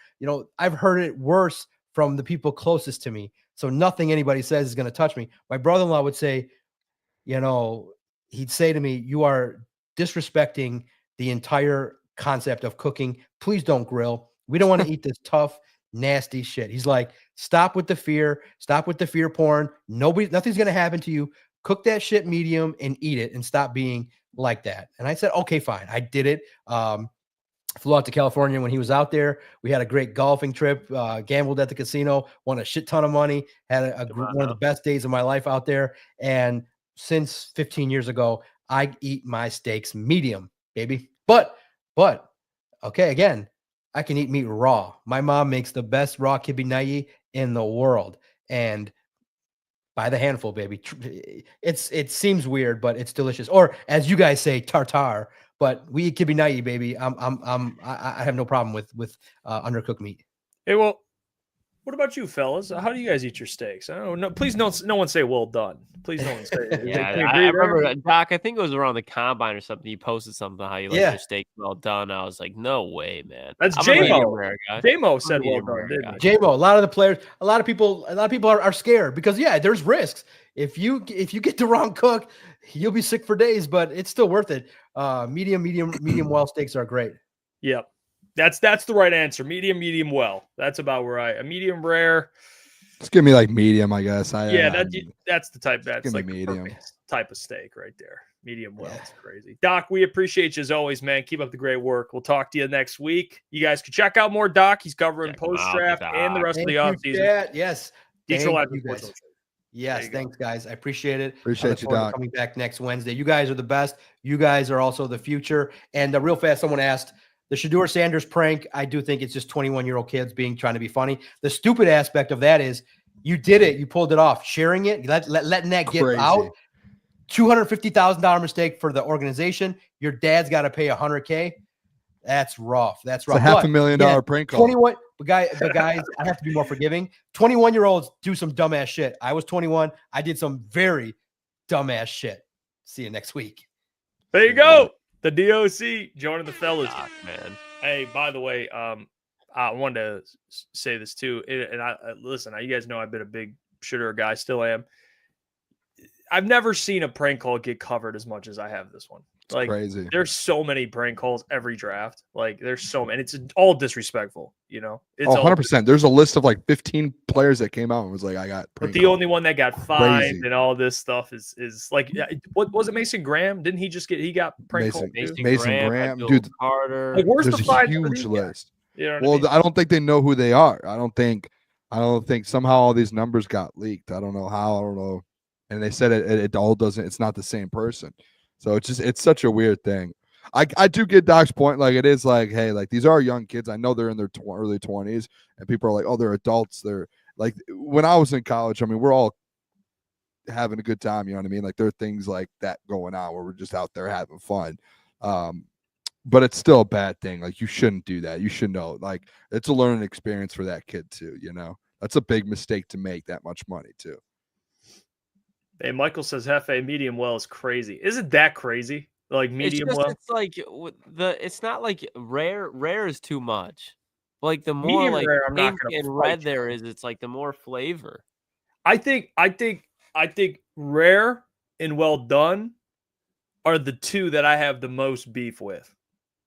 I've heard it worse from the people closest to me. So nothing anybody says is going to touch me. My brother-in-law would say, he'd say to me, "You are disrespecting the entire concept of cooking. Please don't grill. We don't want to eat this tough, nasty shit." He's like, "Stop with the fear. Stop with the fear porn. Nothing's going to happen to you. Cook that shit medium and eat it and stop being like that." And I said, "Okay, fine." I did it. Flew out to California when he was out there. We had a great golfing trip, gambled at the casino, won a shit ton of money, had one of the best days of my life out there. And since 15 years ago, I eat my steaks medium, baby. But okay, again, I can eat meat raw. My mom makes the best raw kibbeh in the world, and by the handful, baby. It seems weird, but it's delicious. Or as you guys say, tartare. But we eat kibbeh, baby. I have no problem with undercooked meat. Hey, well, what about you, fellas? How do you guys eat your steaks? I don't know. Please no one say well done. Please no one say it. Yeah, I remember, Doc, I think it was around the combine or something. You posted something how you like your steak well done. I was like, no way, man. That's J-Mo. J-Mo said well done, didn't he? J-Mo, a lot of the players, a lot of people are scared because there's risks. If you get the wrong cook, you'll be sick for days, but it's still worth it. Medium well steaks are great. Yep. That's the right answer. Medium well. That's about where a medium rare. Just give me like medium, I guess. That's the type. That's like medium type of steak right there. Medium well. It's crazy. Doc, we appreciate you as always, man. Keep up the great work. We'll talk to you next week. You guys can check out more Doc. He's covering post-draft and the rest of the offseason. Yes. Detroit. Yes, thanks, guys. I appreciate it. Appreciate you, Doc. Coming back next Wednesday. You guys are the best. You guys are also the future. And real fast, someone asked, the Shedeur Sanders prank, I do think it's just 21-year-old kids trying to be funny. The stupid aspect of that is you did it. You pulled it off. Sharing it, letting that get out. $250,000 mistake for the organization. Your dad's got to pay $100K. That's rough. That's rough. It's a $500,000 prank call. 21. The guys, I have to be more forgiving. 21-year-olds do some dumbass shit. I was 21. I did some very dumbass shit. See you next week. There you go. The DOC joining the fellas. Man. Hey, by the way, I wanted to say this too. And listen, you guys know I've been a big Shedeur guy, still am. I've never seen a prank call get covered as much as I have this one. Like, crazy. There's so many prank calls every draft. Like, there's so many. It's all disrespectful, It's 100%. There's a list of like 15 players that came out and was like, I got prank. But the only one that got fined and all this stuff is like, what was it? Mason Graham? Didn't he got prank called? Mason Graham, dude. Carter. Like, where's the fine? Huge list. You know well, I don't think they know who they are. I don't think somehow all these numbers got leaked. I don't know how. I don't know. And they said it all doesn't. It's not the same person. So it's such a weird thing. I do get Doc's point. Like, it is like, hey, like, these are young kids. I know they're in their early 20s, and people are like, oh, they're adults. They're like, when I was in college, I mean, we're all having a good time. You know what I mean? Like, there are things like that going on where we're just out there having fun. But it's still a bad thing. Like, you shouldn't do that. You should know. Like, it's a learning experience for that kid too. That's a big mistake to make that much money too. Hey, Michael says Hefe medium well is crazy. Isn't that crazy? Like medium well? It's like it's not like rare. Rare is too much. Like the more medium like rare, pink and red there is, it's like the more flavor. I think rare and well done are the two that I have the most beef with.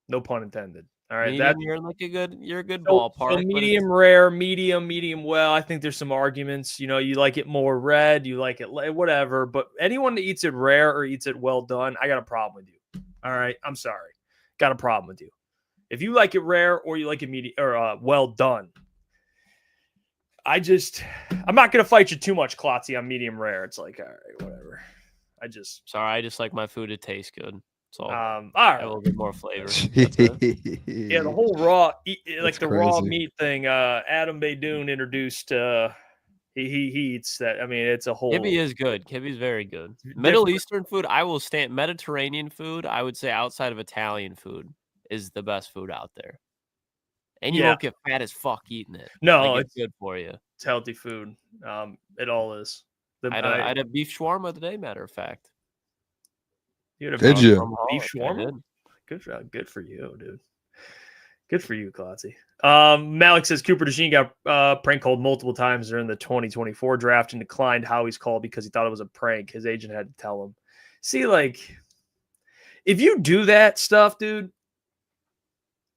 No pun intended. All right, you're a good ballpark. So medium rare, medium well. I think there's some arguments. You like it more red, you like it whatever. But anyone that eats it rare or eats it well done, I got a problem with you. All right, I'm sorry, got a problem with you. If you like it rare or you like it medium or well done, I'm not gonna fight you too much, Klotzy, on medium rare. It's like, all right, whatever. Sorry, I just like my food to taste good. So all right. a little bit more flavor. Yeah, the whole raw, like the raw crazy. meat thing. Adam Baydoun introduced. He eats that. I mean, it's a whole. Kibbe is good. Kibbe's very good. Different. Middle Eastern food, I will stand. Mediterranean food, I would say outside of Italian food is the best food out there. And you won't get fat as fuck eating it. No, it's good for you. It's healthy food. It all is. I had a beef shawarma today, matter of fact. Did you? Beef shawarma? Good for you, dude. Good for you, Klotzy. Malik says Cooper DeJean got prank called multiple times during the 2024 draft and declined Howie's call because he thought it was a prank. His agent had to tell him. See, like, if you do that stuff, dude,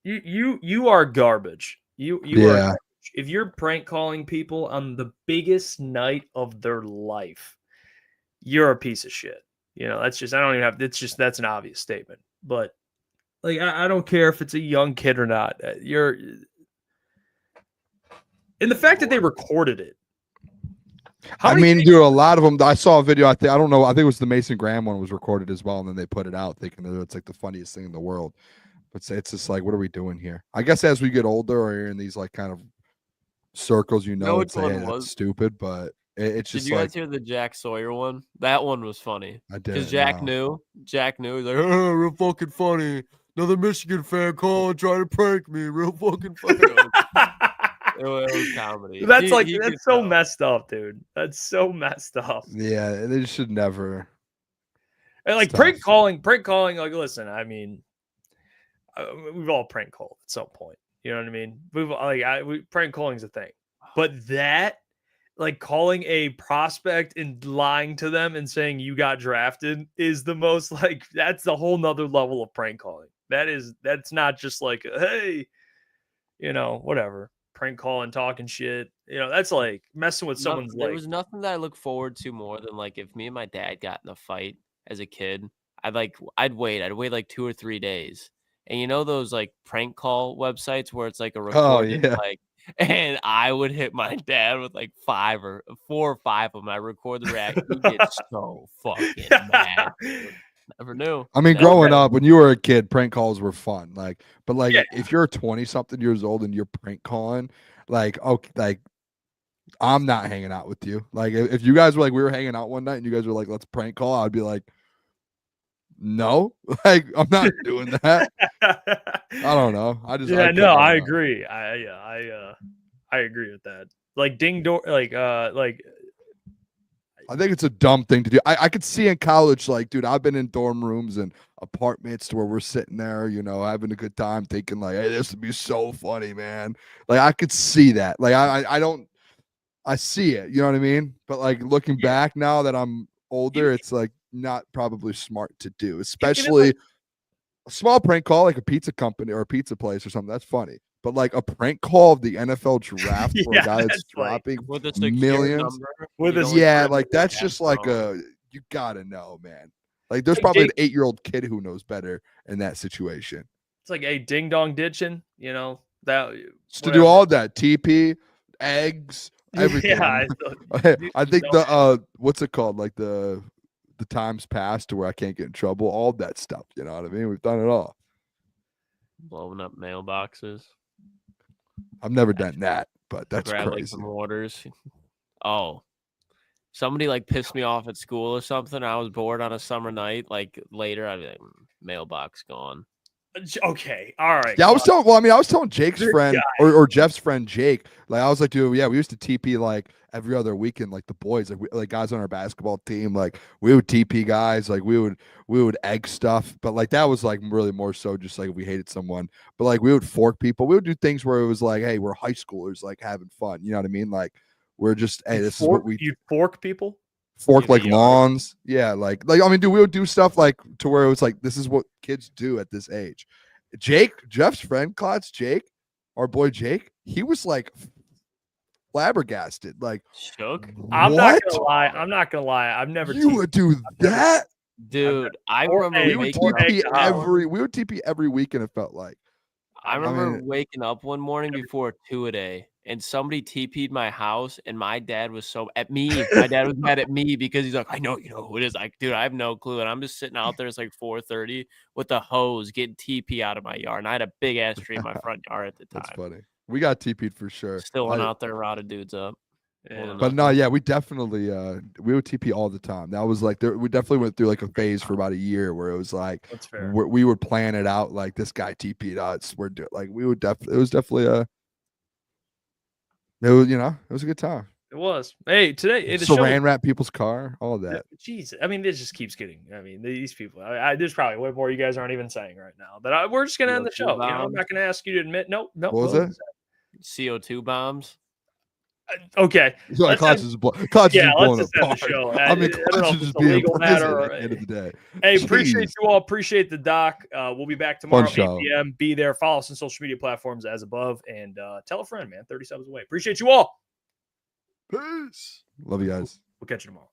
you are garbage. You are garbage. If you're prank calling people on the biggest night of their life, you're a piece of shit. You know, that's an obvious statement. But like, I don't care if it's a young kid or not. And the fact that they recorded it. Dude, a lot of them. I saw a video. I don't know. I think it was the Mason Graham one was recorded as well, and then they put it out, thinking that it's like the funniest thing in the world. But it's just like, what are we doing here? I guess as we get older, or you're in these like kind of circles, it's that's stupid. But it's just. Did you guys hear the Jack Sawyer one? That one was funny. I did. Because Jack knew. He's like, oh, real fucking funny. Another Michigan fan call and try to prank me. Real fucking funny. It was comedy. That's so messed up, dude. That's so messed up. Yeah, they should never. And like prank calling. Like, listen, I mean, we've all prank called at some point. You know what I mean? Prank calling is a thing, but that, like, calling a prospect and lying to them and saying you got drafted is the most, like, that's the whole nother level of prank calling. That's not just like, hey, whatever, prank calling, talking shit. That's like messing with someone's life. There was nothing that I look forward to more than, like, if me and my dad got in a fight as a kid, I'd wait like 2 or 3 days. And those like prank call websites where it's like a recorded, and I would hit my dad with like 4 or 5 of them. I record the reaction. He gets so fucking mad. Never knew. I mean, growing up, when you were a kid, prank calls were fun. If you're 20-something years old and you're prank calling, I'm not hanging out with you. Like, if you guys were like, we were hanging out one night and you guys were like, let's prank call, I'd be like, no, like, I'm not doing that. I don't know. I agree. I agree with that. Like, ding door, I think it's a dumb thing to do. I could see in college, like, dude, I've been in dorm rooms and apartments to where we're sitting there, having a good time, thinking like, hey, this would be so funny, man. Like, I could see that. Like, I see it, you know what I mean? But like, looking back now that I'm older, it's like not probably smart to do, especially a small prank call like a pizza company or a pizza place or something. That's funny. But like a prank call of the NFL draft for a guy that's dropping millions. Like that's just like you gotta know, man. Like there's probably an 8-year-old kid who knows better in that situation. It's like a ding dong ditching, that just to do all that TP, eggs, everything. Yeah, I think the what's it called? Like the times past to where I can't get in trouble, all that stuff. You know what I mean? We've done it all. Blowing up mailboxes. I've never done that, but that's crazy. Like some orders. Oh, somebody like pissed me off at school or something. I was bored on a summer night. Like later, I'd be like, mailbox gone. Okay, all right. Yeah, I was telling Jake's friend or Jeff's friend Jake. Like I was like, dude, yeah, we used to TP like every other weekend, like the boys, like guys on our basketball team, like we would TP guys, like we would egg stuff, but like that was like really more so just like if we hated someone. But like we would fork people. We would do things where it was like, hey, we're high schoolers, like having fun. You know what I mean? Like we're just, hey, this is what we. You fork people. Fork like lawns. Yeah, like I mean, dude, we would do stuff like to where it was like this is what kids do at this age. Jeff's friend, Klotz, Jake, our boy Jake, he was like flabbergasted. Like shook. I'm not gonna lie. I've never would do that? Dude, I remember we would TP every weekend, it felt like. I remember waking up one morning before 2 a day and somebody TP'd my house, and my dad was so at me. My dad was mad at me because he's like, I know you know who it is. Like, dude, I have no clue. And I'm just sitting out there. It's like 4:30 with a hose getting TP out of my yard. And I had a big ass tree in my front yard at the time. That's funny. We got TP'd for sure. Still went out there, routed dudes up. Yeah. But no, yeah, we definitely we would TP all the time. That was like we definitely went through like a phase for about a year where it was like That's fair. we would plan it out like this guy TP'd us. We're like we would definitely. It was definitely it was, you know, it was a good time. It was. Hey, today Saran wrap people's car, all of that. Jeez, I mean, this just keeps getting. I mean, these people. There's probably way more you guys aren't even saying right now. But we're just gonna end the show. You know, I'm not gonna ask you to admit. Nope. What was it? CO2 bombs. Okay. So Klotz is blowing let's just end apart. the show. I mean, I don't know Klotz if is it's just a being legal matter prison or at the end of the day. Hey, Jeez. appreciate you all. Appreciate the doc. We'll be back tomorrow, 8 show. p.m. Be there. Follow us on social media platforms as above, and tell a friend, man. 30 subs away. Appreciate you all. Peace. Love you guys. We'll catch you tomorrow.